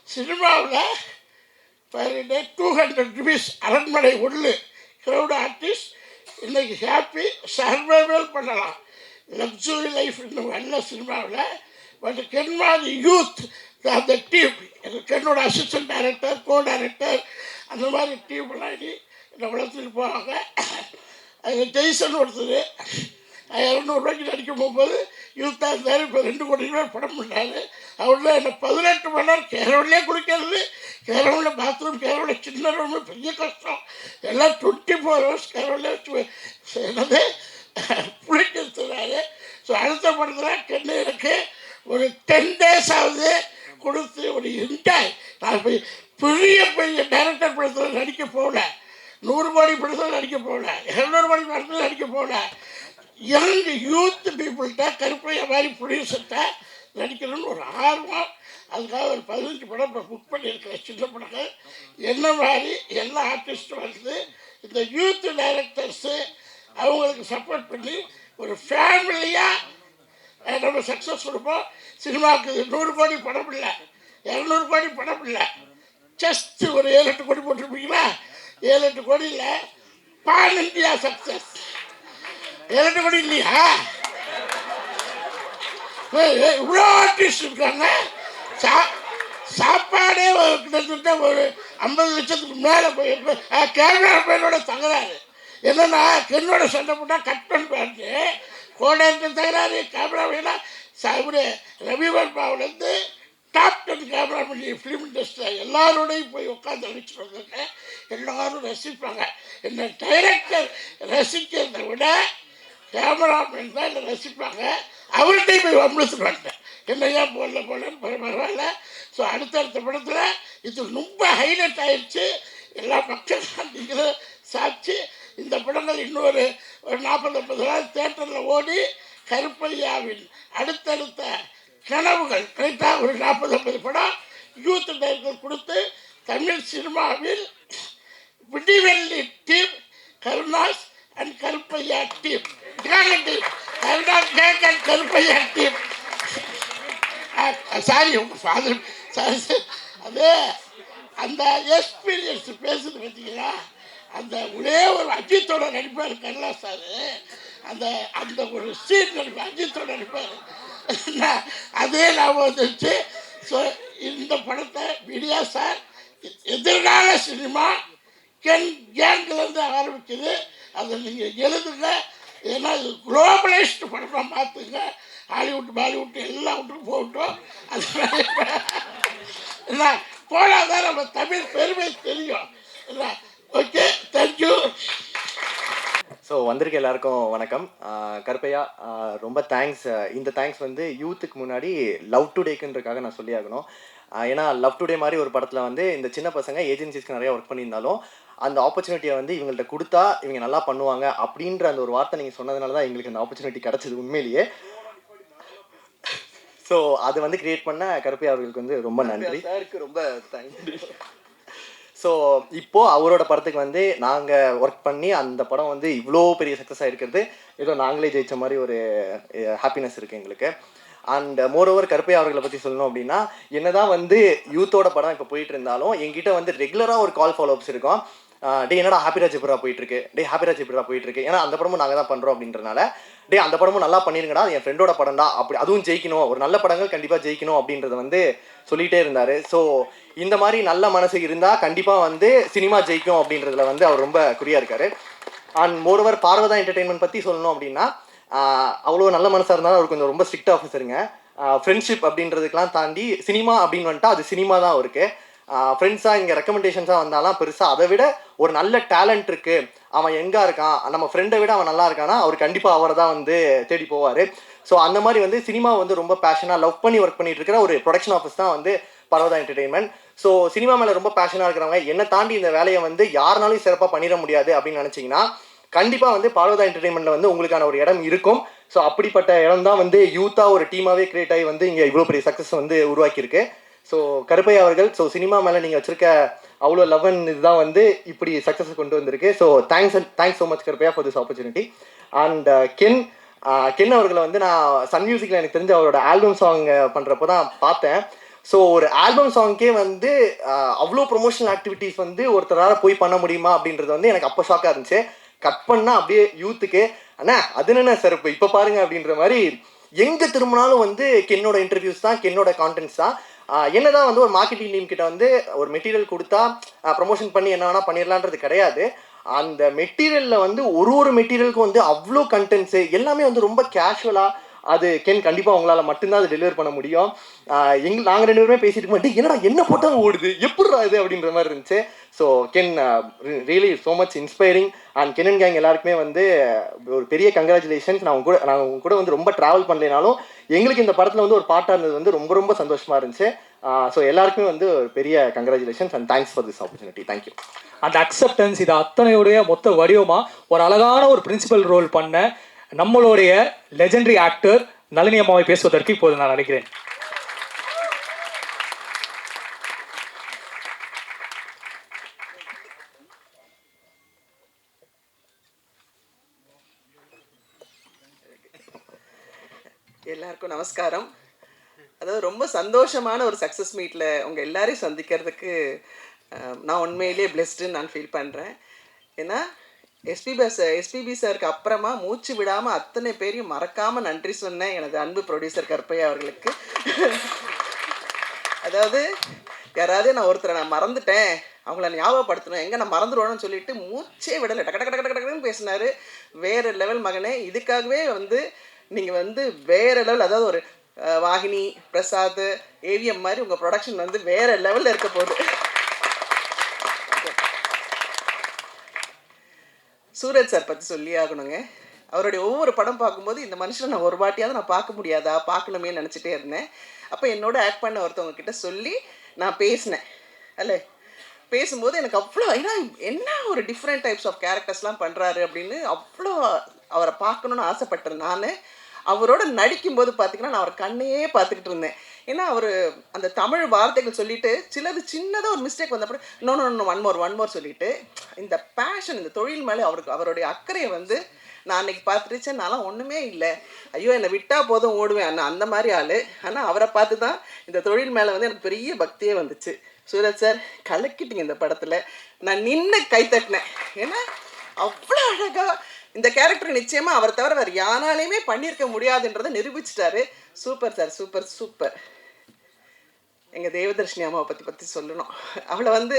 சினிமாவில் பர் டே 200 rupees அரண்மனை உள்ளு க்ரௌட் ஆர்டிஸ்ட். இன்றைக்கி ஹாப்பி சர்வைவல் பண்ணலாம், லக்ஸுரி லைஃப் இன்னும் நல்ல சினிமாவில். பட் கென்மாதி யூத் அந்த டீம், என்னோட அசிஸ்டன்ட் டைரக்டர், கோ டைரக்டர், அந்த மாதிரி டீம்லாம் என்னை வளர்த்துட்டு போவாங்க. அது ஜெய்சன் ஒருத்தர் 200 ரூபாய்க்கு நடிக்க போகும்போது யூத்தாக இருந்தார். இப்போ 2 கோடி ரூபாய் படம் பண்ணார். அவர்லாம் என்னை 18 மணி நேரம் கேரவன்லேயே குடிக்கிறது, கேரவனில் பாத்ரூம், கேரவனில் சின்ன ரூமு, பெரிய கஷ்டம். எல்லாம் 24 hours கேரவன்லேயே வச்சு என்னது பிடிக்கிறாரு. ஸோ அடுத்த படத்தில் கென்னு எனக்கு ஒரு 10 days ஆகுது கொடுத்து ஒரு என்ஜாய். நான் போய் பெரிய டைரக்டர் படத்தில் நடிக்க போகல, 100 கோடி படத்தில் நடிக்க போகல, 200 கோடி படத்தில் நடிக்க போகல. யங் யூத் பீப்புள்கிட்ட கருப்பையா மாதிரி ப்ரொடியூசர்கிட்ட நடிக்கணும்னு ஒரு ஆர்வம். அதுக்காக ஒரு 15 படம் இப்போ புக் பண்ணியிருக்கிறேன், சின்ன படங்கள். என்ன மாதிரி எல்லா ஆர்டிஸ்ட்டும் வந்து இந்த யூத் டைரக்டர்ஸு அவங்களுக்கு சப்போர்ட் பண்ணி ஒரு ஃபேமிலியாக நம்ம சக்ஸஸ் கொடுப்போம். சினிமாவுக்கு 100 கோடி படம் இல்லை, 200 கோடி படம் இல்லை, ஜஸ்ட் ஒரு 7-8 கோடி போட்டிருப்பீங்களா? 7-8 கோடியில் பான் இந்தியா சக்ஸஸ். 7-8 கோடி இல்லையா? இவ்வளோ ஆர்டிஸ்ட் இருக்காங்க. சாப்பாடே கிட்டத்தட்ட ஒரு 50 லட்சத்துக்கு மேலே போயிருக்கு. கேமரா பேனோட தகராறு என்னன்னா, கென்னோட சண்டை போட்டால் கட் பண்ணிட்டு கோடேட்டு தகராறு. கேமரா வேணா சாப்பிடு ரவிவர்மாவிலேருந்து டாப் 10 கேமரா பண்ணி ஃபிலிம் இண்டஸ்ட்ரியில் எல்லாரோடையும் போய் உட்காந்து அழிச்சிட்டு வந்திருக்கேன். எல்லோரும் ரசிப்பாங்க. என்ன டைரக்டர் ரசிக்கிறதை விட கேமராமேன் தான் என்னை ரசிப்பாங்க. அவர்கிட்டையும் போய் வம்பளுத்துட்டு வந்துட்டேன். என்ன ஏன் போடலன்னு பரவாயில்ல. ஸோ அடுத்தடுத்த படத்தில் இது ரொம்ப ஹைலைட் ஆயிடுச்சு. எல்லா மக்களும் நீங்களும் சாட்சி. இந்த படங்கள் இன்னொரு 40-50 நாள் தேட்டரில் ஓடி கருப்பையாவின் அடுத்தடுத்த கனவுகள் கரெக்டாக ஒரு 40-50 படம் யூத் டைரக்டர் கொடுத்து தமிழ் சினிமாவில் Vidivelli team Karunas and Karuppaiya team, Karunas கேக் அண்ட் கருப்பையா டீம். சாரி உங்கள் ஃபாதர் சாரி. அது அந்த எக்ஸ்பீரியன்ஸ் பேசுது பார்த்தீங்களா? அந்த ஒரே ஒரு அஜித்தோட நடிப்பார் கருணா சார். அந்த அந்த ஒரு சீன் நடிப்பார், அஜித்தோட நடிப்பார். அதே ஞாபகம் வந்துருச்சு. ஸோ இந்த படத்தை மீடியா சார் எதிர்கால சினிமா கேங்கிலேருந்து ஆரம்பிக்குது. அதை நீங்கள் எழுதுங்க. ஏன்னா இது குளோபலைஸ்டு படமாக மாற்றுங்க. ஹாலிவுட் பாலிவுட் எல்லா விட்டுக்கும் போகட்டும். அது என்ன போனாதான் நம்ம தமிழ் பெருமை தெரியும். என்ன ஓகே, தேங்க்யூ. ஸோ வந்திருக்க எல்லாருக்கும் வணக்கம். கருப்பையா ரொம்ப தேங்க்ஸ். இந்த தேங்க்ஸ் வந்து யூத்துக்கு முன்னாடி லவ் டுடேக்குன்றக்காக நான் சொல்லி ஆகணும். ஏன்னா லவ் டுடே மாதிரி ஒரு படத்தில் வந்து இந்த சின்ன பசங்க ஏஜென்சிஸ்க்கு நிறையா ஒர்க் பண்ணியிருந்தாலும் அந்த ஆப்பர்ச்சுனிட்டியை வந்து இவங்கள்ட்ட கொடுத்தா இவங்க நல்லா பண்ணுவாங்க அப்படின்ற அந்த ஒரு வார்த்தை நீங்கள் சொன்னதுனால தான் எங்களுக்கு அந்த ஆப்பர்ச்சுனிட்டி கிடச்சிது உண்மையிலேயே. ஸோ அது வந்து கிரியேட் பண்ண கருப்பையா அவர்களுக்கு வந்து ரொம்ப நன்றி. சாருக்கு ரொம்ப தேங்க்யூ. ஸோ இப்போது அவரோட படத்துக்கு வந்து நாங்கள் ஒர்க் பண்ணி அந்த படம் வந்து இவ்வளோ பெரிய சக்ஸஸ் ஆகிருக்கிறது ஏதோ நாங்களே ஜெயித்த மாதிரி ஒரு ஹாப்பினஸ் இருக்குது எங்களுக்கு. அண்ட் மோரோவர் கருப்பையா அவர்களை பற்றி சொல்லணும் அப்படின்னா, என்னதான் வந்து யூத்தோட படம் இப்போ போயிட்டு இருந்தாலும் எங்கிட்ட வந்து ரெகுலராக ஒரு கால் ஃபாலோஅப்ஸ் இருக்கும். டே என்னடா ஹாப்பிராஜ் எப்படா போயிட்டுருக்கு, டே ஹாப்பிராஜ் எப்படா போயிட்டுருக்கு. ஏன்னா அந்த படமும் நாங்கள் தான் பண்ணுறோம் அப்படின்றனால, டே அந்த படமும் நல்லா பண்ணிருங்கடா, என் ஃப்ரெண்டோட படம்டா, அப்படி அதுவும் ஜெயிக்கணும், ஒரு நல்ல படங்கள் கண்டிப்பாக ஜெயிக்கணும் அப்படின்றத வந்து சொல்லிகிட்டே இருந்தார். ஸோ இந்த மாதிரி நல்ல மனசு இருந்தால் கண்டிப்பாக வந்து சினிமா ஜெயிக்கும் அப்படின்றதுல வந்து அவர் ரொம்ப குறியாக இருக்கார். அண்ட் மோரோவர் பார்வதா என்டர்டெயின்மெண்ட் பற்றி சொல்லணும் அப்படின்னா, அவ்வளோ நல்ல மனசாக இருந்தாலும் அவர் கொஞ்சம் ரொம்ப ஸ்ட்ரிக்ட் ஆஃபீஸருங்க. ஃப்ரெண்ட்ஷிப் அப்படின்றதுக்கெலாம் தாண்டி சினிமா அப்படின்னு வந்துட்டா அது சினிமா தான் இருக்குது. ஃப்ரெண்ட்ஸாக இங்கே ரெக்கமெண்டேஷன்ஸாக வந்தாலாம் பெருசாக, அதை விட ஒரு நல்ல டேலண்ட் இருக்குது, அவன் எங்கே இருக்கான், நம்ம ஃப்ரெண்டை விட அவன் நல்லா இருக்கானா அவர் கண்டிப்பாக அவரை தான் வந்து தேடி போவார். ஸோ அந்த மாதிரி வந்து சினிமா வந்து ரொம்ப பேஷனாக லவ் பண்ணி ஒர்க் பண்ணிட்டு இருக்கிற ஒரு ப்ரொடக்ஷன் ஆஃபீஸ் தான் வந்து பார்வதா என்டர்டெயின்மெண்ட். ஸோ சினிமா மேலே ரொம்ப பேஷனாக இருக்கிறவங்க, என்னை தாண்டி இந்த வேலையை வந்து யாருனாலும் சிறப்பாக பண்ணிட முடியாது அப்படின்னு நினச்சிங்கன்னா கண்டிப்பாக வந்து பார்வதா என்டர்டெயின்மெண்ட்டில் வந்து உங்களுக்கான ஒரு இடம் இருக்கும். ஸோ அப்படிப்பட்ட இடம் தான் வந்து யூத்தாக ஒரு டீமாகவே கிரியேட் ஆகி வந்து இங்கே இவ்வளோ பெரிய சக்ஸஸ் வந்து உருவாக்கியிருக்கு. ஸோ கருப்பையா அவர்கள், ஸோ சினிமா மேலே நீங்கள் வச்சுருக்க அவ்வளோ லவன் இதுதான் வந்து இப்படி சக்ஸஸ் கொண்டு வந்திருக்கு. So thanks so much Karuppaiah for this opportunity. And Ken அவர்களை வந்து நான் சன் மியூசிக்கில் எனக்கு தெரிஞ்ச அவரோட ஆல்பம் சாங் பண்ணுறப்போ தான் பார்த்தேன். ஸோ ஒரு ஆல்பம் சாங்க்கே வந்து அவ்வளோ ப்ரொமோஷனல் ஆக்டிவிட்டீஸ் வந்து ஒருத்தரால் போய் பண்ண முடியுமா அப்படின்றது வந்து எனக்கு அப்போ ஷாக்காக இருந்துச்சு. கட் பண்ணால் அப்படியே யூத்துக்கு அண்ணா அது என்ன சார் இப்போ பாருங்க அப்படின்ற மாதிரி எங்கே திரும்பினாலும் வந்து கென்னோட இன்டர்வியூஸ் தான், கென்னோட கான்டென்ட்ஸ் தான். என்னதான் வந்து ஒரு மார்க்கெட்டிங் டீம் கிட்ட வந்து ஒரு மெட்டீரியல் கொடுத்தா ப்ரொமோஷன் பண்ணி என்ன வேணால் பண்ணிடலான்றது கிடையாது. அந்த மெட்டீரியலில் வந்து ஒரு மெட்டீரியலுக்கும் வந்து அவ்வளோ கண்டென்ட்ஸு எல்லாமே வந்து ரொம்ப கேஷுவலாக அது கென் கண்டிப்பாக உங்களால் மட்டும்தான் அது டெலிவர் பண்ண முடியும். நாங்கள் 2 பேருமே பேசிட்டு இருக்கோம், என்னடா என்ன போட்டாலும் ஓடுது எப்படிடா இது அப்படின்ற மாதிரி இருந்துச்சு. So Ken really so much inspiring. And Ken and gang எல்லாருக்குமே வந்து ஒரு பெரிய கங்க்ராச்சுலேஷன்ஸ். நான் உங்க கூட வந்து ரொம்ப ட்ராவல் பண்ணலைனாலும் எங்களுக்கு இந்த படத்தில் வந்து ஒரு பாட்டாக இருந்தது வந்து ரொம்ப ரொம்ப சந்தோஷமாக இருந்துச்சு. ஸோ எல்லாருக்குமே வந்து ஒரு பெரிய congratulations and thanks for this opportunity. Thank you. அந்த அக்செப்டன்ஸ் இது அத்தனையுடைய மொத்த வடிவமாக ஒரு அழகான ஒரு பிரின்சிபல் ரோல் பண்ண நம்மளுடைய லெஜெண்டரி ஆக்டர் நளினி அம்மாவை பேசுவதற்கு இப்போது நான் நினைக்கிறேன். எல்லாருக்கும் நமஸ்காரம். அதாவது ரொம்ப சந்தோஷமான ஒரு சக்ஸஸ் மீட்டில் உங்கள் எல்லாரையும் சந்திக்கிறதுக்கு நான் உண்மையிலேயே பிளெஸ்டுன்னு நான் ஃபீல் பண்ணுறேன். ஏன்னா எஸ்பிபி சாருக்கு அப்புறமா மூச்சு விடாமல் அத்தனை பேரையும் மறக்காமல் நன்றி சொன்னேன் எனது அன்பு ப்ரொடியூசர் கருப்பையா அவர்களுக்கு. அதாவது யாராவது நான் மறந்துட்டேன், அவங்கள ஞாபகப்படுத்தணும், எங்கே நான் மறந்துடுவேன்னு சொல்லிட்டு மூச்சே விடலை, டக்கு டக்கு டக்கு டக்குன்னு பேசினார். வேறு லெவல் மகனே. இதுக்காகவே நீங்கள் வேறு லெவல், அதாவது ஒரு வாகினி, பிரசாத், ஏவிஎம் மாதிரி உங்கள் ப்ரொடக்ஷன் வேறு லெவலில் இருக்க போகுது. சூரஜ் சார் பற்றி சொல்லி ஆகணுங்க. அவருடைய ஒவ்வொரு படம் பார்க்கும்போது இந்த மனுஷனை நான் ஒரு வாட்டியாவது நான் பார்க்க முடியாதா, பார்க்கணுமே நினச்சிட்டே இருந்தேன். அப்போ என்னோட ஆக்ட் பண்ண ஒருத்தவங்க கிட்ட சொல்லி நான் பேசினேன். அல்ல பேசும்போது எனக்கு அவ்வளோ, ஏன்னா என்ன ஒரு டிஃப்ரெண்ட் டைப்ஸ் ஆஃப் கேரக்டர்ஸ்லாம் பண்ணுறாரு அப்படின்னு அவ்வளோ அவரை பார்க்கணுன்னு ஆசைப்பட்டேன். நான் அவரோட நடிக்கும்போது பார்த்திங்கன்னா நான் அவர் கண்ணையே பார்த்துக்கிட்டு இருந்தேன். ஏன்னா அவர் அந்த தமிழ் வார்த்தைகள் சொல்லிவிட்டு சிலது சின்னதாக ஒரு மிஸ்டேக் வந்தப்போ இன்னொன்று ஒன் மோர் சொல்லிவிட்டு இந்த பேஷன், இந்த தொழில் மேலே அவருடைய அக்கறையை நான் அன்றைக்கி பார்த்துருச்சேன். நான்லாம் ஒன்றுமே இல்லை, ஐயோ என்னை விட்டால் போதும் ஓடுவேன் அண்ணா, அந்த மாதிரி ஆள். ஆனால் அவரை பார்த்து தான் இந்த தொழில் மேலே எனக்கு பெரிய பக்தியே வந்துச்சு. சூரஜ் சார் கலக்கிட்டீங்க இந்த படத்தில். நான் நின்று கை தட்டினேன். ஏன்னா அவ்வளோ அழகாக இந்த கேரக்டர் நிச்சயமாக அவர் தவிர வேறு யாராலையுமே பண்ணியிருக்க முடியாதுன்றதை நிரூபிச்சிட்டாரு. Super sir, super super. எங்கள் தேவதர்ஷினி அம்மாவை பற்றி சொல்லணும். அவளை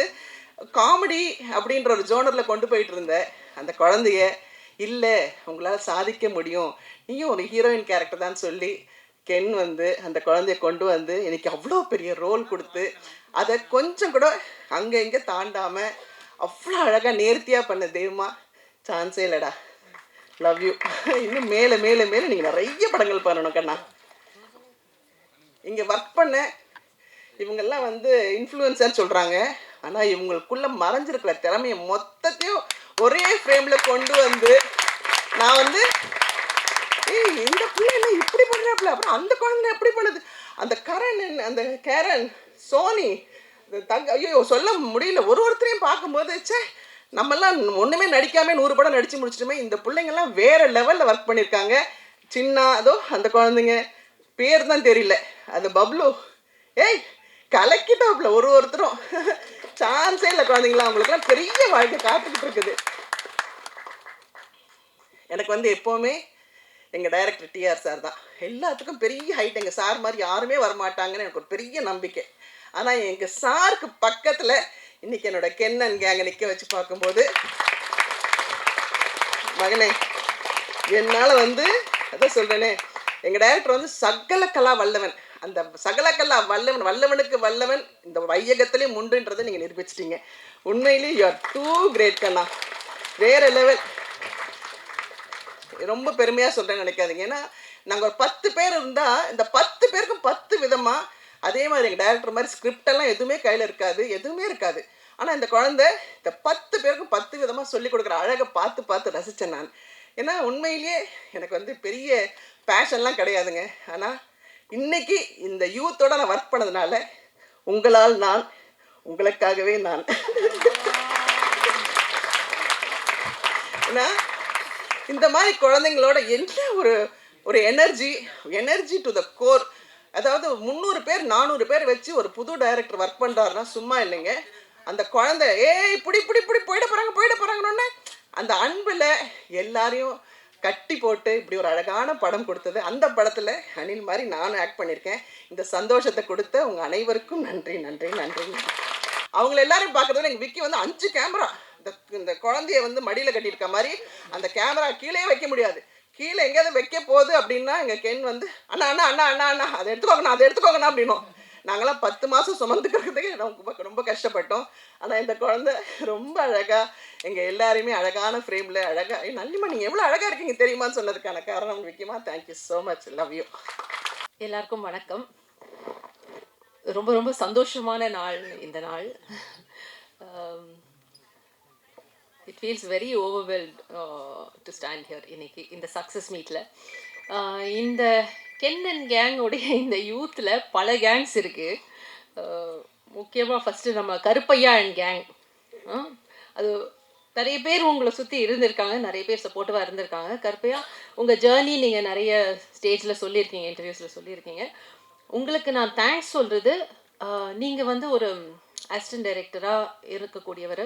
காமெடி அப்படின்ற ஒரு ஜோனரில் கொண்டு போயிட்டு இருந்த அந்த குழந்தைய, இல்லை உங்களால் சாதிக்க முடியும், நீயும் ஒரு ஹீரோயின் கேரக்டர் தான் சொல்லி கென் அந்த குழந்தைய கொண்டு எனக்கு அவ்வளோ பெரிய ரோல் கொடுத்து அதை கொஞ்சம் கூட அங்கே இங்கே தாண்டாமல் அவ்வளோ அழகாக நேர்த்தியாக பண்ண தெய்வமா, சான்ஸே இல்லைடா. Love you. இன்னும் மேலே மேலே மேலே நீங்கள் நிறைய படங்கள் பண்ணணும் கண்ணா. இங்கே ஒர்க் பண்ண இவங்கெல்லாம் இன்ஃப்ளூயன்சர் சொல்கிறாங்க, ஆனால் இவங்களுக்குள்ளே மறைஞ்சிருக்கிற திறமையை மொத்தத்தையும் ஒரே ஃப்ரேமில் கொண்டு நான் இந்த பிள்ளை என்ன இப்படி பண்ணுறாப்புல, அப்புறம் அந்த குழந்தை எப்படி பண்ணுது, அந்த கேரன், சோனி, ஐயோ சொல்ல முடியல. ஒருத்தரையும் பார்க்கும்போது நம்மெல்லாம் ஒன்றுமே நடிக்காமல் 100 படம் நடித்து முடிச்சிட்டுமே, இந்த பிள்ளைங்கள்லாம் வேறு லெவலில் ஒர்க் பண்ணியிருக்காங்க. சின்ன அதோ அந்த குழந்தைங்க பேர் தான் தெரியல, அது பப்ளு, ஏய் கலக்கிட்டாப்புல ஒருத்தரும். சான்ஸே இல்லை குழந்தைங்களாம். அவங்களுக்குலாம் பெரிய வாழ்க்கை காத்துக்கிட்டு இருக்குது. எனக்கு எப்போவுமே எங்கள் டைரக்டர் டிஆர் சார் தான். எல்லாத்துக்கும் பெரிய ஹைட், எங்கள் சார் மாதிரி யாருமே வரமாட்டாங்கன்னு எனக்கு ஒரு பெரிய நம்பிக்கை. ஆனால் எங்கள் சாருக்கு பக்கத்தில் இன்றைக்கி என்னோட கென்னன் கேங்கை நிற்க வச்சு பார்க்கும்போது, மகனே என்னால் அதான் சொல்கிறேனே, எங்கள் டைரக்டர் சகல கலா வல்லவன். அந்த சகல கலா வல்லவனுக்கு வல்லவன் இந்த வையகத்திலே உண்டுன்றதை நீங்கள் நிரூபிச்சிட்டீங்க. உண்மையிலேயே யூ ஆர் டூ கிரேட் கண்ணா, வேறு லெவல். ரொம்ப பெருமையாக சொல்கிறேன்னு நினைக்காதீங்க. ஏன்னா நாங்கள் ஒரு 10 பேர் இருந்தால் இந்த 10 பேருக்கும் 10 விதமாக, அதே மாதிரி எங்கள் டைரக்டர் மாதிரி ஸ்கிரிப்டெல்லாம் எதுவுமே கையில் இருக்காது, எதுவுமே இருக்காது. ஆனால் இந்த குழந்தை இந்த 10 பேருக்கும் 10 விதமாக சொல்லிக் கொடுக்குற அழகை பார்த்து ரசித்தேன் நான். ஏன்னா உண்மையிலேயே எனக்கு பெரிய பேஷன்லாம் கிடையாதுங்க. ஆனால் இன்னைக்கு இந்த யூத்தோட நான் ஒர்க் பண்ணதுனால உங்களால் நான், உங்களுக்காகவே நான். ஏன்னா இந்த மாதிரி குழந்தைங்களோட என்ன ஒரு எனர்ஜி டு த கோர். அதாவது 300 பேர் 400 பேர் வச்சு ஒரு புது டைரக்டர் ஒர்க் பண்ணுறாருன்னா சும்மா இல்லைங்க. அந்த குழந்தை இப்படி போயிட போகிறாங்கன்னு அந்த அன்பில் எல்லாரையும் கட்டி போட்டு இப்படி ஒரு அழகான படம் கொடுத்தது. அந்த படத்தில் அனில் மாதிரி நானும் ஆக்ட் பண்ணியிருக்கேன். இந்த சந்தோஷத்தை கொடுத்த உங்கள் அனைவருக்கும் நன்றி நன்றி நன்றி. அவங்கள எல்லாரையும் பார்க்குறதுல எங்கள் விக்கி 5 கேமரா, இந்த குழந்தைய மடியில் கட்டியிருக்க மாதிரி அந்த கேமரா கீழே வைக்க முடியாது. கீழே எங்கேயாவது வைக்க போகுது அப்படின்னா எங்கள் கென் அண்ணா அண்ணா அண்ணா அண்ணா அண்ணா அதை எடுத்துக்கோங்கண்ணா அப்படின்னும். நாங்களாம் 10 மாதம் சுமந்துக்கிறதுக்கு ரொம்ப கஷ்டப்பட்டோம். ஆனால் இந்த குழந்தை ரொம்ப அழகாக எங்கள் எல்லாரையுமே அழகான ஃப்ரேமில் அழகாக, நல்லிமா நீங்கள் எவ்வளோ அழகாக இருக்கீங்க தெரியுமான்னு சொன்னதுக்கான காரணம் விக்கிமா. Thank you so much, love you. எல்லாருக்கும் வணக்கம். ரொம்ப சந்தோஷமான நாள் இந்த நாள். It feels very overwhelmed to stand here இன்னைக்கு இந்த சக்ஸஸ் மீட்டில். இந்த கென் அண்ட் கேங்கோடைய இந்த யூத்தில் பல கேங்ஸ் இருக்குது. முக்கியமாக ஃபஸ்ட்டு நம்ம கருப்பையா அண்ட் கேங், அது நிறைய பேர் உங்களை சுற்றி இருந்திருக்காங்க, நிறைய பேர் சப்போர்ட்டிவாக இருந்திருக்காங்க. கருப்பையா, உங்கள் ஜேர்னி நீங்கள் நிறைய ஸ்டேஜில் சொல்லியிருக்கீங்க, இன்டர்வியூஸில் சொல்லியிருக்கீங்க. உங்களுக்கு நான் தேங்க்ஸ் சொல்கிறது, நீங்கள் வந்து ஒரு அசிஸ்டன்ட் டைரக்டராக இருக்கக்கூடியவர்,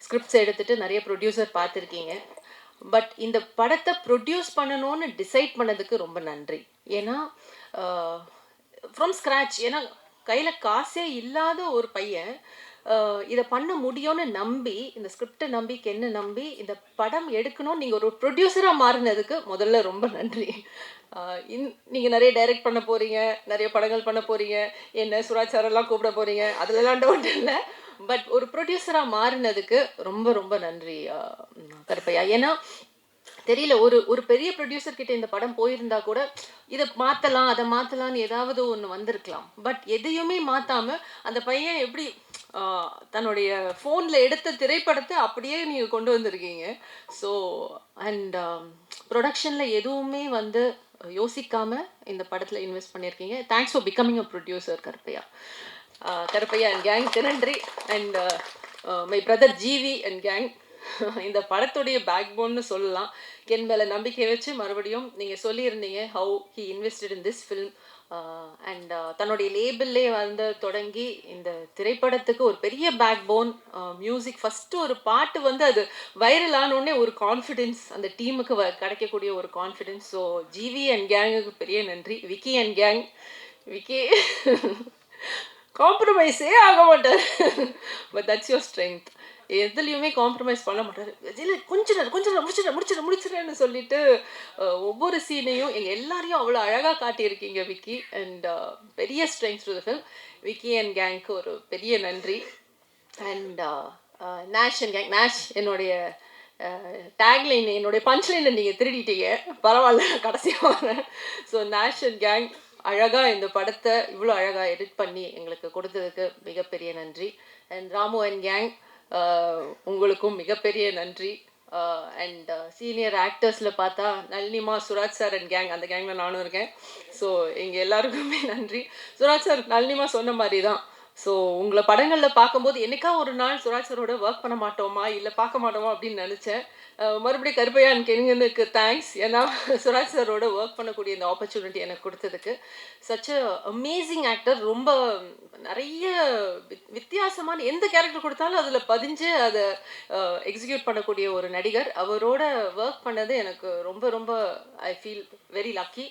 ஸ்கிரிப்ட்ஸ் எடுத்துகிட்டு நிறைய ப்ரொடியூசர் பார்த்துருக்கீங்க. பட் இந்த படத்தை ப்ரொடியூஸ் பண்ணணும்னு டிசைட் பண்ணதுக்கு ரொம்ப நன்றி. ஏன்னா ஃப்ரம் ஸ்க்ராட்ச், ஏன்னா கையில் காசே இல்லாத ஒரு பையன் இதை பண்ண முடியும்னு நம்பி, இந்த ஸ்கிரிப்டை நம்பி, கென்னை நம்பி இந்த படம் எடுக்கணும்னு நீங்கள் ஒரு ப்ரொடியூசராக மாறினதுக்கு முதல்ல ரொம்ப நன்றி. நீங்கள் நிறைய டைரக்ட் பண்ண போகிறீங்க, நிறைய படங்கள் பண்ண போகிறீங்க, என்ன சுராஜ் சாரெல்லாம் கூப்பிட போகிறீங்க, அதிலலாம் டவுட் இல்லை. பட் ஒரு ப்ரொடியூசராக மாறினதுக்கு ரொம்ப ரொம்ப நன்றி கருப்பையா. ஏன்னா தெரியல, ஒரு பெரிய ப்ரொடியூசர் கிட்ட இந்த படம் போயிருந்தா கூட இதை மாற்றலாம், அதை மாற்றலான்னு ஏதாவது ஒன்று வந்திருக்கலாம். பட் எதையுமே மாற்றாம அந்த பையன் எப்படி தன்னுடைய ஃபோனில் எடுத்த திரைப்படத்தை அப்படியே நீங்கள் கொண்டு வந்திருக்கீங்க. ஸோ அண்ட் ப்ரொடக்ஷனில் எதுவுமே வந்து யோசிக்காமல் இந்த படத்தில் இன்வெஸ்ட் பண்ணியிருக்கீங்க. Thanks for becoming a producer Karuppaiya. Karuppaiya and gang நன்றி. And my brother GV and gang, இந்த படத்துடைய பேக் போன்னு சொல்லலாம். கென் மேலே நம்பிக்கை வச்சு மறுபடியும் நீங்கள் சொல்லியிருந்தீங்க how he invested in this film. And தன்னுடைய லேபிள்லே வந்து தொடங்கி இந்த திரைப்படத்துக்கு ஒரு பெரிய பேக் போன், மியூசிக் ஃபஸ்ட்டு ஒரு பாட்டு வந்து அது வைரல் ஆனோடனே ஒரு கான்ஃபிடென்ஸ் அந்த டீமுக்கு கிடைக்கக்கூடிய ஒரு கான்ஃபிடென்ஸ். ஸோ ஜிவி அண்ட் கேங்குக்கு பெரிய நன்றி. விக்கி அண்ட் கேங், விக்கி காம்ப்ரமைஸே ஆக மாட்டார், பட் தட்ஸ் யுவர் ஸ்ட்ரென்த். எதுலேயுமே காம்ப்ரமைஸ் பண்ண மாட்டார். இல்லை கொஞ்ச நேரம் முடிச்சிடறேன்னு சொல்லிட்டு ஒவ்வொரு சீனையும் எங்கள் எல்லாரையும் அவ்வளோ அழகாக காட்டியிருக்கீங்க விக்கி. அண்ட் பெரிய strength to the film. Vicky and கேங்க்கு ஒரு பெரிய நன்றி. And Nesh and gang, Nesh என்னுடைய டேக்லைன், என்னுடைய பஞ்ச்லைனை நீங்கள் திருடிட்டீங்க, பரவாயில்ல கடைசியாக வரேன். ஸோ நேஷ் அண்ட் கேங் அழகாக இந்த படத்தை இவ்வளோ அழகாக எடிட் பண்ணி எங்களுக்கு கொடுத்ததுக்கு மிகப்பெரிய நன்றி. அண்ட் ராமு அண்ட் கேங், உங்களுக்கும் மிகப்பெரிய நன்றி. அண்ட் சீனியர் ஆக்டர்ஸில் பார்த்தா நளினிமா, சுராஜ் சார் அண்ட் கேங், அந்த கேங்கில் நானும் இருக்கேன். ஸோ எங்கள் எல்லாருக்குமே நன்றி. சுராஜ் சார், நளினிமா சொன்ன மாதிரி தான். ஸோ உங்களை படங்களில் பார்க்கும்போது என்னைக்கா ஒரு நாள் சுராஜ் சாரோட ஒர்க் பண்ண மாட்டோமா, இல்லை பார்க்க மாட்டோமா அப்படின்னு நினச்சேன். மறுபடியும் கருப்பையான் கென்கனுக்கு தேங்க்ஸ். ஏன்னா சுராஜ் சாரோட ஒர்க் பண்ணக்கூடிய இந்த ஆப்பர்ச்சுனிட்டி எனக்கு கொடுத்ததுக்கு. Such a amazing actor. ரொம்ப நிறைய வித்தியாசமான எந்த கேரக்டர் கொடுத்தாலும் அதில் பதிஞ்சு அதை எக்ஸிக்யூட் பண்ணக்கூடிய ஒரு நடிகர். அவரோட ஒர்க் பண்ணது எனக்கு ரொம்ப ரொம்ப ஐ ஃபீல் வெரி லக்கி.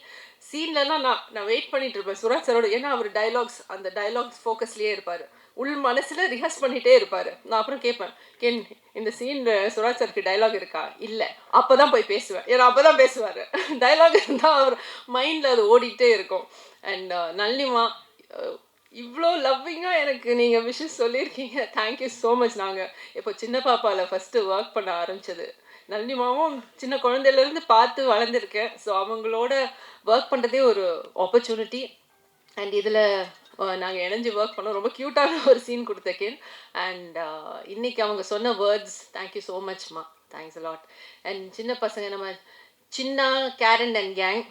சீன்லலாம் நான் வெயிட் பண்ணிட்டு இருப்பேன் சுராஜ் சாரோட. ஏன்னா அவர் டைலாக்ஸ், அந்த டைலாக்ஸ் ஃபோக்கஸ்லேயே இருப்பார், உள் மனசில் ரிஹர்ஸ் பண்ணிகிட்டே இருப்பார். நான் அப்புறம் கேட்பேன், கென் இந்த சீனில் சுராஜ் சாருக்கு டைலாக் இருக்கா? இல்லை, அப்போ தான் போய் பேசுவேன். ஏன்னா அப்போ தான் பேசுவார், டைலாக் இருந்தால் அவர் மைண்டில் அது ஓடிக்கிட்டே இருக்கும். அண்ட் நளினிமா, இவ்வளோ லவ்விங்காக எனக்கு நீங்கள் விஷஸ் சொல்லியிருக்கீங்க. Thank you so much. நாங்கள் இப்போ சின்ன பாப்பாவில் ஃபஸ்ட்டு ஒர்க் பண்ண ஆரம்பித்தது, நளினிமாவும் சின்ன குழந்தையிலேருந்து பார்த்து வளர்ந்துருக்கேன். ஸோ அவங்களோட ஒர்க் பண்ணுறதே ஒரு ஆப்பர்ச்சுனிட்டி. அண்ட் இதில் நாங்கள் இணைஞ்சு ஒர்க் பண்ணோம். ரொம்ப க்யூட்டான ஒரு சீன் கொடுத்தேன். அண்ட் இன்றைக்கி அவங்க சொன்ன வேர்ட்ஸ், தேங்க்யூ ஸோ மச்மா, தேங்க்ஸ் அ லாட். அண்ட் சின்ன பசங்க, நம்ம சின்ன Karen and gang,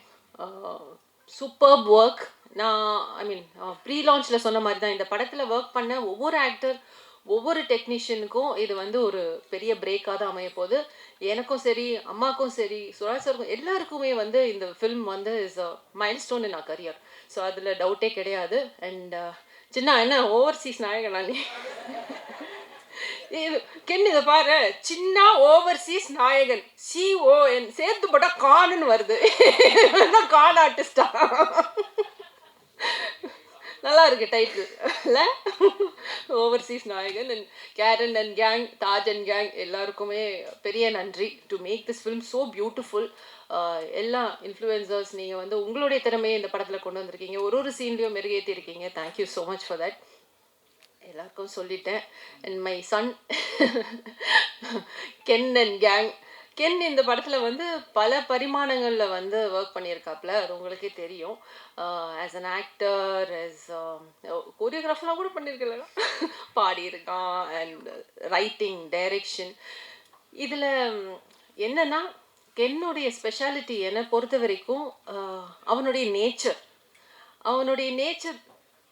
superb work. நான் ஐ மீன் ப்ரீ லான்ச்சில் சொன்ன மாதிரி தான், இந்த படத்தில் ஒர்க் பண்ண ஒவ்வொரு ஆக்டர், ஒவ்வொரு டெக்னீஷியனுக்கும் இது வந்து ஒரு பெரிய பிரேக்காக தான் அமைய போகுது. எனக்கும் சரி, அம்மாக்கும் சரி, சுராஜ் சாருக்கும், எல்லாருக்குமே வந்து இந்த ஃபில்ம் வந்து is a milestone in our career. So அதில் டவுட்டே கிடையாது. அண்ட் சின்ன என்ன ஓவர்சீஸ் நாயகனா நீ? இது கென், இதை பாரு, சின்ன ஓவர்சீஸ் நாயகன், CON சேர்த்து போட்டால் கான்னு வருது. கான் ஆர்டிஸ்டா? நல்லா இருக்கு டைட்டில் இல்லை? ஓவர்சீஸ் நாயகன். And Karen and gang, Taj and gang எல்லாருக்குமே பெரிய நன்றி to make this film so beautiful. எல்லா இன்ஃப்ளூயன்சர்ஸ், நீங்கள் வந்து உங்களுடைய திறமையை இந்த படத்தில் கொண்டு வந்திருக்கீங்க, ஒரு சீன்லேயும் மெருகேற்றி இருக்கீங்க. Thank you so much for that. எல்லாருக்கும் சொல்லிட்டேன். And my son Ken and gang. Ken இந்த படத்தில் வந்து பல பரிமாணங்களில் வந்து ஒர்க் பண்ணியிருக்காப்புல, அது உங்களுக்கே தெரியும். ஆஸ் அன் ஆக்டர், ஆஸ் கோரியோகிராஃபர்லாம் கூட பண்ணியிருக்கல, பாடியிருக்கான். And writing, direction. இதில் என்னென்னா கென்னுடைய ஸ்பெஷாலிட்டி என்னை பொறுத்த வரைக்கும் அவனுடைய நேச்சர்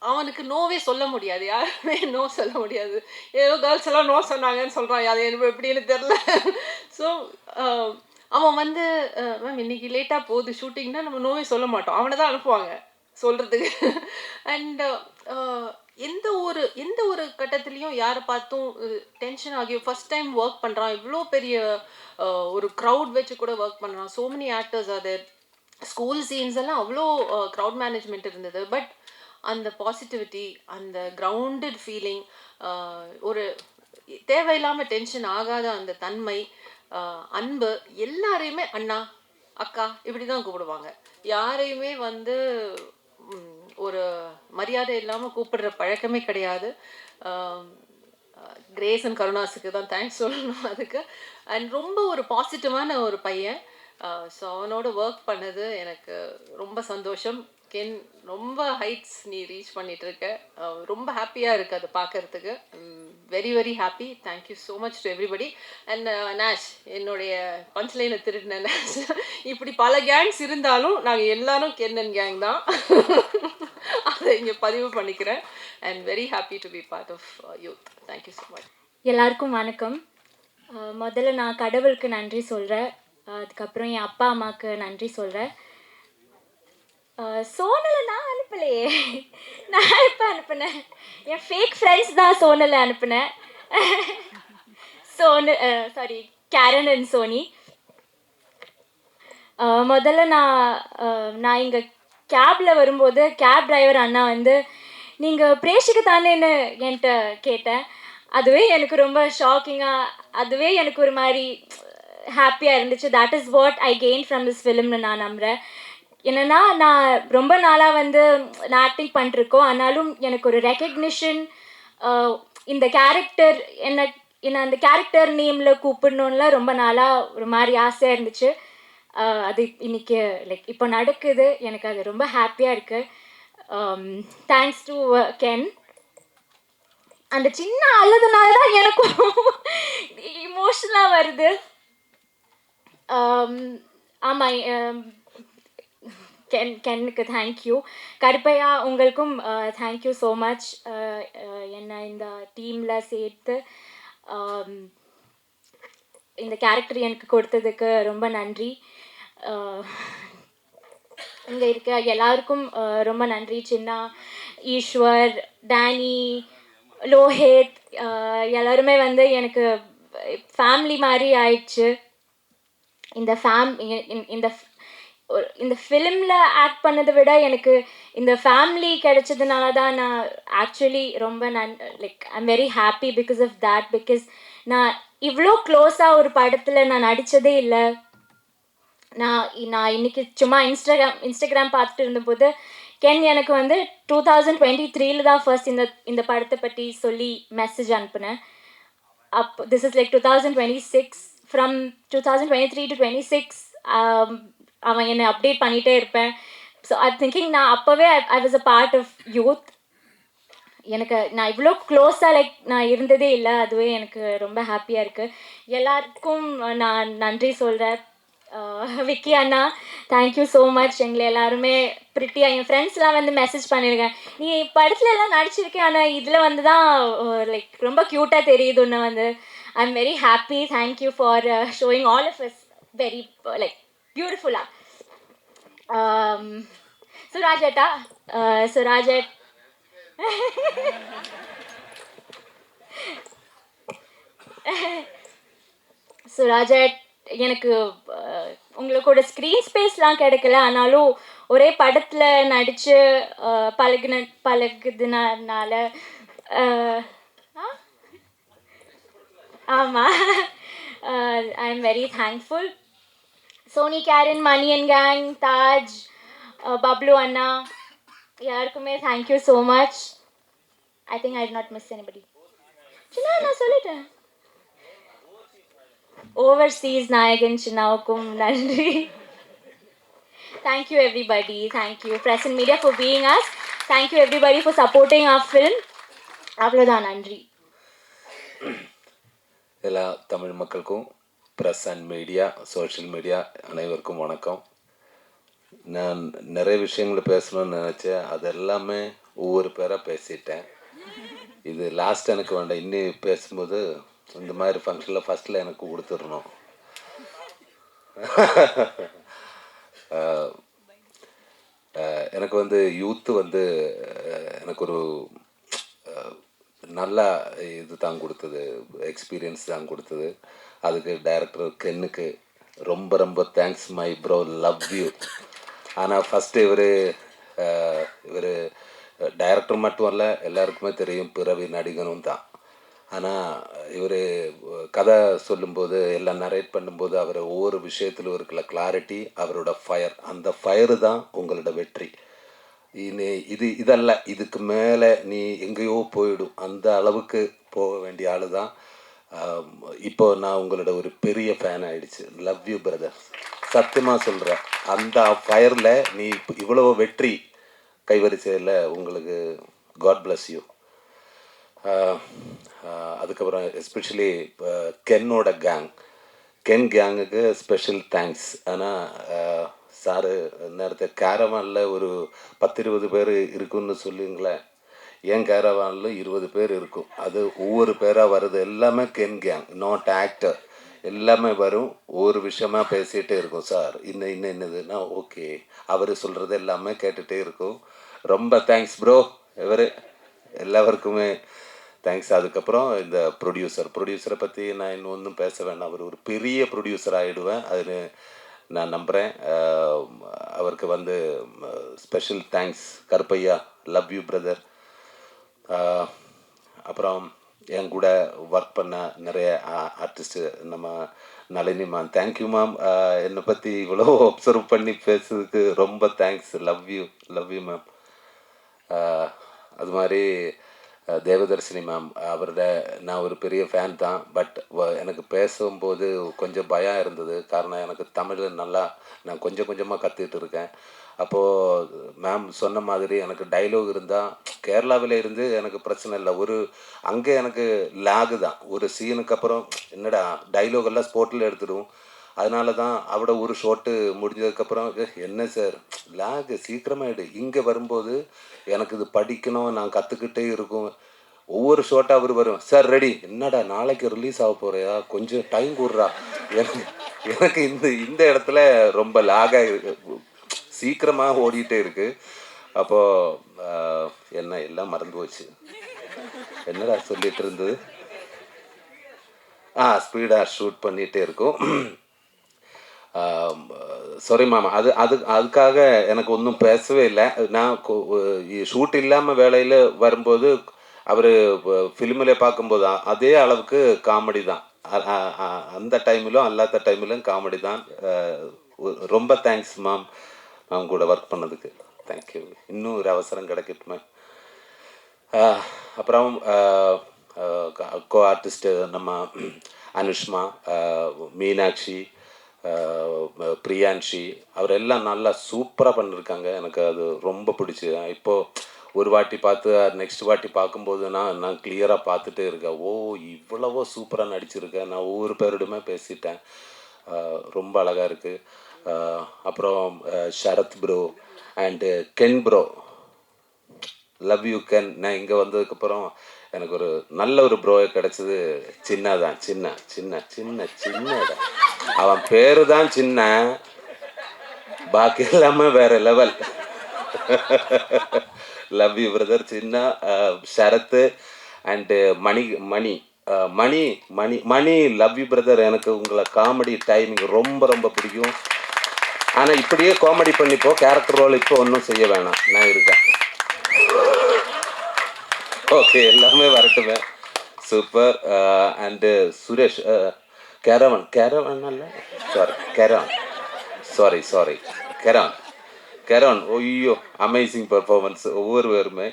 அவனுக்கு நோவே சொல்ல முடியாது, யாருமே நோ சொல்ல முடியாது. ஏதோ கேர்ள்ஸ் எல்லாம் நோ சொன்னாங்கன்னு சொல்கிறான், அது எனக்கு எப்படின்னு தெரில. ஸோ அவன் வந்து மேம் இன்னைக்கு லேட்டாக போகுது ஷூட்டிங்னா நம்ம நோவே சொல்ல மாட்டோம், அவனை தான் அனுப்புவாங்க சொல்கிறதுக்கு. அண்ட் எந்த ஒரு கட்டத்துலேயும் யாரை பார்த்தும் டென்ஷன் ஆகி ஃபர்ஸ்ட் டைம் ஒர்க் பண்ணுறான், இவ்வளோ பெரிய ஒரு க்ரௌட் வச்சு கூட ஒர்க் பண்ணுறான். ஸோ மெனி ஆக்டர்ஸ் அது ஸ்கூல் சீன்ஸ் எல்லாம் அவ்வளோ க்ரௌட் மேனேஜ்மெண்ட் இருந்தது. பட் அந்த பாசிட்டிவிட்டி, அந்த கிரவுண்டட் ஃபீலிங், ஒரு தேவையில்லாமல் டென்ஷன் ஆகாத அந்த தன்மை, அன்பு, எல்லாரையுமே அண்ணா அக்கா இப்படி தான் கூப்பிடுவாங்க. யாரையுமே வந்து ஒரு மரியாதை இல்லாமல் கூப்பிடுற பழக்கமே கிடையாது. கிரேஸ் அண்ட் கருணாஸுக்கு தான் தேங்க்ஸ் சொல்லணும் அதுக்கு. அண்ட் ரொம்ப ஒரு பாசிட்டிவான ஒரு பையன். ஸோ அவனோட ஒர்க் பண்ணது எனக்கு ரொம்ப சந்தோஷம். கென், ரொம்ப ஹைட்ஸ் நீ ரீச் பண்ணிகிட்ருக்க, ரொம்ப ஹாப்பியாக இருக்குது அதை பார்க்குறதுக்கு. Very very happy. Thank you so much to everybody. And Nesh, என்னுடைய பஞ்ச்லைனை திருடின நேஷ். இப்படி பல கேங்ஸ் இருந்தாலும் நாங்கள் எல்லாரும் கென்னன் கேங் தான். அதை இங்கே பதிவு பண்ணிக்கிறேன். And very happy to be part of Youth. Thank you so much. எல்லாருக்கும் வணக்கம். முதல்ல நான் கடவுளுக்கு நன்றி சொல்கிறேன், அதுக்கப்புறம் என் அப்பா அம்மாவுக்கு நன்றி சொல்கிறேன். சோனலை நான் அனுப்பலையே, நான் எப்போ அனுப்புனேன்? என் ஃபேக் ஃப்ரெண்ட்ஸ் தான் சோனலை அனுப்புனேன். Sorry, Karen and Soni. முதல்ல நான் இங்கே கேபில் வரும்போது கேப் டிரைவர் அண்ணா வந்து நீங்கள் பிரேஷுக்கு தானேன்னு என்கிட்ட கேட்டேன். அதுவே எனக்கு ரொம்ப ஷாக்கிங்காக, அதுவே எனக்கு ஒரு மாதிரி ஹாப்பியாக இருந்துச்சு. That is what I gain from this ஃபிலிம்னு நான் நம்புகிறேன். என்னென்னா, நான் ரொம்ப நாளாக வந்து நான் ஆக்டிங் பண்ணிருக்கோம், ஆனாலும் எனக்கு ஒரு ரெக்கக்னிஷன், இந்த கேரக்டர் என்னை அந்த கேரக்டர் நேமில் கூப்பிடணுன்னுலாம் ரொம்ப நாளாக ஒரு மாதிரி ஆசையாக இருந்துச்சு. அது இன்னைக்கு லைக் இப்போ நடக்குது. எனக்கு அது ரொம்ப ஹாப்பியாக இருக்குது. Thanks to Ken. அந்த சின்ன அழுதுனால தான் எனக்கும் இமோஷனலாக வருது. ஆமாம், கென்னுக்கு தேங்க்யூ. கருப்பையா, உங்களுக்கும் தேங்க்யூ ஸோ மச். என்னை இந்த டீமில் சேர்த்து இந்த கேரக்டர் எனக்கு கொடுத்ததுக்கு ரொம்ப நன்றி. இங்கே இருக்க எல்லாருக்கும் ரொம்ப நன்றி. சின்னா, ஈஸ்வர், டேனி, லோஹித், எல்லாருமே வந்து எனக்கு ஃபேமிலி மாதிரி ஆயிடுச்சு. இந்த ஃபிலிமில் ஆக்ட் பண்ணதை விட எனக்கு இந்த ஃபேமிலி கிடைச்சதுனால தான் நான் ஆக்சுவலி ரொம்ப like I'm very happy because of that. Because நான் இவ்வளோ க்ளோஸாக ஒரு படத்தில் நான் நடித்ததே இல்லை. நான் இன்னைக்கு சும்மா இன்ஸ்டாகிராம் பார்த்துட்டு இருந்தபோது கென் எனக்கு வந்து 2023 தான் ஃபர்ஸ்ட் இந்த படத்தை பற்றி சொல்லி மெசேஜ் அனுப்புனேன். அப்போ this is like 2026. From 2023 to 26 அவன் என்னை அப்டேட் பண்ணிகிட்டே இருப்பேன். ஸோ ஐ திங்கிங் நான் அப்போவே I was a part of Youth. எனக்கு நான் இவ்வளோ க்ளோஸாக லைக் நான் இருந்ததே இல்லை. அதுவே எனக்கு ரொம்ப ஹாப்பியாக இருக்குது. எல்லாருக்கும் நான் நன்றி சொல்கிறேன். விக்கி அண்ணா, தேங்க்யூ ஸோ மச். எங்களை எல்லாருமே ப்ரிட்டியாக என் ஃப்ரெண்ட்ஸ்லாம் வந்து மெசேஜ் பண்ணியிருக்கேன், நீ படத்துல எல்லாம் நடிச்சிருக்கேன், ஆனால் இதில் வந்து தான் லைக் ரொம்ப க்யூட்டாக தெரியுது ஒன்று வந்து. I am very happy. Thank you for showing all of us very like பியூட்டிஃபுல்லாக. சுராஜட்டா, சுராஜட் சுராஜட், எனக்கு உங்களோட ஸ்க்ரீன் ஸ்பேஸ்லாம் கிடைக்கல, ஆனாலும் ஒரே படத்தில் நடித்து பழகுதுனால ஆமாம், I am very thankful. Soni, Karen, Mani and gang, Taj, Bablu அண்ணா, யாருக்குமே thank you so much. I think I did not miss anybody. Chinna நான் சொல்லிட்டேன். ஓவர்சீஸ் நாயகன் சின்னாவுக்கும் நன்றி. Thank you everybody. Thank you press and media for being us. Thank you everybody for supporting our film. அவ்வளோதான், நன்றி. எல்லா தமிழ் மக்களுக்கும், press and media, social media அனைவருக்கும் வணக்கம். நான் நிறைய விஷயங்களை பேசணும்னு நினச்சேன். அது எல்லாமே ஒவ்வொரு பேராக பேசிட்டேன். இது லாஸ்ட் எனக்கு வேண்டாம், இன்னும் பேசும்போது இந்த மாதிரி ஃபங்க்ஷனில் ஃபஸ்ட்டில் எனக்கு கொடுத்துடணும். எனக்கு வந்து யூத்து வந்து எனக்கு ஒரு நல்ல இது தான் கொடுத்தது, எக்ஸ்பீரியன்ஸ் தான் கொடுத்தது. அதுக்கு டைரக்டர் கென்னுக்கு ரொம்ப ரொம்ப thanks my bro, love you. ஆனால் ஃபஸ்ட்டு இவர் டைரக்டர் மட்டும் அல்ல, எல்லாருக்குமே தெரியும் பிறவி நடிகனும் தான். ஆனால் இவர் கதை சொல்லும்போது எல்லாம் நரேட் பண்ணும்போது அவர் ஒவ்வொரு விஷயத்திலும் இருக்கிற கிளாரிட்டி, அவரோட ஃபயர், அந்த ஃபயரு தான் உங்களோட வெற்றி. இதல்ல, இதுக்கு மேலே நீ எங்கேயோ போயிடும், அந்த அளவுக்கு போக வேண்டிய ஆள் தான். இப்போ நான் உங்களோட ஒரு பெரிய ஃபேன் ஆகிடுச்சு. லவ் யூ பிரதர், சத்தியமாக சொல்கிறேன். அந்த ஃபயரில் நீ இவ்வளோ வெற்றி கைவரிசையில் உங்களுக்கு காட் பிளஸ் யூ. அதுக்கப்புறம் எஸ்பெஷலி கென்னோட கென் கேங்குக்கு ஸ்பெஷல் தேங்க்ஸ். ஆனால் சாரு நேரத்தை கேரவானில் ஒரு 10-20 பேர் இருக்குன்னு சொல்லுங்களேன், என் கேரவானில் 20 பேர் இருக்கும். அது ஒவ்வொரு பேராக வருது, எல்லாமே கென் கேங், நாட் ஆக்டர். எல்லாமே வரும், ஒவ்வொரு விஷயமா பேசிகிட்டே இருக்கும். சார் இன்னதுன்னா ஓகே, அவர் சொல்கிறது எல்லாமே கேட்டுகிட்டே இருக்கும். ரொம்ப தேங்க்ஸ் ப்ரோ, எல்லாருக்குமே தேங்க்ஸ். அதுக்கப்புறம் இந்த ப்ரொடியூசரை பற்றி நான் இன்னும் ஒன்றும் பேச வேண்டாம். அவர் ஒரு பெரிய ப்ரொடியூசர் ஆகிடுவேன், அது நான் நம்புகிறேன். அவருக்கு வந்து special thanks Karuppaiah, love you brother. அப்புறம் என் கூட ஒர்க் பண்ண நிறைய ஆர்டிஸ்ட்டு, நம்ம நளினி மேம், தேங்க்யூ மேம், என்னை பற்றி இவ்வளோ அப்சர்வ் பண்ணி பேசுறதுக்கு ரொம்ப தேங்க்ஸ். Love you ma'am. அது மாதிரி தேவதர்ஷினி மேம், அவரோட நான் ஒரு பெரிய ஃபேன் தான். பட் எனக்கு பேசும்போது கொஞ்சம் பயம் இருந்தது. காரணம், எனக்கு தமிழ் நான் கொஞ்சம் கொஞ்சமாக கற்றுக்கிட்டு இருக்கேன். அப்போது மேம் சொன்ன மாதிரி எனக்கு டைலாக் இருந்தால் கேரளாவில் இருந்து எனக்கு பிரச்சனை இல்லை. அங்கே எனக்கு லேகு தான். ஒரு சீனுக்கு அப்புறம் என்னடா டைலாக் எல்லாம் ஸ்போர்ட்டில் எடுத்துடும். அதனால தான் அவட ஒரு ஷோட்டு முடிஞ்சதுக்கப்புறம் என்ன சார் லேகு சீக்கிரமாகிடு. இங்கே வரும்போது எனக்கு இது படிக்கணும், நான் கற்றுக்கிட்டே இருக்கும். ஒவ்வொரு ஷோட்டாக அவர் வரும், சார் ரெடி, என்னடா நாளைக்கு ரிலீஸ் ஆக போகிறியா, கொஞ்சம் டைம் கொடுறா. எனக்கு இந்த இடத்துல ரொம்ப லேகாக சீக்கிரமாக ஓடிட்டே இருக்குது. அப்போது என்ன எல்லாம் மறந்து போச்சு, என்னடா சொல்லிட்டு இருந்தது. ஸ்பீடாக ஷூட் பண்ணிகிட்டே இருக்கும். சாரி மேம், அதுக்காக எனக்கு ஒன்றும் பேசவே இல்லை. நான் ஷூட் இல்லாமல் வேலையில் வரும்போது அவர் ஃபிலிமில் பார்க்கும்போது அதே அளவுக்கு காமெடி தான். அந்த டைமிலும் அல்லாத டைமிலும் காமெடி தான். ரொம்ப தேங்க்ஸ் மேம், மேம் கூட ஒர்க் பண்ணதுக்கு தேங்க்யூ. இன்னும் ஒரு அவசரம் கிடைக்கட்டுமே. அப்புறம் கோ ஆர்டிஸ்ட்டு நம்ம அனுஷ்மா, மீனாட்சி, பிரியான்ஷி, அவரெல்லாம் நல்லா சூப்பராக பண்ணியிருக்காங்க. எனக்கு அது ரொம்ப பிடிச்சி. இப்போது ஒரு வாட்டி பார்த்து நெக்ஸ்ட் வாட்டி பார்க்கும்போது நான் கிளியராக பார்த்துட்டே இருக்கேன். இவ்வளவோ சூப்பராக நடிச்சிருக்கேன். நான் ஒவ்வொரு பேரிடுமே பேசிட்டேன். ரொம்ப அழகாக இருக்குது. அப்புறம் Sharath bro and Ken bro, love you Ken. நான் இங்கே வந்ததுக்கப்புறம் எனக்கு ஒரு நல்ல ஒரு ப்ரோவை கிடச்சிது. சின்ன அவன் பேரு தான் சின்ன, பாக்கி எல்லாமே வேற level. Love you brother Chinna. Sharath and Mani love you brother. எனக்கு உங்களை காமெடி டைமிங் ரொம்ப ரொம்ப பிடிக்கும். ஆனால் இப்படியே காமெடி பண்ணிப்போ, கேரக்டர் ரோல் இப்போ ஒன்றும் செய்ய வேணாம், நான் இருக்கேன். ஓகே, எல்லாமே வரட்டுமே. சூப்பர். அண்டு சுரேஷ், கேரவன் அல்ல, கேரவன். ஐயோ, அமேசிங் பர்ஃபார்மன்ஸ் ஒவ்வொருவருமே.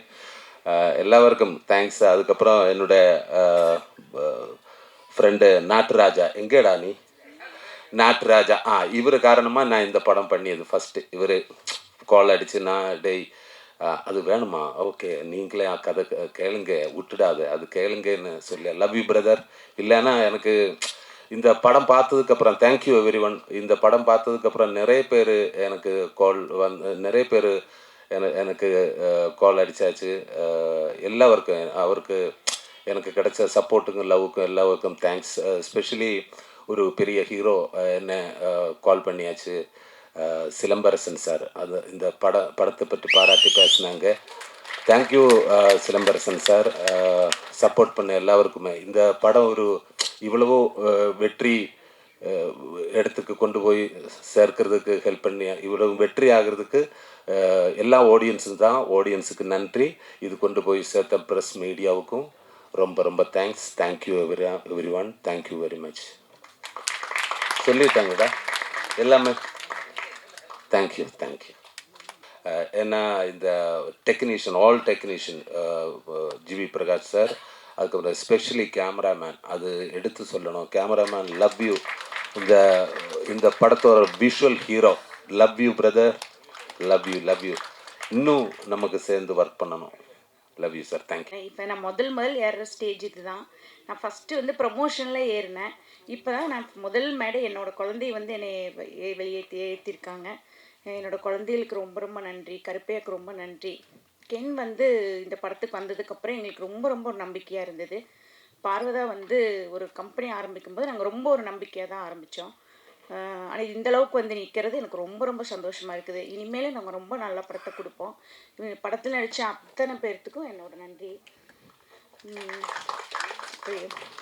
எல்லாருக்கும் தேங்க்ஸ். அதுக்கப்புறம் என்னோட ஃப்ரெண்டு நாட்டுராஜா, எங்கேடா நீ நாட்டுராஜா, இவர் காரணமாக நான் இந்த படம் பண்ணியது ஃபஸ்ட்டு. இவர் கால் அடிச்சு, நான் அது வேணுமா, ஓகே நீங்களே கதை கேளுங்க, விட்டுடாது அது கேளுங்கன்னு சொல்லி. Love you brother. இல்லைன்னா எனக்கு இந்த படம் பார்த்ததுக்கப்புறம் தேங்க்யூ எவ்ரி ஒன். இந்த படம் பார்த்ததுக்கப்புறம் நிறைய பேர் எனக்கு கால் நிறைய பேர் எனக்கு கால் அடித்தாச்சு. எல்லாருக்கும் அவருக்கு எனக்கு கிடைச்ச சப்போர்ட்டுக்கும் லவ்வுக்கும் எல்லாருக்கும் தேங்க்ஸ். ஸ்பெஷலி ஒரு பெரிய ஹீரோ என்ன கால் பண்ணியாச்சு, சிலம்பரசன் சார். அது இந்த படத்தை பற்றி பாராட்டி பேசினாங்க. தேங்க்யூ சிலம்பரசன் சார், சப்போர்ட் பண்ண எல்லாருக்குமே. இந்த படம் ஒரு இவ்வளவோ வெற்றி இடத்துக்கு கொண்டு போய் சேர்க்கிறதுக்கு ஹெல்ப் பண்ணி இவ்வளவு வெற்றி ஆகிறதுக்கு எல்லா ஆடியன்ஸும் தான். ஆடியன்ஸுக்கு நன்றி. இது கொண்டு போய் சேர்த்த ப்ரெஸ் மீடியாவுக்கும் ரொம்ப ரொம்ப thanks. Thank you every one. Thank you very much. சொல்லிட்டாங்கடா எல்லாமே. Thank you thank you. ஏன்னா இந்த technician, all technician, GV Prakash sir, அதுக்கப்புறம் ஸ்பெஷலி கேமராமேன், அது எடுத்து சொல்லணும். Cameraman love you. இந்த படத்தோட visual hero, love you brother, love you love you. இன்னும் நமக்கு சேர்ந்து ஒர்க் பண்ணணும். Love you sir. தேங்க்யூ. இப்போ நான் முதல் ஏறுற ஸ்டேஜ் இதுதான். நான் ஃபஸ்ட்டு வந்து ப்ரமோஷனில் ஏறினேன். இப்போ தான் நான் முதல் மேடை என்னோடய குழந்தை வந்து என்னை ஏற்றிருக்காங்க. என்னோடய குழந்தைகளுக்கு ரொம்ப ரொம்ப நன்றி. கருப்பையாக்கு ரொம்ப நன்றி. கென் வந்து இந்த படத்துக்கு வந்ததுக்கப்புறம் எங்களுக்கு ரொம்ப ரொம்ப ஒரு நம்பிக்கையாக இருந்தது. பார்வதா வந்து ஒரு கம்பெனி ஆரம்பிக்கும்போது நாங்கள் ரொம்ப ஒரு நம்பிக்கையாக தான் ஆரம்பித்தோம். ஆனால் இந்தளவுக்கு வந்து நிற்கிறது எனக்கு ரொம்ப ரொம்ப சந்தோஷமாக இருக்குது. இனிமேல் நாங்கள் ரொம்ப நல்ல படத்தை கொடுப்போம். படத்தில் நடித்த அத்தனை பேர்த்துக்கும் என்னோட நன்றி.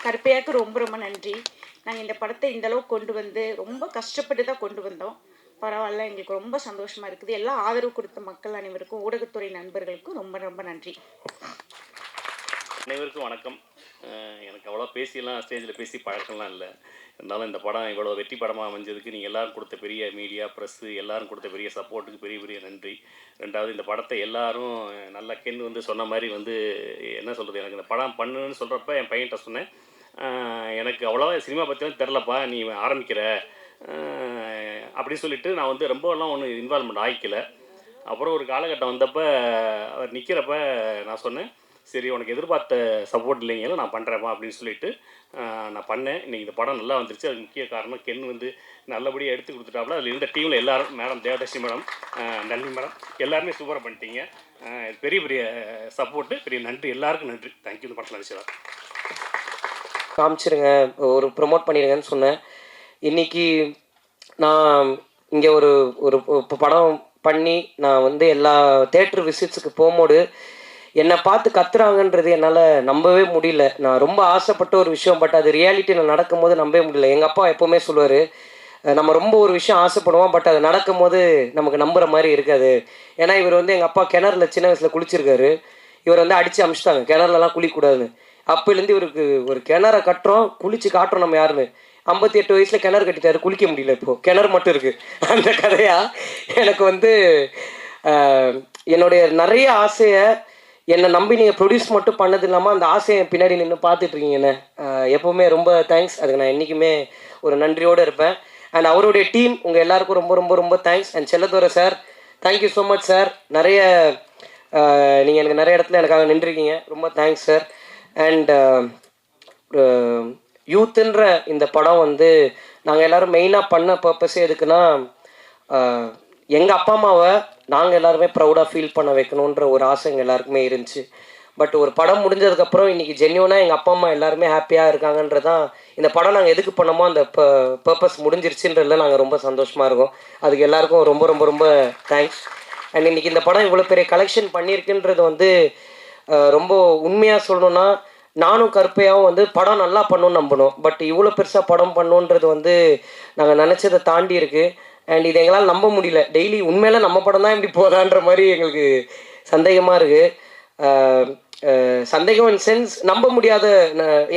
கருப்பையாக்கு ரொம்ப ரொம்ப நன்றி. நாங்கள் இந்த படத்தை இந்தளவுக்கு கொண்டு வந்து ரொம்ப கஷ்டப்பட்டு தான் கொண்டு வந்தோம். பரவாயில்ல, எங்களுக்கு ரொம்ப சந்தோஷமாக இருக்குது. எல்லாம் ஆதரவு கொடுத்த மக்கள் அனைவருக்கும், ஊடகத்துறை நண்பர்களுக்கும் ரொம்ப ரொம்ப நன்றி. அனைவருக்கும் வணக்கம். எனக்கு அவ்வளோ பேசியெல்லாம் ஸ்டேஜில் பேசி பழக்கம்லாம் இல்லை. இருந்தாலும் இந்த படம் இவ்வளோ வெற்றி படமாக அமைஞ்சதுக்கு நீங்கள் எல்லோரும் கொடுத்த பெரிய மீடியா, ப்ரெஸ்ஸு எல்லோரும் கொடுத்த பெரிய சப்போர்ட்டுக்கு பெரிய பெரிய நன்றி. ரெண்டாவது, இந்த படத்தை எல்லோரும் நல்லா கென் வந்து சொன்ன மாதிரி வந்து என்ன சொல்கிறது, எனக்கு இந்த படம் பண்ணுன்னு சொல்கிறப்ப என் பையன்கிட்ட சொன்னேன், எனக்கு அவ்வளோவா சினிமா பற்றிலாம் தெரிலப்பா, நீ ஆரம்பிக்கிற அப்படின்னு சொல்லிவிட்டு நான் வந்து ரொம்பலாம் ஒன்றும் இன்வால்வ்மெண்ட் ஆகிக்கல. அப்புறம் ஒரு காலகட்டம் வந்தப்போ அவர் நிற்கிறப்ப நான் சொன்னேன், சரி உனக்கு எதிர்பார்த்த சப்போர்ட் இல்லைங்களும் நான் பண்ணுறேப்பா அப்படின்னு சொல்லிட்டு நான் பண்ணேன். இன்றைக்கி இந்த படம் நல்லா வந்துருச்சு. அதுக்கு முக்கிய காரணம் கென் வந்து நல்லபடியாக எடுத்து கொடுத்துட்டாப்புல. அதில் இருந்த டீமில் எல்லோரும், மேடம் தேவதர்ஷினி மேடம், நன்றி மேடம், எல்லாருமே சூப்பராக பண்ணிட்டீங்க. பெரிய பெரிய சப்போர்ட்டு, பெரிய நன்றி, எல்லாருக்கும் நன்றி. தேங்க்யூ. இந்த படத்தில் நடிச்சதா காமிச்சிருங்க, ஒரு ப்ரொமோட் பண்ணிடுங்கன்னு சொன்னேன். இன்றைக்கி நான் இங்கே ஒரு ஒரு படம் பண்ணி நான் வந்து எல்லா தேட்டர் விசிட்ஸுக்கு போகும்போது என்னை பார்த்து கத்துறாங்கன்றது என்னால் நம்பவே முடியல. நான் ரொம்ப ஆசைப்பட்ட ஒரு விஷயம், பட் அது ரியாலிட்டியில் நடக்கும்போது நம்பவே முடியல. எங்கள் அப்பா எப்போவுமே சொல்லுவார், நம்ம ரொம்ப ஒரு விஷயம் ஆசைப்படுவோம், பட் அது நடக்கும்போது நமக்கு நம்புகிற மாதிரி இருக்காது. ஏன்னா இவர் வந்து எங்கள் அப்பா கிணறுல சின்ன வயசில் குளிச்சிருக்காரு. இவர் வந்து அடித்து அமிச்சிட்டாங்க, கிணறுலலாம் குளிக்கக்கூடாதுன்னு. அப்போலேருந்து இவருக்கு ஒரு கிணறை கட்டுறோம், குளிச்சு காட்டுறோம் நம்ம யாருன்னு. 58 வயசில் கிணறு கட்டிட்டாரு, குளிக்க முடியல. இப்போது கிணறு மட்டும் இருக்குது. அந்த கதையாக எனக்கு வந்து என்னுடைய நிறைய ஆசையை என்னை நம்பி நீங்கள் ப்ரொடியூஸ் மட்டும் பண்ணது இல்லாமல் அந்த ஆசையை பின்னாடி நின்று பார்த்துட்ருக்கீங்கண்ணே. எப்போவுமே ரொம்ப தேங்க்ஸ். அதுக்கு நான் என்றைக்குமே ஒரு நன்றியோடு இருப்பேன். அண்ட் அவருடைய டீம் உங்கள் எல்லாருக்கும் ரொம்ப ரொம்ப ரொம்ப thanks. And Chelladurai sir, thank you so much sir. நிறைய நீங்கள் எனக்கு நிறைய இடத்துல எனக்காக நின்றுருக்கீங்க, ரொம்ப தேங்க்ஸ் சார். அண்ட் யூத்துன்ற இந்த படம் வந்து நாங்கள் எல்லோரும் மெயினாக பண்ண பர்பஸே எதுக்குன்னா, எங்கள் அப்பா அம்மாவை நாங்கள் எல்லாருமே ப்ரௌடாக ஃபீல் பண்ண வைக்கணுன்ற ஒரு ஆசை எங்கள் எல்லாருக்குமே இருந்துச்சு. பட் ஒரு படம் முடிஞ்சதுக்கப்புறம் இன்றைக்கி ஜென்யூனாக எங்கள் அப்பா அம்மா எல்லாருமே ஹாப்பியாக இருக்காங்கன்றதான் இந்த படம் நாங்கள் எதுக்கு பண்ணோமோ அந்த பர்பஸ் முடிஞ்சிருச்சுன்றதுல நாங்கள் ரொம்ப சந்தோஷமாக இருக்கோம். அதுக்கு எல்லாருக்கும் ரொம்ப ரொம்ப ரொம்ப தேங்க்ஸ். அண்ட் இன்றைக்கி இந்த படம் இவ்வளோ பெரிய கலெக்ஷன் பண்ணியிருக்குன்றது வந்து ரொம்ப உண்மையாக சொல்லணுன்னா, நானும் கருப்பையாகவும் வந்து படம் நல்லா பண்ணணும்னு நம்பணும். பட் இவ்வளோ பெருசாக படம் பண்ணணுன்றது வந்து நாங்கள் நினச்சதை தாண்டி இருக்குது. அண்ட் இது எங்களால் நம்ப முடியல. டெய்லி உண்மையில நம்ம படம் தான் இப்படி போதான்ற மாதிரி எங்களுக்கு சந்தேகமாக இருக்குது. சந்தேகம் இன் சென்ஸ் நம்ப முடியாத,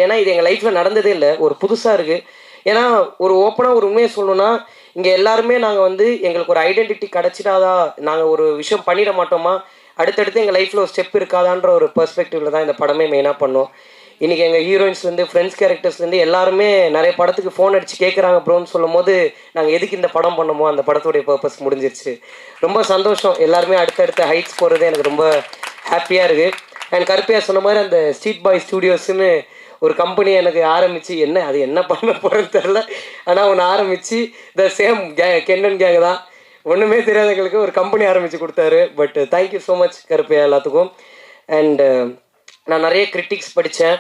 ஏன்னா இது எங்கள் லைஃப்பில் நடந்ததே இல்லை, ஒரு புதுசாக இருக்குது. ஏன்னா ஒரு ஓப்பனாக ஒரு உண்மையை சொல்லணுன்னா, இங்கே எல்லாருமே நாங்கள் வந்து எங்களுக்கு ஒரு ஐடென்டிட்டி கிடச்சிட்டாதா, நாங்கள் ஒரு விஷயம் பண்ணிட மாட்டோமா, அடுத்தடுத்து எங்கள் லைஃப்பில் ஒரு ஸ்டெப் இருக்காதான்ற ஒரு பெர்ஸ்பெக்டிவில் தான் இந்த படமே மெயினாக பண்ணோம். இன்றைக்கி எங்கள் ஹீரோயின்ஸ்லேருந்து ஃப்ரெண்ட்ஸ் கேரக்டர்ஸ்லேருந்து எல்லாருமே நிறைய படத்துக்கு ஃபோன் அடித்து கேட்குறாங்க ப்ரோன்னு சொல்லும் போது, நாங்கள் எதுக்கு இந்த படம் பண்ணோமோ அந்த படத்துடைய பர்பஸ் முடிஞ்சிருச்சு. ரொம்ப சந்தோஷம். எல்லாருமே அடுத்தடுத்த ஹைட்ஸ் போகிறது எனக்கு ரொம்ப ஹாப்பியாக இருக்குது. அண்ட் கருப்பையா சொன்ன மாதிரி அந்த ஸ்ட்ரீட் பாய் ஸ்டூடியோஸ்ன்னு ஒரு கம்பெனி எனக்கு ஆரம்பித்து, அது என்ன பண்ண போகிறேன்னு தெரில, ஆனால் ஒன்று ஆரம்பித்து த சேம் கென்னன் கேங் தான் ஒன்றுமே தெரியாதவங்களுக்கு ஒரு கம்பெனி ஆரம்பித்து கொடுத்தாரு. But thank you so much Karuppaiah எல்லாத்துக்கும். அண்டு நான் நிறைய கிரிட்டிக்ஸ் படித்தேன்,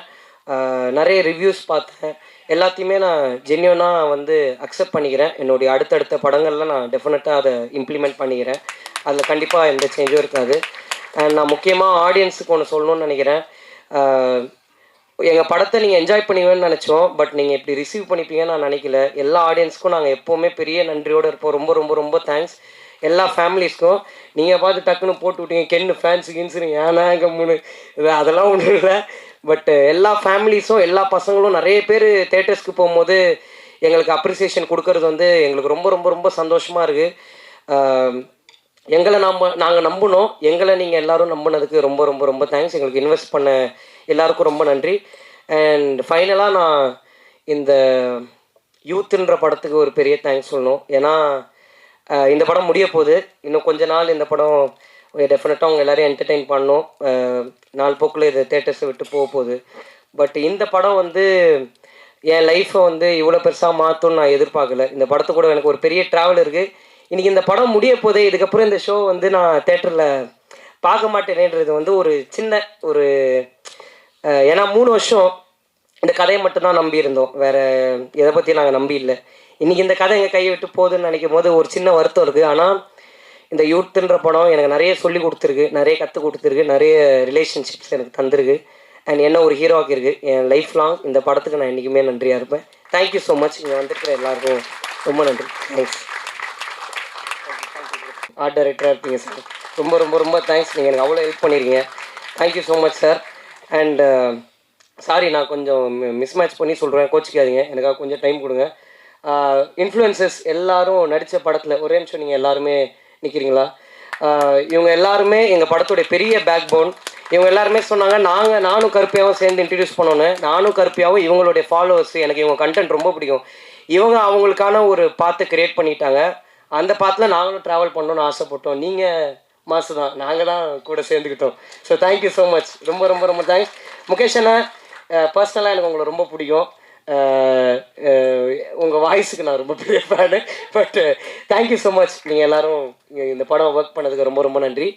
நிறைய ரிவ்யூஸ் பார்த்தேன். எல்லாத்தையுமே நான் ஜென்யூனாக வந்து அக்செப்ட் பண்ணிக்கிறேன். என்னுடைய அடுத்தடுத்த படங்களில் நான் டெஃபினட்டாக அதை இம்ப்ளிமெண்ட் பண்ணிக்கிறேன். அதில் கண்டிப்பாக எந்த சேஞ்சும் இருக்காது. அண்ட் நான் முக்கியமாக ஆடியன்ஸுக்கு ஒன்று சொல்லணும்னு நினைக்கிறேன். எங்கள் படத்தை நீங்கள் என்ஜாய் பண்ணுவீங்கன்னு நினச்சோம், பட் நீங்கள் இப்படி ரிசீவ் பண்ணிப்பீங்கன்னு நான் நினைக்கல. எல்லா ஆடியன்ஸ்க்கும் நாங்கள் எப்போவுமே பெரிய நன்றியோடு இருப்போம். ரொம்ப ரொம்ப ரொம்ப தேங்க்ஸ். எல்லா ஃபேமிலிஸ்க்கும் நீங்கள் பார்த்து டக்குன்னு போட்டு விட்டீங்க கென்னு ஃபேன்ஸு கின்ஸுன்னு, ஏன்னா எங்கள் அதெல்லாம் ஒன்றும் இல்லை. பட் எல்லா ஃபேமிலிஸும் எல்லா பசங்களும் நிறைய பேர் தேட்டர்ஸ்க்கு போகும்போது எங்களுக்கு அப்ரிசியேஷன் கொடுக்கறது வந்து எங்களுக்கு ரொம்ப ரொம்ப ரொம்ப சந்தோஷமாக இருக்குது. எங்களை நாங்கள் நம்பினோம், எங்களை நீங்கள் எல்லோரும் நம்பினதுக்கு ரொம்ப ரொம்ப ரொம்ப தேங்க்ஸ். எங்களுக்கு இன்வெஸ்ட் பண்ண எல்லாருக்கும் ரொம்ப நன்றி. அண்ட் ஃபைனலாக நான் இந்த யூத்துன்ற படத்துக்கு ஒரு பெரிய தேங்க்ஸ் சொல்லணும். ஏன்னா இந்த படம் முடிய போகுது. இன்னும் கொஞ்ச நாள் இந்த படம் டெஃபினட்டாக அவங்க எல்லோரையும் என்டர்டெயின் பண்ணணும். நாள் போக்கில் இது தேட்டர்ஸை விட்டு போக போகுது. பட் இந்த படம் வந்து என் லைஃப்பை வந்து இவ்வளோ பெருசாக மாற்றும்னு நான் எதிர்பார்க்கல. இந்த படத்து கூட எனக்கு ஒரு பெரிய ட்ராவல் இருக்குது. இன்றைக்கி இந்த படம் முடிய போதே, இதுக்கப்புறம் இந்த ஷோ வந்து நான் தேட்டரில் பார்க்க மாட்டேனேன்றது வந்து ஒரு சின்ன ஒரு ஏன்னா 3 வருஷம் இந்த கதையை மட்டும்தான் நம்பியிருந்தோம், வேறு எதை பற்றி நாங்கள் நம்பி இல்லை. இன்றைக்கி இந்த கதை எங்கள் கையை விட்டு போகுதுன்னு நினைக்கும் போது ஒரு சின்ன வருத்தம் இருக்குது. ஆனால் இந்த யூத்துன்ற படம் எனக்கு நிறைய சொல்லி கொடுத்துருக்கு, நிறைய கற்றுக் கொடுத்துருக்கு, நிறைய ரிலேஷன்ஷிப்ஸ் எனக்கு தந்திருக்கு. அண்ட் என்ன ஒரு ஹீரோ ஆக்கியிருக்கு. என் லைஃப் லாங் இந்த படத்துக்கு நான் என்றைக்குமே நன்றியாக இருப்பேன். Thank you so much. இங்கே வந்துருக்கிற எல்லாருக்கும் ரொம்ப நன்றி. தேங்க்ஸ். ஆர்ட் டைரக்டராக இருப்பீங்க சார், ரொம்ப ரொம்ப ரொம்ப தேங்க்ஸ். நீங்கள் எனக்கு அவ்வளோ ஹெல்ப் பண்ணியிருக்கீங்க. Thank you so much sir. And sorry, நான் கொஞ்சம் மிஸ்மேட்ச் பண்ணி சொல்கிறேன், கோச்சிக்காதீங்க, எனக்காக கொஞ்சம் டைம் கொடுங்க. இன்ஃப்ளூயன்சஸ் எல்லாரும் நடித்த படத்தில் ஒரே நிமிஷம் நீங்கள் எல்லாருமே நிற்கிறீங்களா? இவங்க எல்லாருமே எங்கள் படத்துடைய பெரிய பேக் போன். இவங்க எல்லாருமே சொன்னாங்க நானும் கருப்பையாவும் சேர்ந்து இன்ட்ரடியூஸ் பண்ணோன்னு. நானும் கருப்பையாவும் இவங்களுடைய ஃபாலோவர்ஸ், எனக்கு இவங்க கண்டென்ட் ரொம்ப பிடிக்கும். இவங்க அவங்களுக்கான ஒரு பாத்தை கிரியேட் பண்ணிட்டாங்க. அந்த பாத்தில் நாங்களும் ட்ராவல் பண்ணணும்னு ஆசைப்பட்டோம். நீங்கள் மாசு தான், நாங்கள் தான் கூட சேர்ந்துக்கிட்டோம். So thank you so much. ரொம்ப ரொம்ப ரொம்ப தேங்க்ஸ். முகேஷ் அண்ணா, பர்சனலாக எனக்கு உங்களை ரொம்ப பிடிக்கும். உங்கள் வாய்ஸுக்கு நான் ரொம்ப பெரிய fan. But thank you so much. நீங்கள் எல்லோரும் இந்த படம் ஒர்க் பண்ணதுக்கு ரொம்ப ரொம்ப நன்றி.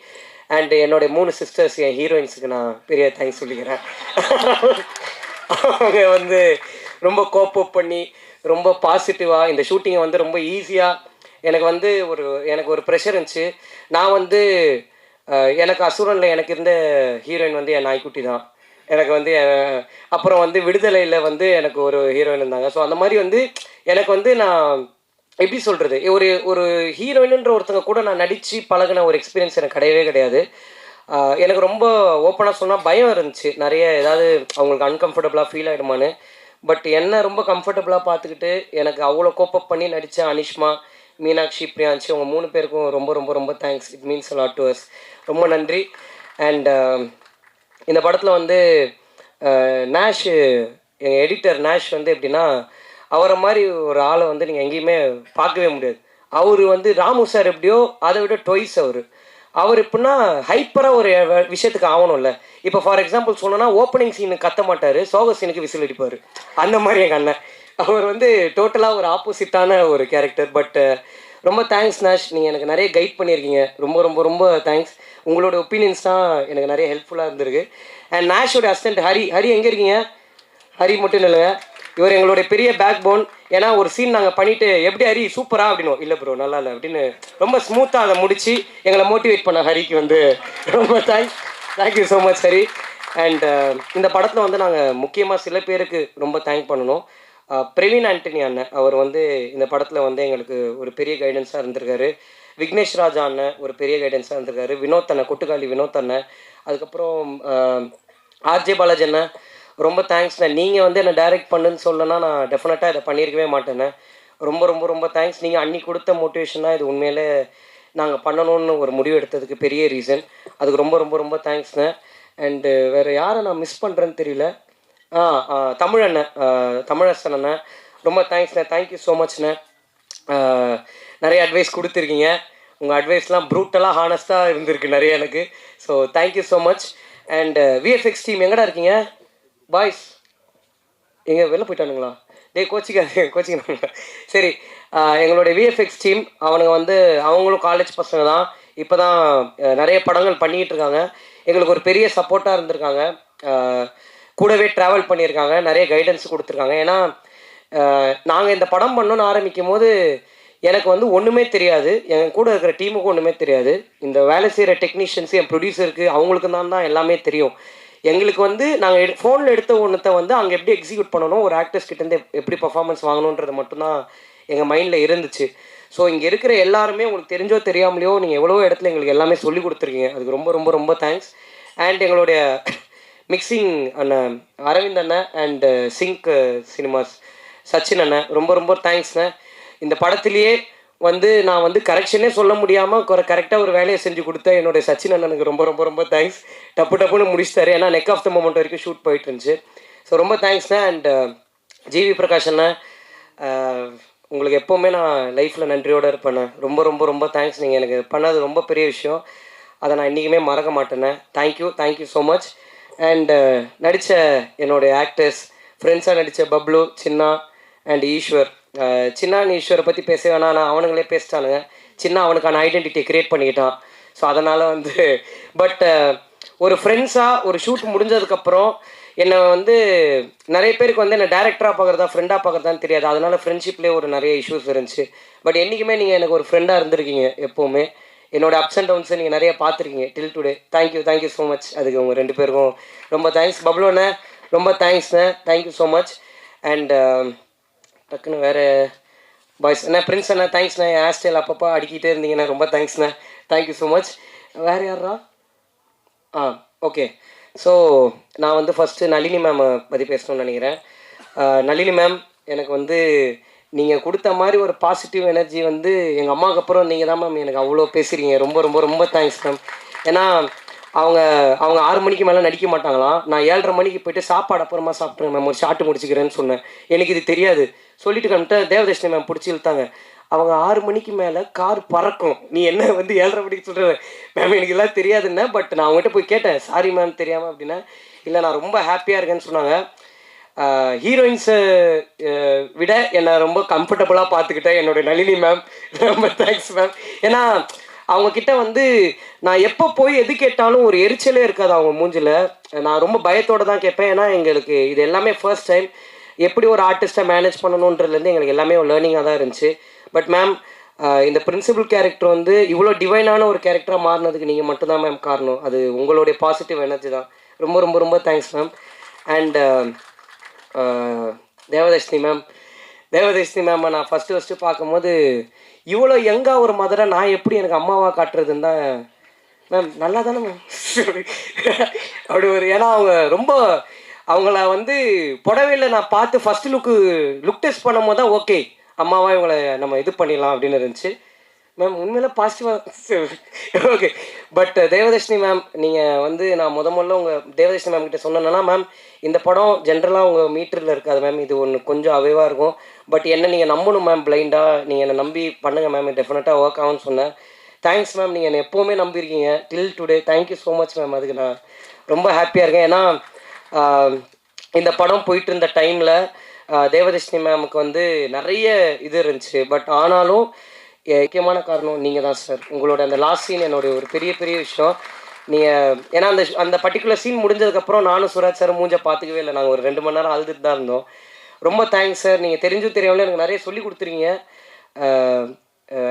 அண்டு என்னுடைய 3 சிஸ்டர்ஸ், என் ஹீரோயின்ஸுக்கு நான் பெரிய தேங்க்ஸ் சொல்லிக்கிறேன். அவங்க வந்து ரொம்ப கோப்பப் பண்ணி ரொம்ப பாசிட்டிவாக இந்த ஷூட்டிங்கை வந்து ரொம்ப ஈஸியாக எனக்கு ஒரு ப்ரெஷர் இருந்துச்சு. நான் வந்து எனக்கு அசுரனில் எனக்கு இருந்த ஹீரோயின் வந்து என் நாய்க்குட்டி தான். எனக்கு வந்து அப்புறம் வந்து விடுதலையில் வந்து எனக்கு ஒரு ஹீரோயின் இருந்தாங்க. ஸோ அந்த மாதிரி வந்து எனக்கு வந்து நான் எப்படி சொல்கிறது, ஒரு ஹீரோயினுன்ற ஒருத்தங்க கூட நான் நடித்து பழகின ஒரு எக்ஸ்பீரியன்ஸ் எனக்கு கிடையவே கிடையாது. எனக்கு ரொம்ப ஓப்பனாக சொன்னால் பயம் இருந்துச்சு, நிறைய ஏதாவது அவங்களுக்கு அன்கம்ஃபர்டபுளாக ஃபீல் ஆகிடுமான்னு. பட் என்ன ரொம்ப கம்ஃபர்டபுளாக பார்த்துக்கிட்டு எனக்கு அவ்வளோ கோப்பப் பண்ணி நடித்த அனிஷ்மா, மீனாட்சி, பிரியான்சி, அவங்க 3 பேருக்கும் ரொம்ப ரொம்ப ரொம்ப thanks. It means a lot to us. ரொம்ப நன்றி. அண்ட் இந்த படத்தில் வந்து நேஷ், எங்கள் எடிட்டர் நேஷ் வந்து எப்படின்னா, அவரை மாதிரி ஒரு ஆளை வந்து நீங்கள் எங்கேயுமே பார்க்கவே முடியாது. அவர் வந்து ராமு சார் எப்படியோ அதை விட டொய்ஸ் அவர் எப்படின்னா ஹைப்பராக ஒரு விஷயத்துக்கு ஆகணும்ல. இப்போ ஃபார் எக்ஸாம்பிள் சொன்னோன்னா ஓப்பனிங் சீனுக்கு கத்த மாட்டார், சோக சீனுக்கு விசில் அடிப்பார். அந்த மாதிரி எங்கள் அண்ணன் அவர் வந்து டோட்டலாக ஒரு ஆப்போசிட்டான ஒரு கேரக்டர். பட் ரொம்ப தேங்க்ஸ் நேஷ், நீங்கள் எனக்கு நிறைய கைட் பண்ணியிருக்கீங்க. ரொம்ப ரொம்ப ரொம்ப தேங்க்ஸ். உங்களோட ஒப்பீனியன்ஸ் தான் எனக்கு நிறைய ஹெல்ப்ஃபுல்லாக இருந்திருக்கு. அண்ட் நேஷோட அசிஸ்டன்ட் ஹரி எங்கே இருக்கீங்க? ஹரி மட்டும் இல்லைங்க, இவர் எங்களுடைய பெரிய பேக் போன். ஏன்னா ஒரு சீன் நாங்கள் பண்ணிவிட்டு எப்படி ஹரி சூப்பரா அப்படின்னும், இல்லை ப்ரோ நல்லா இல்லை அப்படின்னு ரொம்ப ஸ்மூத்தாக அதை முடித்து எங்களை மோட்டிவேட் பண்ண ஹரிக்கு வந்து ரொம்ப thank you so much Hari. And இந்த படத்தில் வந்து நாங்கள் முக்கியமாக சில பேருக்கு ரொம்ப தேங்க் பண்ணணும். பிரவீன் ஆண்டனி அண்ணன், அவர் வந்து இந்த படத்தில் வந்து எங்களுக்கு ஒரு பெரிய கைடன்ஸாக இருந்திருக்காரு. விக்னேஷ் ராஜா அண்ணன் ஒரு பெரிய கைடன்ஸாக இருந்திருக்காரு. வினோத் அண்ணன், கொட்டுக்காளி வினோத் அண்ணன், அதுக்கப்புறம் ஆர்ஜே பாலாஜி அண்ணன், ரொம்ப தேங்க்ஸ்ண்ணே. நீங்கள் வந்து என்னை டைரக்ட் பண்ணுன்னு சொல்லனா நான் டெஃபினட்டாக இதை பண்ணியிருக்கவே மாட்டேண்ணே. ரொம்ப ரொம்ப ரொம்ப தேங்க்ஸ். நீங்கள் அன்னி கொடுத்த மோட்டிவேஷனாக இது உண்மையிலே நாங்கள் பண்ணணும்னு ஒரு முடிவு எடுத்ததுக்கு பெரிய ரீசன். அதுக்கு ரொம்ப ரொம்ப ரொம்ப தேங்க்ஸ்ண்ணே. அண்டு வேறு யாரை நான் மிஸ் பண்ணுறேன்னு தெரியல. தமிழண்ணன், தமிழரசன் அண்ணன், ரொம்ப தேங்க்ஸ்ண்ணே. Thank you so மச்ண்ணே. நிறைய அட்வைஸ் கொடுத்துருக்கீங்க. உங்கள் அட்வைஸ்லாம் ப்ரூட்டலாக ஹானஸ்ட்டாக இருந்திருக்கு நிறைய எனக்கு. So thank you so much. And VFX team எங்கடா இருக்கீங்க பாய்ஸ்? எங்கே வெளில போயிட்டானுங்களா? கோச்சிங்க சரி. எங்களுடைய விஎஃப்எக்ஸ் டீம் அவனுங்க வந்து அவங்களும் காலேஜ் பசங்க தான். இப்போ தான் நிறைய படங்கள் பண்ணிக்கிட்டு இருக்காங்க. எங்களுக்கு ஒரு பெரிய சப்போர்ட்டாக இருந்திருக்காங்க. கூடவே ட்ராவல் பண்ணியிருக்காங்க, நிறைய கைடன்ஸ் கொடுத்துருக்காங்க. ஏன்னா நாங்கள் இந்த படம் பண்ணணும்னு ஆரம்பிக்கும் போது எனக்கு வந்து ஒன்றுமே தெரியாது, என் கூட இருக்கிற டீமுக்கும் ஒன்றுமே தெரியாது. இந்த வேலை செய்கிற டெக்னீஷியன்ஸு, என் ப்ரொடியூசருக்கு, அவங்களுக்கு தான் எல்லாமே தெரியும். எங்களுக்கு வந்து நாங்கள் ஃபோனில் எடுத்த ஒன்றத்தை வந்து அங்கே எப்படி எக்ஸிக்யூட் பண்ணணும், ஒரு ஆக்டர்ஸ் கிட்டேருந்து எப்படி பர்ஃபார்மன்ஸ் வாங்கணுன்றது மட்டும்தான் எங்கள் மைண்டில் இருந்துச்சு. ஸோ இங்கே இருக்கிற எல்லாருமே உங்களுக்கு தெரிஞ்சோ தெரியாமலையோ நீங்கள் எவ்வளோ இடத்துல எங்களுக்கு எல்லாமே சொல்லி கொடுத்துருக்கீங்க. அதுக்கு ரொம்ப ரொம்ப ரொம்ப தேங்க்ஸ். அண்ட் எங்களுடைய மிக்சிங் அண்ணன் அரவிந்த் அண்ணன் அண்ட் சிங்க் சினிமாஸ் சச்சின் அண்ணன் ரொம்ப ரொம்ப தேங்க்ஸ்ண்ணே. இந்த படத்துலேயே வந்து நான் வந்து கரெக்ஷனே சொல்ல முடியாமல் கரெக்டாக ஒரு வேலையை செஞ்சு கொடுத்தேன் என்னுடைய சச்சின் அண்ணனுக்கு ரொம்ப ரொம்ப ரொம்ப தேங்க்ஸ். டப்புன்னு முடிச்சிட்டாரு. ஏன்னா நெக் ஆஃப் த மொமெண்ட் வரைக்கும் ஷூட் போயிட்டு இருந்துச்சு. ஸோ ரொம்ப தேங்க்ஸ்ண்ணே. அண்ட் ஜிவி பிரகாஷ் அண்ணன், உங்களுக்கு எப்போவுமே நான் லைஃப்பில் நன்றியோடு இருப்பேண்ணே. ரொம்ப ரொம்ப ரொம்ப தேங்க்ஸ். நீங்கள் எனக்கு பண்ணது ரொம்ப பெரிய விஷயம், அதை நான் இன்றைக்குமே மறக்க மாட்டேண்ணே. Thank you so much. அண்ட் நடித்த என்னுடைய ஆக்டர்ஸ், ஃப்ரெண்ட்ஸாக நடித்த பப்ளு, சின்னா அண்ட் ஈஸ்வர். சின்னா ஈஸ்வரை பற்றி பேச வேணாம், நான் அவனுங்களே பேசிட்டானுங்க. சின்ன அவனுக்கான ஐடென்டிட்டியை க்ரியேட் பண்ணிக்கிட்டான். ஸோ அதனால் வந்து பட் ஒரு ஃப்ரெண்ட்ஸாக ஒரு ஷூட் முடிஞ்சதுக்கப்புறம் என்னை வந்து நிறைய பேருக்கு வந்து என்னை டேரக்டராக பார்க்குறதா ஃப்ரெண்டாக பார்க்குறதான்னு தெரியாது. அதனால் ஃப்ரெண்ட்ஷிப்லேயே ஒரு நிறைய இஷ்யூஸ் இருந்துச்சு. பட் என்றைக்குமே நீங்கள் எனக்கு ஒரு ஃப்ரெண்டாக இருந்திருக்கீங்க. எப்போவுமே என்னோடய அப்ஸ் அண்ட் டவுன்ஸை நீங்கள் நிறைய பார்த்துருக்கீங்க till today. Thank you so much. அதுக்கு உங்கள் 2 பேருக்கும் ரொம்ப தேங்க்ஸ். பப்ளுண்ணே ரொம்ப தேங்க்ஸ்ண்ணே. Thank you so much. அண்ட் டக்குன்னு வேறு பாய்ஸ் அண்ணா, பிரின்ஸ் அண்ணா தேங்க்ஸ்ண்ணே. என் ஹேர் ஸ்டைல் அப்பப்போ அடிக்கிட்டே இருந்தீங்கண்ணா, ரொம்ப தேங்க்ஸ்ண்ணே. Thank you so much. வேறு யாரா? ஓகே. ஸோ நான் வந்து ஃபஸ்ட்டு நளினி மேமை பற்றி பேசணும்னு நினைக்கிறேன். நளினி மேம், எனக்கு வந்து நீங்கள் கொடுத்த மாதிரி ஒரு பாசிட்டிவ் எனர்ஜி வந்து எங்கள் அம்மாவுக்கு அப்புறம் நீங்கள் தான் மேம் எனக்கு அவ்வளோ பேசுகிறீங்க. ரொம்ப ரொம்ப ரொம்ப தேங்க்ஸ் மேம். ஏன்னா அவங்க 6 மணிக்கு மேலே நடிக்க மாட்டாங்களாம். நான் 7:30 மணிக்கு போய்ட்டு சாப்பாடு அப்புறமா சாப்பிட்றேன் மேம், ஒரு ஷார்ட்டு முடிச்சுக்கிறேன்னு சொன்னேன். எனக்கு இது தெரியாது. சொல்லிட்டு கம்பிட்டு தேவதர்ஷினி மேம் பிடிச்சி இழுத்தாங்க. அவங்க 6 மணிக்கு மேலே கார் பறக்கும், நீ என்ன வந்து 7:30 மணிக்கு சொல்கிற மேம், எனக்கு எல்லாம் தெரியாதுன்னு. பட் நான் அவங்ககிட்ட போய் கேட்டேன், சாரி மேம் தெரியாமல் அப்படின்னா. இல்லை, நான் ரொம்ப ஹாப்பியாக இருக்கேன்னு சொன்னாங்க. ஹீரோயின்ஸை விட என்னை ரொம்ப கம்ஃபர்டபுளாக பார்த்துக்கிட்டேன் என்னுடைய நளினி மேம். ரொம்ப தேங்க்ஸ் மேம். ஏன்னா அவங்கக்கிட்ட வந்து நான் எப்போ போய் எது கேட்டாலும் ஒரு எரிச்சலே இருக்காது அவங்க மூஞ்சில். நான் ரொம்ப பயத்தோடு தான் கேட்பேன். ஏன்னா எங்களுக்கு இது எல்லாமே ஃபர்ஸ்ட் டைம். எப்படி ஒரு ஆர்டிஸ்ட்டை மேனேஜ் பண்ணணுன்றதுலேருந்து எங்களுக்கு எல்லாமே ஒரு லேர்னிங்காக தான் இருந்துச்சு. பட் மேம், இந்த பிரின்சிபல் கேரக்டர் வந்து இவ்வளோ டிவைனான ஒரு கேரக்டராக மாறினதுக்கு நீங்கள் மட்டும்தான் மேம் காரணம். அது உங்களுடைய பாசிட்டிவ் எனர்ஜி தான். ரொம்ப ரொம்ப ரொம்ப thanks ma'am. And Devadarshini ma'am நான் ஃபஸ்ட்டு பார்க்கும்போது இவ்வளோ யங்காக ஒரு மதரை நான் எப்படி எனக்கு அம்மாவாக காட்டுறதுன்னு தான் மேம். நல்லா தானே மேம் அப்படி ஒரு, ஏன்னா அவங்க ரொம்ப அவங்கள வந்து புடவையில் நான் பார்த்து ஃபஸ்ட்டு லுக் டெஸ்ட் பண்ணும் போது தான் ஓகே அம்மாவாக இவங்களை நம்ம இது பண்ணிடலாம் அப்படின்னு இருந்துச்சு மேம். உண்மையில பாசிட்டிவாக ஓகே. பட் தேவதர்ஷினி மேம், நீங்கள் வந்து நான் முதல்ல உங்கள் தேவதர்ஷினி மேம் கிட்ட சொன்னேன்னா, மேம் இந்த படம் ஜென்ரலாக உங்கள் மீட்டரில் இருக்காது மேம், இது ஒன்று கொஞ்சம் அவைவாக இருக்கும். பட் என்ன நீங்கள் நம்பணும் மேம், பிளைண்டாக நீங்கள் என்னை நம்பி பண்ணுங்கள் மேம், டெஃபினட்டாக ஒர்க் ஆகும்னு சொன்னேன். Thanks ma'am. நீங்கள் என்னை எப்போவுமே நம்பியிருக்கீங்க till today. Thank you so much ma'am. அதுக்கு நான் ரொம்ப ஹாப்பியாக இருக்கேன். ஏன்னா இந்த படம் போயிட்டு இருந்த டைமில் தேவதர்ஷினி மேமுக்கு வந்து நிறைய இது இருந்துச்சு. பட் ஆனாலும் முக்கியமான காரணம் நீங்கள் தான் சார். உங்களோட அந்த லாஸ்ட் சீன் என்னுடைய ஒரு பெரிய பெரிய விஷயம். நீங்கள் ஏன்னா அந்த பர்டிகுலர் சீன் முடிஞ்சதுக்கப்புறம் நானும் சுராஜ் சார் மூஞ்சை பார்த்துக்கவே இல்லை. நாங்கள் ஒரு 2 மணி நேரம் அழுதுட்டு தான் இருந்தோம். ரொம்ப தேங்க்ஸ் சார். நீங்கள் தெரிஞ்சும் தெரியாமலே எனக்கு நிறைய சொல்லி கொடுத்துருங்க.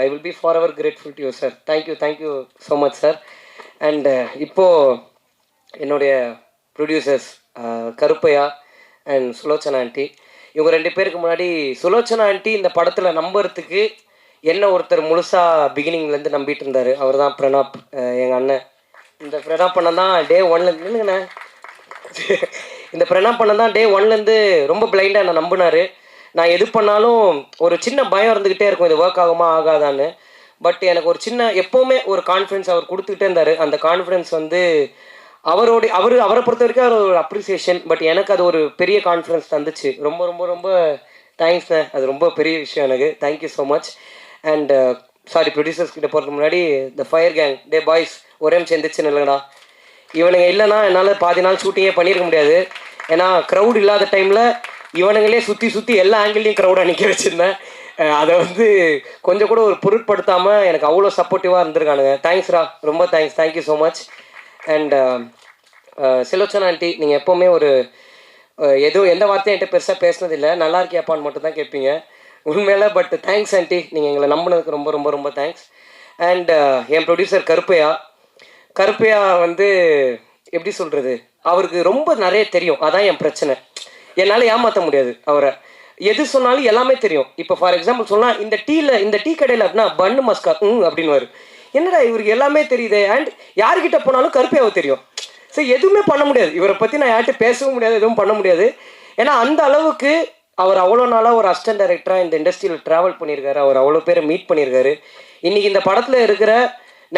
I will be forever grateful to you sir. Thank you so much sir. And இப்போது என்னுடைய producers Karuppaiah and Sulochana aunty, இவங்க 2 பேருக்கு முன்னாடி சுலோச்சனா ஆண்டி இந்த படத்தில் நம்புறதுக்கு என்ன ஒருத்தர் முழுசாக பிகினிங்லேருந்து நம்பிட்டு இருந்தார். அவர் தான் பிரணாப், எங்கள் அண்ணன். இந்த பிரணாப் அண்ணன் தான் டே 1லேருந்துங்கண்ணே இந்த பிரணாப் அண்ணன் தான் டே 1லேருந்து ரொம்ப பிளைண்டாக என்னை நம்பினார். நான் எது பண்ணாலும் ஒரு சின்ன பயம் இருந்துக்கிட்டே இருக்கும், இது ஒர்க் ஆகுமா ஆகாதான்னு. பட் எனக்கு ஒரு சின்ன எப்போவுமே ஒரு கான்ஃபிடன்ஸ் அவர் கொடுத்துக்கிட்டே இருந்தார். அந்த கான்ஃபிடன்ஸ் வந்து அவரை பொறுத்த வரைக்கும் அவர் ஒரு அப்ரிசியேஷன். பட் எனக்கு அது ஒரு பெரிய கான்ஃபிடன்ஸ் தந்துச்சு. ரொம்ப ரொம்ப ரொம்ப தேங்க்ஸ்ண்ணே. அது ரொம்ப பெரிய விஷயம் எனக்கு. Thank you so much. And sorry, producers கிட்ட போகிறதுக்கு முன்னாடி the fire gang, day boys ஒரே நிமிஷம் எந்திரிச்சுன்னு இல்லைங்கடா. இவனுங்க இல்லைன்னா என்னால் பாதி நாள் ஷூட்டிங்கே பண்ணியிருக்க முடியாது. ஏன்னா க்ரௌட் இல்லாத டைமில் இவனுங்களே சுற்றி எல்லா ஆங்கிள்லையும் க்ரௌடாக நிற்க வச்சுருந்தேன். அதை வந்து கொஞ்சம் கூட ஒரு பொருட்படுத்தாமல் எனக்கு அவ்வளோ சப்போர்ட்டிவாக இருந்திருக்கானுங்க. தேங்க்ஸ்ரா, ரொம்ப thanks, thank you so much. And Sulochana aunty, நீங்கள் எப்போவுமே ஒரு எதுவும் எந்த வார்த்தையும் என்கிட்ட பெருசாக பேசினதில்லை, நல்லா இருக்கியாப்பான்னு மட்டும் தான் கேட்பீங்க உண்மையில. பட் தேங்க்ஸ் ஆண்டி, நீங்கள் எங்களை நம்பினதுக்கு ரொம்ப ரொம்ப ரொம்ப தேங்க்ஸ். அண்ட் என் ப்ரொடியூசர் கருப்பையா வந்து எப்படி சொல்கிறது, அவருக்கு ரொம்ப நிறைய தெரியும். அதான் என் பிரச்சனை, என்னால் ஏமாற்ற முடியாது அவரை. எது சொன்னாலும் எல்லாமே தெரியும். இப்போ ஃபார் எக்ஸாம்பிள் சொன்னால் இந்த டீ கடையில் அப்படின்னா பன்னு மஸ்கா அப்படின்னுவார். என்னடா இவருக்கு எல்லாமே தெரியுது. அண்ட் யார்கிட்ட போனாலும் கருப்பையாவை தெரியும். ஸோ எதுவுமே பண்ண முடியாது இவரை பற்றி, நான் யார்கிட்ட பேசவும் முடியாது, எதுவும் பண்ண முடியாது. ஏன்னா அந்த அளவுக்கு அவர் அவ்வளோ நாளாக ஒரு அசிஸ்டன்ட் டைரக்டராக இந்த இண்டஸ்ட்ரியில் ட்ராவல் பண்ணியிருக்காரு. அவர் அவ்வளோ பேரை மீட் பண்ணியிருக்காரு. இன்றைக்கி இந்த படத்தில் இருக்கிற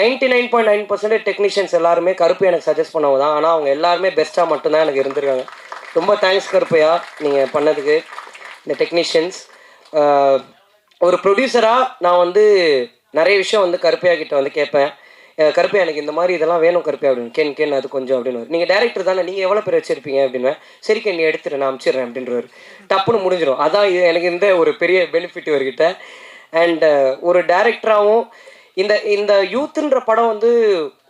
99.9% டெக்னீஷியன்ஸ் எல்லாருமே கருப்பு எனக்கு சஜஸ்ட் பண்ணவங்க தான். ஆனால் அவங்க எல்லாருமே பெஸ்ட்டாக மட்டும்தான் எனக்கு இருந்திருக்காங்க. ரொம்ப தேங்க்ஸ் கருப்பையா நீங்கள் பண்ணதுக்கு. இந்த டெக்னீஷியன்ஸ் ஒரு ப்ரொடியூசராக நான் வந்து நிறைய விஷயம் வந்து கருப்பையா கிட்ட வந்து கேட்பேன். கருப்பையா எனக்கு இந்த மாதிரி இதெல்லாம் வேணும் கருப்பையா அப்படின்னு. கேன் அது கொஞ்சம் அப்படின்னு. நீங்கள் டேரக்டர் தானே, நீங்கள் எவ்வளோ பேர் வச்சுருப்பீங்க அப்படின்னு. சரி கேன் நீ எடுத்துட்டு நான் அனுப்பிச்சிடுறேன் அப்படின்றவர். டப்புன்னு முடிஞ்சிடும். அதான் இது எனக்கு இந்த ஒரு பெரிய பெனிஃபிட் இவர்கிட்ட. அண்ட் ஒரு டேரக்டராகவும் இந்த யூத்துன்ற படம் வந்து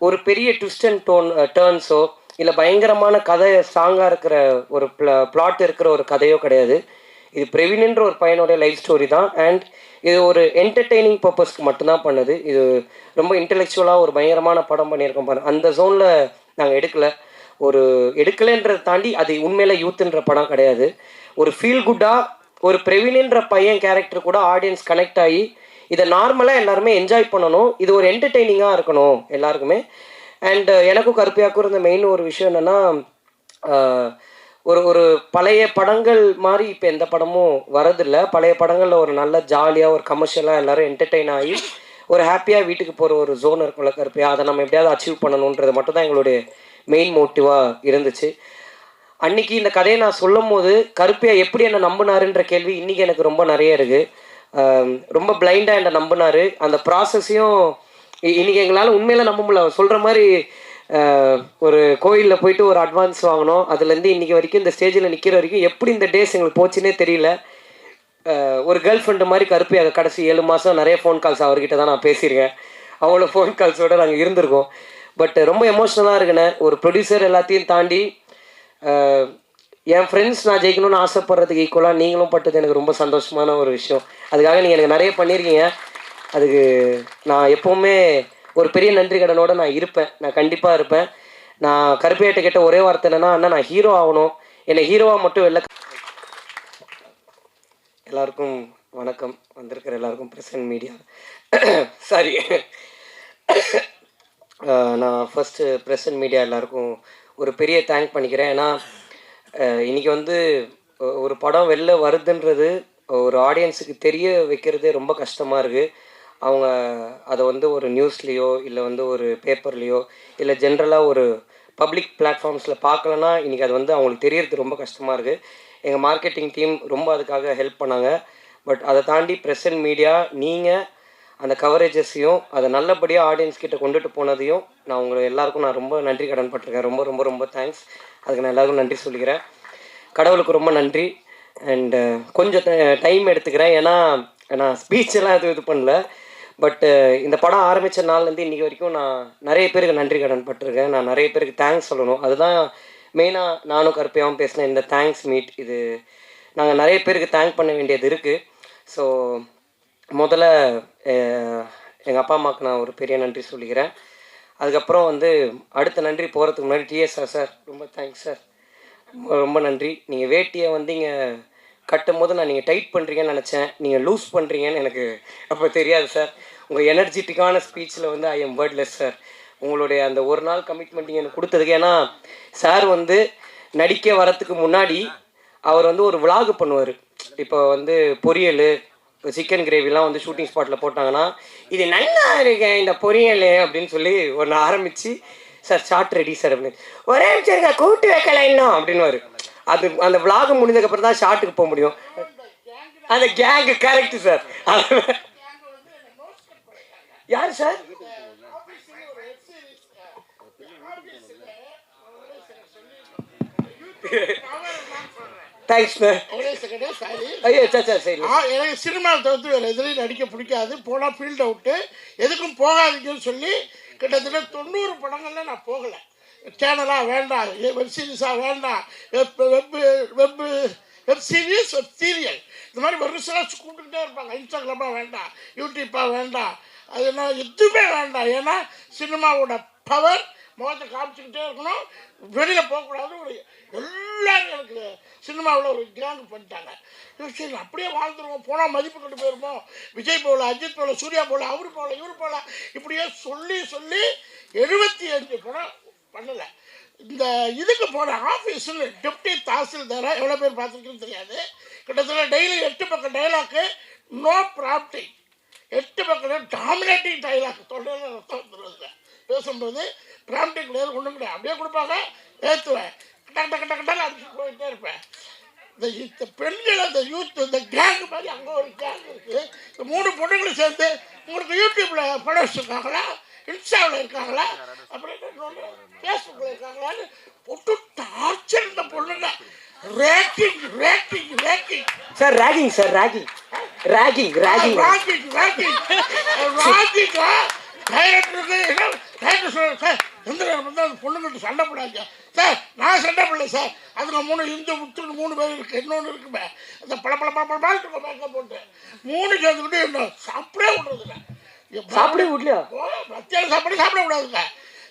ஒரு பெரிய ட்விஸ்ட் அண்ட் டேர்ன்ஸோ இல்லை பயங்கரமான கதை ஸ்ட்ராங்காக இருக்கிற ஒரு பிளாட் இருக்கிற ஒரு கதையோ கிடையாது. இது பிரவீன்ன்ற ஒரு பையனோட லைஃப் ஸ்டோரி தான். அண்ட் இது ஒரு என்டர்டெய்னிங் பர்பஸ்க்கு மட்டும்தான் பண்ணுது. இது ரொம்ப இன்டெலெக்சுவலாக ஒரு பயங்கரமான படம் பண்ணியிருக்கோம் பாருங்க. அந்த ஜோனில் நாங்கள் எடுக்கலைன்றதை தாண்டி அது உண்மையில யூத்துன்ற படம் கிடையாது. ஒரு ஃபீல் குட்டாக ஒரு பிரவீன்ன்ற பையன் கேரக்டர் கூட ஆடியன்ஸ் கனெக்ட் ஆகி இதை நார்மலாக எல்லாருமே என்ஜாய் பண்ணணும். இது ஒரு என்டர்டெய்னிங்காக இருக்கணும் எல்லாருக்குமே. அண்ட் எனக்கும் கருப்பையாக்கும் இருந்த மெயின் ஒரு விஷயம் என்னென்னா, ஒரு பழைய படங்கள் மாதிரி இப்போ எந்த படமும் வரதில்லை. பழைய படங்களில் ஒரு நல்ல ஜாலியாக ஒரு கமர்ஷியலாக எல்லோரும் என்டர்டெயின் ஆகி ஒரு ஹாப்பியாக வீட்டுக்கு போகிற ஒரு ஜோன் இருக்கும்ல கருப்பையா, அதை நம்ம எப்படியாவது அச்சீவ் பண்ணணுன்றது மட்டும் தான் எங்களுடைய மெயின் மோட்டிவாக இருந்துச்சு. அன்றைக்கி இந்த கதையை நான் சொல்லும் போது கருப்பையா எப்படி என்னை நம்பினாருன்ற கேள்வி இன்றைக்கி எனக்கு ரொம்ப நிறைய இருக்குது. ரொம்ப பிளைண்டாக என்னை நம்பினார். அந்த ப்ராசஸையும் இன்றைக்கி எங்களால் உண்மையில நம்ப முடியல. சொல்கிற மாதிரி ஒரு கோயிலில் போயிட்டு ஒரு அட்வான்ஸ் வாங்கினோம். அதுலேருந்து இன்றைக்கி வரைக்கும் இந்த ஸ்டேஜில் நிற்கிற வரைக்கும் எப்படி இந்த டேஸ் எங்களுக்கு போச்சுன்னே தெரியல. ஒரு கேர்ள் ஃப்ரெண்டு மாதிரி கருப்பையா கடைசி 7 மாதம் நிறைய ஃபோன் கால்ஸ் அவர்கிட்ட தான் நான் பேசியிருக்கேன். அவ்வளோ ஃபோன் கால்ஸோடு நாங்கள் இருந்திருக்கோம். பட் ரொம்ப எமோஷ்னலாக இருக்குண்ணே. ஒரு ப்ரொடியூசர் எல்லாத்தையும் தாண்டி என் ஃப்ரெண்ட்ஸ் நான் ஜெயிக்கணும்னு ஆசைப்படுறதுக்கு ஈக்குவலாக நீங்களும் பட்டது எனக்கு ரொம்ப சந்தோஷமான ஒரு விஷயம். அதுக்காக நீங்கள் எனக்கு நிறைய பண்ணியிருக்கீங்க. அதுக்கு நான் எப்போவுமே ஒரு பெரிய நன்றி கடனோடு நான் இருப்பேன். நான் கண்டிப்பாக இருப்பேன். நான் கருப்பையாட்ட கேட்ட ஒரே வார்த்தை என்னென்னா, அண்ணா நான் ஹீரோ ஆகணும், என்னை ஹீரோவாக மட்டும் வெளில. எல்லாருக்கும் வணக்கம். வந்திருக்கிற எல்லாருக்கும் பிரசன்ட் மீடியா சாரி நான் ஃபஸ்ட்டு பிரசன்ட் மீடியா எல்லாருக்கும் ஒரு பெரிய தேங்க் பண்ணிக்கிறேன். ஏன்னா இன்றைக்கி வந்து ஒரு படம் வெளில வருதுன்றது ஒரு ஆடியன்ஸுக்கு தெரிய வைக்கிறதே ரொம்ப கஷ்டமாக இருக்குது. அவங்க அதை வந்து ஒரு நியூஸ்லேயோ இல்லை வந்து ஒரு பேப்பர்லேயோ இல்லை ஜென்ரலாக ஒரு பப்ளிக் பிளாட்ஃபார்ம்ஸில் பார்க்கலன்னா இன்றைக்கி அது வந்து அவங்களுக்கு தெரியறது ரொம்ப கஷ்டமாக இருக்குது. எங்கள் மார்க்கெட்டிங் டீம் ரொம்ப அதுக்காக ஹெல்ப் பண்ணாங்க. பட் அதை தாண்டி பிரசன்ட் மீடியா நீங்கள் அந்த கவரேஜஸையும் அதை நல்லபடியாக ஆடியன்ஸ் கிட்ட கொண்டுட்டு போனதையும் நான் உங்களை எல்லாருக்கும் நான் ரொம்ப நன்றி கடன் பட்டிருக்கேன். ரொம்ப ரொம்ப ரொம்ப தேங்க்ஸ். அதுக்கு நான் எல்லாருக்கும் நன்றி சொல்லிக்கிறேன். கடவுளுக்கு ரொம்ப நன்றி. அண்டு கொஞ்சம் டைம் எடுத்துக்கிறேன், ஏன்னா நான் ஸ்பீச்செல்லாம் இது பண்ணல. பட்டு இந்த படம் ஆரம்பித்த நாள்லேருந்து இன்றைக்கி வரைக்கும் நான் நிறைய பேருக்கு நன்றி கடன் பட்டிருக்கேன். நான் நிறைய பேருக்கு தேங்க்ஸ் சொல்லணும். அதுதான் மெயினாக நானும் கருப்பையாகவும் பேசினேன் இந்த தேங்க்ஸ் மீட். இது நாங்கள் நிறைய பேருக்கு தேங்க் பண்ண வேண்டியது இருக்குது. ஸோ முதல்ல எங்கள் அப்பா அம்மாவுக்கு நான் ஒரு பெரிய நன்றி சொல்லிக்கிறேன். அதுக்கப்புறம் வந்து அடுத்த நன்றி போகிறதுக்கு முன்னாடி டிஎஸ்ஆர் சார் ரொம்ப தேங்க்ஸ் சார், ரொம்ப நன்றி. நீங்கள் வேட்டியை வந்து இங்கே கட்டும் போது நான் நீங்கள் டைட் பண்ணுறீங்கன்னு நினச்சேன், நீங்கள் லூஸ் பண்ணுறீங்கன்னு எனக்கு அப்போ தெரியாது சார். உங்கள் எனர்ஜெட்டிக்கான ஸ்பீச்சில் வந்து ஐ எம் வேர்ட்லெஸ் சார். உங்களுடைய அந்த ஒரு நாள் கமிட்மெண்ட் எனக்கு கொடுத்ததுக்கு. ஏன்னா சார் வந்து நடிக்க வரத்துக்கு முன்னாடி அவர் வந்து ஒரு விலாகு பண்ணுவார். இப்போ வந்து பொரியல் சிக்கன் கிரேவிலாம் வந்து ஷூட்டிங் ஸ்பாட்டில் போட்டாங்கன்னா இது நல்லா இருக்கேன் இந்த பொரியல் அப்படின்னு சொல்லி ஒன்று ஆரம்பித்து சார் ஷார்ட் ரெடி சார் அப்படின்னு ஒரே நிமிஷம் கூட்டு வைக்கல இன்னும் அப்படின்னு அது அந்த விலாகு முடிஞ்சதுக்கப்புறம் தான் ஷார்ட்டுக்கு போக முடியும். அந்த கேங்கு கரெக்டு சார். யார் சார்? தேங்க்ஸ்ண்ணே. ஒரே செகண்டே சாரி. ஐயோ சச்சா சரி. எனக்கு சினிமாவை தவிர்த்து வேறு எதுலையும் நடிக்க பிடிக்காது. போனால் ஃபீல்டை விட்டு எதுக்கும் போகாதீங்கன்னு சொல்லி கிட்டத்தட்ட 90 படங்களில் நான் போகலை. சேனலாக வேண்டாம், வெப் சீரிஸாக வேண்டாம், வெப் சீரிஸ், வெப் சீரியல் இந்த மாதிரி வருஷம் கூப்பிட்டுக்கிட்டே இருப்பாங்க. இன்ஸ்டாகிராமாக வேண்டாம், யூடியூப்பாக வேண்டாம், அது என்ன எதுவுமே வேண்டாம். ஏன்னா சினிமாவோட பவர் முகத்தை காமிச்சிக்கிட்டே இருக்கணும், வெளியில் போகக்கூடாது. ஒரு எல்லாரும் எனக்கு சினிமாவில் ஒரு கேங் பண்ணிட்டாங்க. சரி அப்படியே வாழ்ந்துருவோம், போனால் மதிப்பு கொண்டு போயிருப்போம், விஜய் போகல, அஜித் போகல, சூர்யா போகல, அவர் போகல, இவர் போகல, இப்படியே சொல்லி சொல்லி 75 படம் பண்ணலை. இந்த இதுக்கு போன ஆஃபீஸில் டெப்டி தாசில்தாராக எவ்வளோ பேர் பார்த்துருக்குன்னு தெரியாது. கிட்டத்தட்ட டெய்லி 8 பக்கம் டைலாக்கு, நோ ப்ராப்டிங், 8 பக்கம் டாமினேட்டிங் டைலாக், தொண்டையில் ரத்தம் வந்துடுவதில்ல. பேசும்போது ப்ராம்டிங் கிடையாது, ஒன்றும் கிடையாது, அப்படியே கொடுப்பாங்க, ஏற்றுவேன், கட்டால் அடிச்சுட்டு போயிட்டே இருப்பேன். இந்த பெண்கள், அந்த யூத், இந்த கேங்கு மாதிரி அங்கே ஒரு கேங் இருக்குது. இந்த 3 பொண்ணுங்களும் சேர்ந்து உங்களுக்கு யூடியூப்பில் படம் வச்சுருக்காங்களா, இன்ஸ்டாவில் இருக்காங்களா, அப்புறம் இன்னொன்று ஃபேஸ்புக்கில் இருக்காங்களான்னு போட்டு டார்ச்சர். இந்த பொண்ணுங்க ragging ragging ragging sir, ragging sir, ragging ragging ragging ragging ragging ராகிங்கா டைரக்டருக்கு டைரக்டர் சொல்ல சார், எந்த வந்து அந்த பொண்ணுங்கள்ட்ட சண்டை போடாங்க சார். நான் சண்டை போடல சார், அதுங்க 3 இந்து முத்துன்னு 3 பேர் இருக்குது. இன்னொன்று இருக்குமே அந்த பழப்பாட்டு மேக்கப் போட்டு 3 சேர்ந்துக்கிட்டு என்ன சாப்பிடவே விடுறதில்ல. சாப்பிடவே விடலையா? மத்தியானம் சாப்பாடு சாப்பிட விடாதுங்க.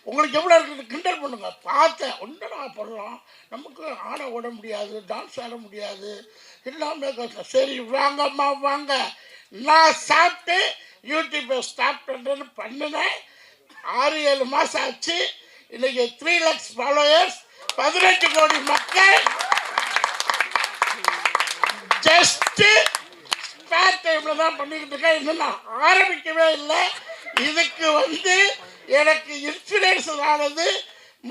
உங்களுக்கு எவ்வளோ இருக்குது கிண்டல் பண்ணுங்க. பார்த்தேன் ஒன்று நான் பண்ணுறோம், நமக்கு ஆட ஓட முடியாது, டான்ஸ் ஆட முடியாது, எல்லாமே கஷ்டம். சரி வாங்கம்மா வாங்க, நான் சாப்பிட்டு யூடியூப்பை ஸ்டார்ட் பண்ணுறேன்னு பண்ணினேன். 6-7 மாதம் ஆச்சு. இன்றைக்கி 3 lakhs ஃபாலோயர்ஸ், 18 கோடி மக்கள். ஜஸ்ட்டு ஸ்பேர் டைமில் தான் பண்ணிக்கிட்டு இருக்கேன். இன்னும் நான் ஆரம்பிக்கவே இல்லை. இதுக்கு வந்து எனக்கு இன்ஸ்பிரேஷன் ஆனது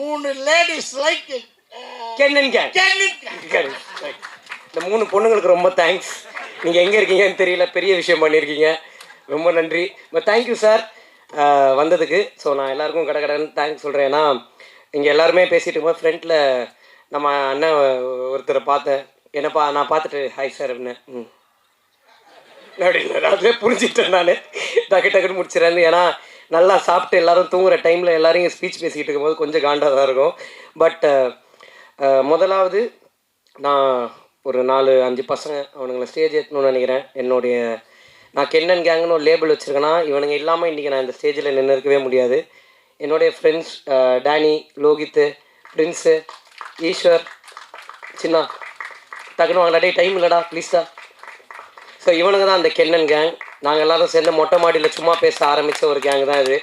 3 லேடிஸ் லைக் கென்னன் கேங். இந்த 3 பொண்ணுங்களுக்கு ரொம்ப தேங்க்ஸ். நீங்கள் எங்கே இருக்கீங்கன்னு தெரியல, பெரிய விஷயம் பண்ணியிருக்கீங்க, ரொம்ப நன்றி. தேங்க்யூ சார் வந்ததுக்கு. ஸோ நான் எல்லாருக்கும் கடன்னு தேங்க்ஸ் சொல்கிறேன். ஏன்னா இங்கே எல்லாருமே பேசிகிட்டு இருக்கும்போது ஃப்ரெண்டில் நம்ம அண்ணன் ஒருத்தரை பார்த்தேன். என்னப்பா நான் பார்த்துட்டு ஹாய் சார் அப்படின்னு அப்படின்னு அதிலே புரிஞ்சுக்கிட்டேன். நான் டக்குன்னு முடிச்சிடறேன். ஏன்னா நல்லா சாப்பிட்டு எல்லோரும் தூங்குகிற டைமில் எல்லோரும் ஸ்பீச் பேசிக்கிட்டு இருக்கும்போது கொஞ்சம் காண்டாக தான் இருக்கும். பட் முதலாவது நான் ஒரு 4-5 பசங்க அவனுங்களை ஸ்டேஜ் ஏற்றணும்னு நினைக்கிறேன். நான் கென்னன் கேங்குன்னு ஒரு லேபிள் வச்சுருக்கேன்னா இவனுங்க இல்லாமல் இன்றைக்கி நான் இந்த ஸ்டேஜில் நின்று இருக்கவே முடியாது. என்னுடைய ஃப்ரெண்ட்ஸ் டேனி, லோகித்து, பிரின்ஸு, ஈஸ்வர், சின்னா, டக்குன்னு வாங்கடா, டைம் இல்லைடா ப்ளீஸ்டா. ஸோ இவனுங்க தான் அந்த கென்னன் கேங். நாங்கள் எல்லோரும் சேர்ந்து மொட்டை மாடியில் சும்மா பேச ஆரம்பித்த ஒரு கேங் தான் இது.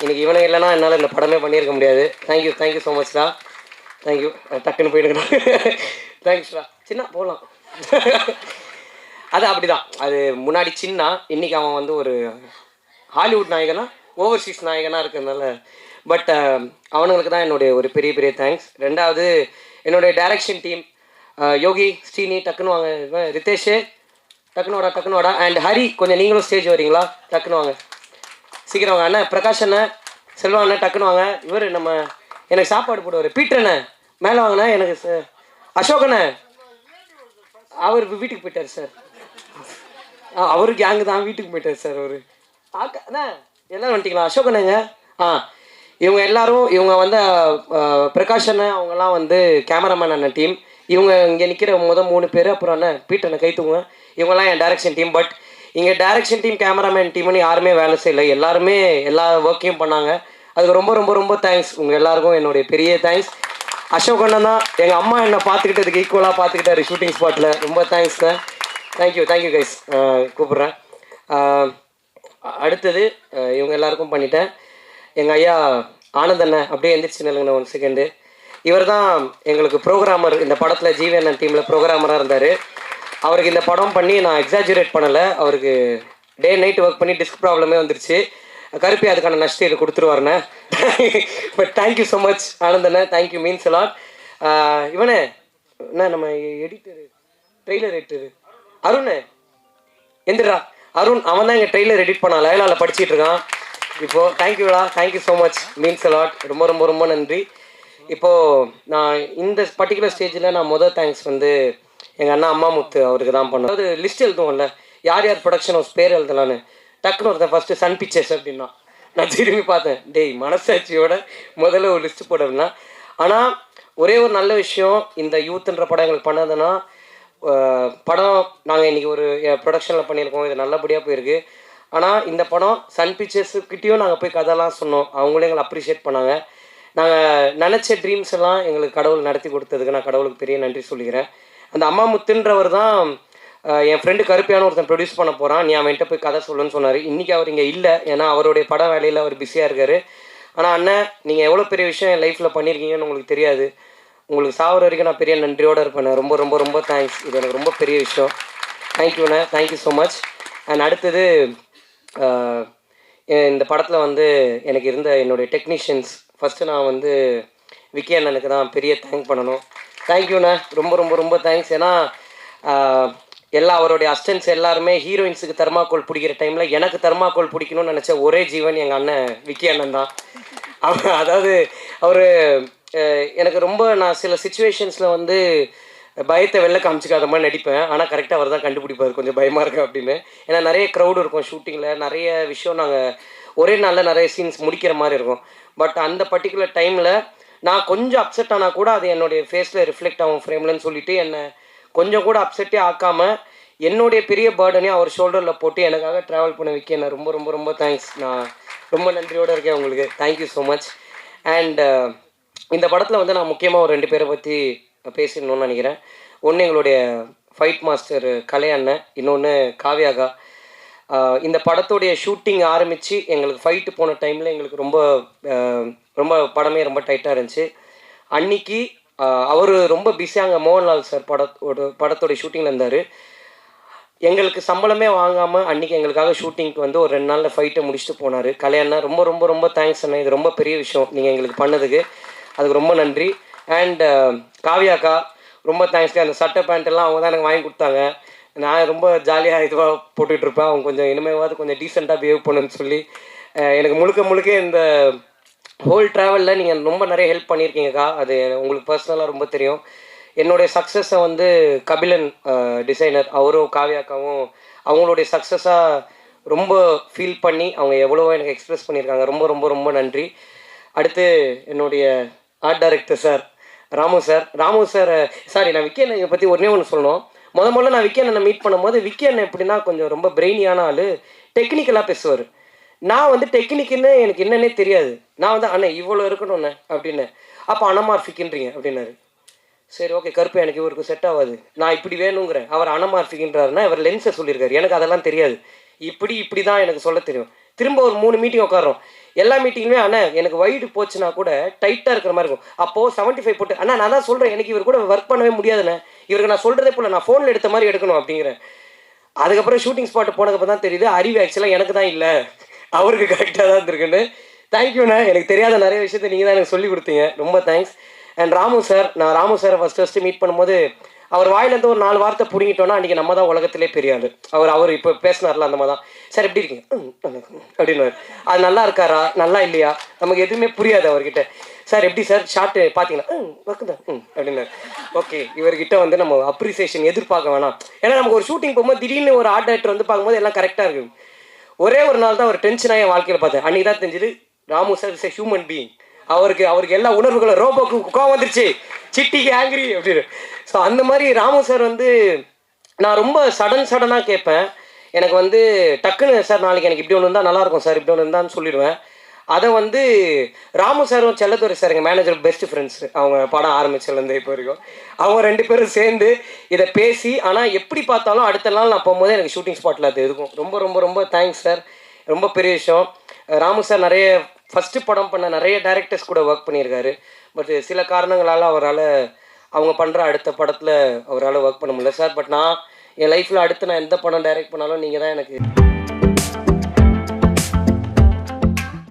இன்றைக்கி இவனுங்க இல்லைனா என்னால் இந்த படமே பண்ணியிருக்க முடியாது. தேங்க்யூ ஸோ மச்டா. தேங்க்யூ. டக்குன்னு போயிடுங்கண்ணா. தேங்க்ஸ்டா. சின்ன போகலாம். அது அப்படி தான். அது முன்னாடி சின்ன, இன்றைக்கி அவன் வந்து ஒரு ஹாலிவுட் நாயகனா ஓவர்சீஸ் நாயகனாக இருக்கிறதுனால. பட் அவனுங்களுக்கு தான் என்னுடைய ஒரு பெரிய தேங்க்ஸ். 2வது என்னுடைய டைரக்ஷன் டீம், யோகி, ஸ்ரீனி, டக்குன்னு வாங்க, ரிதேஷ் டக்குன்னு வாடா, அண்ட் ஹரி கொஞ்சம் நீங்களும் ஸ்டேஜ் வரீங்களா, டக்குன்னு வாங்க, சீக்கிரம் வாங்க. அண்ணா பிரகாஷ் அண்ணன், செல்வா அண்ணன் டக்குன்னு வாங்க. இவர் நம்ம எனக்கு சாப்பாடு போடுவார், பீட்டர் அண்ணன் மேலே வாங்கண்ணா. எனக்கு அசோக் அண்ணன் அவர் வீட்டுக்கு போயிட்டார் சார். அவரு கேங்கு தான் வீட்டுக்கு போயிட்டார் சார். அவர் அண்ணா எல்லோரும் வந்துட்டிங்களா? அசோக் அண்ணங்க. இவங்க எல்லாரும், இவங்க வந்து பிரகாஷ் அண்ணன் அவங்கெல்லாம் வந்து கேமராமேன் அண்ணன் டீம். இவங்க இங்கே நிற்கிற 3 பேர், அப்புறம் அண்ணன் பீட்டர் அண்ணன் கைத்துவங்க, இவங்கெல்லாம் என் டைரக்ஷன் டீம். பட் இங்கே டைரக்ஷன் டீம், கேமராமேன் டீம்னு யாருமே வேலை செய்யலை, எல்லாருமே எல்லா ஒர்க்கையும் பண்ணாங்க. அதுக்கு ரொம்ப தேங்க்ஸ். உங்கள் எல்லாருக்கும் என்னுடைய பெரிய தேங்க்ஸ். அசோக் அண்ணன் தான் எங்கள் அம்மா என்னை பார்த்துக்கிட்டதுக்கு ஈக்குவலாக பார்த்துக்கிட்டாரு ஷூட்டிங் ஸ்பாட்டில். ரொம்ப தேங்க்ஸ் தான். Thank you guys. கூப்பிட்றேன். அடுத்தது இவங்க எல்லாருக்கும் பண்ணிட்டேன். எங்கள் ஐயா ஆனந்த் அண்ணன் அப்படியே எந்திரிச்சு நில்லுங்கண்ணா 1 செகண்டு. இவர் தான் எங்களுக்கு ப்ரோக்ராமர். இந்த படத்தில் ஜீவன் டீமில் ப்ரோக்ராமராக இருந்தார். அவருக்கு இந்த படம் பண்ணி நான் எக்ஸாஜுரேட் பண்ணலை, அவருக்கு டே நைட் ஒர்க் பண்ணி டிஸ்க் ப்ராப்ளமே வந்துருச்சு. கருப்பி அதுக்கான நஷ்டம் இது கொடுத்துருவாருண்ணே. பட் தேங்க்யூ ஸோ மச் ஆனந்தண்ணே, தேங்க்யூ, மீன்ஸ் எலாட். இவனே என்ன நம்ம எடிட்டரு, ட்ரெய்லர் எடிட்டரு அருண் எந்திரா, அருண் அவன் தான் எங்கள் ட்ரெய்லர் எடிட் பண்ணான், லயலாவில் படிச்சுட்டு இருக்கான் இப்போது. தேங்க்யூடா, தேங்க்யூ ஸோ மச், மீன்ஸ் எலாட். ரொம்ப நன்றி. இப்போது நான் இந்த பர்டிகுலர் ஸ்டேஜில் நான் தேங்க்ஸ் வந்து எங்கள் அண்ணா அம்மாமுத்து அவருக்கு தான் பண்ணோம். அதாவது லிஸ்ட் எழுதுவோம்ல, யார் யார் ப்ரொடக்ஷன் ஹவுஸ் பேர் எழுதலான்னு. டக்குன்னு ஒருத்தன் ஃபஸ்ட்டு சன் பிக்சர்ஸ் அப்படின்னா நான் திரும்பி பார்த்தேன், டேய் மனசாட்சியோட முதல்ல ஒரு லிஸ்ட்டு போடணும்னா. ஆனால் ஒரே ஒரு நல்ல விஷயம் இந்த யூத்துன்ற படம் எங்களுக்கு பண்ணதுன்னா, படம் நாங்கள் இன்றைக்கி ஒரு ப்ரொடக்ஷனில் பண்ணியிருக்கோம், இது நல்லபடியாக போயிருக்கு. ஆனால் இந்த படம் சன் பிக்சர்ஸுக்கிட்டேயும் நாங்கள் போய் கதைலாம் சொன்னோம், அவங்களே எங்களை அப்ரிஷியேட் பண்ணாங்க. நாங்கள் நினச்ச ட்ரீம்ஸ் எல்லாம் எங்களுக்கு கடவுள் நடத்தி கொடுத்ததுக்கு நான் கடவுளுக்கு பெரிய நன்றி சொல்லிக்கிறேன். அந்த அம்மாமுத்துன்றவர் தான் என் ஃப்ரெண்டு கருப்பியான ஒருத்தன் ப்ரொடியூஸ் பண்ண போகிறான், நீ அவன்கிட்ட போய் கதை சொல்லுன்னு சொன்னார். இன்றைக்கி அவர் இங்கே இல்லை, ஏன்னா அவருடைய பட வேலையில் அவர் பிஸியாக இருக்கார். ஆனால் அண்ணன், நீங்கள் எவ்வளோ பெரிய விஷயம் என் லைஃப்பில் பண்ணியிருக்கீங்கன்னு உங்களுக்கு தெரியாது. உங்களுக்கு சாவர வரைக்கும் நான் பெரிய நன்றியோடு இருப்பேன். ரொம்ப ரொம்ப ரொம்ப தேங்க்ஸ், இது எனக்கு ரொம்ப பெரிய விஷயம். தேங்க்யூண்ணே, தேங்க்யூ ஸோ மச். அண்ட் அடுத்தது இந்த படத்தில் வந்து எனக்கு இருந்த என்னுடைய டெக்னீஷியன்ஸ், ஃபஸ்ட்டு நான் வந்து விக்கி அண்ணனுக்கு தான் பெரிய தேங்க் பண்ணணும். தேங்க்யூண்ணே, ரொம்ப ரொம்ப ரொம்ப தேங்க்ஸ். ஏன்னா எல்லா அவருடைய அசிஸ்டன்ஸ் எல்லாருமே ஹீரோயின்ஸுக்கு தெர்மாக்கோல் பிடிக்கிற டைமில் எனக்கு தெர்மாக்கோல் பிடிக்கணும்னு நினச்ச ஒரே ஜீவன் எங்கள் அண்ணன் விக்கி அண்ணன் தான். அதாவது அவர் எனக்கு ரொம்ப, நான் சில சுச்சுவேஷன்ஸில் வந்து பயத்தை வெளில காமிச்சிக்காத மாதிரி நடிப்பேன், ஆனால் கரெக்டாக அவர் தான் கண்டுபிடிப்பார் கொஞ்சம் பயமாக இருக்கு அப்படின்னு. ஏன்னா நிறைய க்ரௌடு இருக்கும் ஷூட்டிங்கில், நிறைய விஷயம் நாங்கள் ஒரே நாளில் நிறைய சீன்ஸ் முடிக்கிற மாதிரி இருக்கும். பட் அந்த பர்டிகுலர் டைமில் நான் கொஞ்சம் அப்செட் ஆனால் கூட அது என்னுடைய ஃபேஸில் ரிஃப்ளெக்ட் ஆகும் ஃப்ரேம்லன்னு சொல்லிவிட்டு என்னை கொஞ்சம் கூட அப்செட்டே ஆக்காமல் என்னுடைய பெரிய பேர்டனையும் அவர் ஷோல்டரில் போட்டு எனக்காக ட்ராவல் பண்ண வைக்க என்ன ரொம்ப ரொம்ப ரொம்ப தேங்க்ஸ். நான் ரொம்ப நன்றியோடு இருக்கேன் உங்களுக்கு. Thank you so much. அண்ட் இந்த படத்தில் வந்து நான் முக்கியமாக ஒரு 2 பேரை பற்றி பேசிடணும்னு நினைக்கிறேன். ஒன்று எங்களுடைய ஃபைட் மாஸ்டர் கலை அண்ணன், இன்னொன்று காவ்யாகா. இந்த படத்துடைய ஷூட்டிங் ஆரம்பித்து எங்களுக்கு ஃபைட்டு போன டைமில் எங்களுக்கு ரொம்ப ரொம்ப படமே ரொம்ப டைட்டாக இருந்துச்சு. அன்னைக்கு அவர் ரொம்ப பிஸியாக அங்கே மோகன்லால் சார் படத்தோடைய ஷூட்டிங்கில் இருந்தார். எங்களுக்கு சம்பளமே வாங்காமல் அன்றைக்கி எங்களுக்காக ஷூட்டிங்க்கு வந்து ஒரு 2 நாளில் ஃபைட்டை முடிச்சுட்டு போனார். கல்யாணம் ரொம்ப ரொம்ப ரொம்ப தேங்க்ஸ் அண்ணா, இது ரொம்ப பெரிய விஷயம் நீங்கள் எங்களுக்கு பண்ணதுக்கு, அதுக்கு ரொம்ப நன்றி. அண்ட் காவ்யாக்கா ரொம்ப தேங்க்ஸ்க்கா. அந்த சட்டை பேண்ட்டெல்லாம் அவங்க தான் எனக்கு வாங்கி கொடுத்தாங்க. நான் ரொம்ப ஜாலியாக இதுவாக போட்டுட்ருப்பேன், அவங்க கொஞ்சம் இனிமேவாவது கொஞ்சம் டீசெண்டாக பிஹேவ் பண்ணுன்னு சொல்லி எனக்கு முழுக்க இந்த ஹோல் ட்ராவலில் நீங்கள் ரொம்ப நிறைய ஹெல்ப் பண்ணியிருக்கீங்கக்கா, அது உங்களுக்கு பர்சனலாக ரொம்ப தெரியும். என்னுடைய சக்ஸஸை வந்து கபிலன் டிசைனர் அவரும் காவ்யாக்காவும் அவங்களுடைய சக்ஸஸாக ரொம்ப ஃபீல் பண்ணி அவங்க எவ்வளவோ எனக்கு எக்ஸ்ப்ரெஸ் பண்ணியிருக்காங்க. ரொம்ப ரொம்ப ரொம்ப நன்றி. அடுத்து என்னுடைய art director sir Ramu sir sorry, நான் விக்கி அண்ணனை பற்றி ஒன்றே ஒன்று சொல்லணும். முதல்ல நான் விக்கி அண்ணனை மீட் பண்ணும்போது விக்கி அண்ணன் எப்படின்னா கொஞ்சம் ரொம்ப பிரெயினியான ஆள், டெக்னிக்கலாக பேசுவார். நான் வந்து டெக்னிக்குன்னு எனக்கு என்னன்னே தெரியாது. நான் வந்து அண்ணன் இவ்வளோ இருக்கணும்ண்ணே அப்படின்னு, அப்போ அனமார்ஃபிக்குன்றீங்க அப்படின்னாரு. சரி ஓகே, கருப்பு எனக்கு இவருக்கு செட் ஆகாது, நான் இப்படி வேணுங்கிறேன். அவர் அனமார்ஃபிக்ன்றாருன்னா இவர் லென்ஸை சொல்லியிருக்காரு, எனக்கு அதெல்லாம் தெரியாது. இப்படி தான் எனக்கு சொல்ல தெரியும். திரும்ப ஒரு 3 மீட்டிங் உட்காரோம், எல்லா மீட்டிங்குமே அண்ணன் எனக்கு வைடு போச்சுன்னா கூட டைட்டாக இருக்கிற மாதிரி இருக்கும். அப்போது 75 போட்டு அண்ணா நான் தான் சொல்கிறேன், எனக்கு இவர் கூட ஒர்க் பண்ணவே முடியாதுண்ணே, இவருக்கு நான் சொல்கிறதே போல நான் ஃபோனில் எடுத்த மாதிரி எடுக்கணும் அப்படிங்கிறேன். அதுக்கப்புறம் ஷூட்டிங் ஸ்பாட்டு போனதுக்கு தான் தெரியுது அறிவு ஆக்சுவலாக எனக்கு தான் இல்லை, அவருக்கு கரெக்டாக தான் இருந்திருக்குன்னு. தேங்க்யூண்ணே, எனக்கு தெரியாத நிறைய விஷயத்தை நீங்கள் தான் எனக்கு சொல்லி கொடுத்தீங்க, ரொம்ப தேங்க்ஸ். அண்ட் ராமு சார், நான் ராமு சாரை ஃபஸ்ட்டு மீட் பண்ணும்போது அவர் வாயிலேருந்து ஒரு 4 வார்த்தை பிடிங்கிட்டோன்னா அன்றைக்கி நம்ம தான் உலகத்திலே பெரிய ஆள். அவர் இப்போ பேசினார்ல அந்த மாதிரி தான், சார் எப்படி இருக்கீங்க அப்படின்னு, அது நல்லா இருக்காரா நல்லா இல்லையா நமக்கு எதுவுமே புரியாது அவர்கிட்ட. சார் எப்படி சார் ஷார்ட்டு பார்த்தீங்கன்னா ஒர்க்கு தான் அப்படின்னாரு. ஓகே, இவர்கிட்ட வந்து நம்ம அப்ரிசியேஷன் எதிர்பார்க்க வேணாம். ஏன்னா நமக்கு ஒரு ஷூட்டிங் போகும்போது திடீர்னு ஒரு ஆர்ட் டைரக்டர் வந்து பார்க்கும்போது எல்லாம் கரெக்டாக இருக்குது. ஒரே ஒரு நாள் தான் ஒரு டென்ஷனாக என் வாழ்க்கையில் பார்த்தேன். அன்றைக்கி தான் தெரிஞ்சுது Ramu sir is a human being. அவருக்கு எல்லா உணர்வுகளும், ரோபோக்கு கோவம் வந்துருச்சு, சிட்டிக்கு ஆங்கிரி அப்படின்னு. ஸோ அந்த மாதிரி ராமு சார் வந்து நான் ரொம்ப சடனாக கேட்பேன். எனக்கு வந்து டக்குன்னு சார் நாளைக்கு எனக்கு இப்படி ஒன்று இருந்தால் நல்லாயிருக்கும் சார், இப்படி ஒன்று இருந்தான்னு சொல்லிடுவேன். அதை வந்து ராமு சாரும் செல்லத்துறை சார் எங்கள் மேனேஜர் பெஸ்ட் ஃப்ரெண்ட்ஸ், அவங்க படம் ஆரம்பிச்சதுலேருந்து இப்போ வரைக்கும் அவங்க 2 பேரும் சேர்ந்து இதை பேசி, ஆனால் எப்படி பார்த்தாலும் அடுத்த நாள் நான் போகும்போது எனக்கு ஷூட்டிங் ஸ்பாட்டில் அது இருக்கும். ரொம்ப ரொம்ப ரொம்ப தேங்க்ஸ் சார், ரொம்ப பெரிய விஷயம். ராமு சார் நிறைய ஃபஸ்ட்டு படம் பண்ண நிறைய டைரக்டர்ஸ் கூட ஒர்க் பண்ணியிருக்காரு. பட் சில காரணங்களால் அவரால் அவங்க பண்ணுற அடுத்த படத்தில் அவரால் ஒர்க் பண்ண முடியல சார். பட் நான் என் லைஃப்பில் அடுத்து நான் எந்த படம் டைரக்ட் பண்ணாலும் நீங்கள் தான் எனக்கு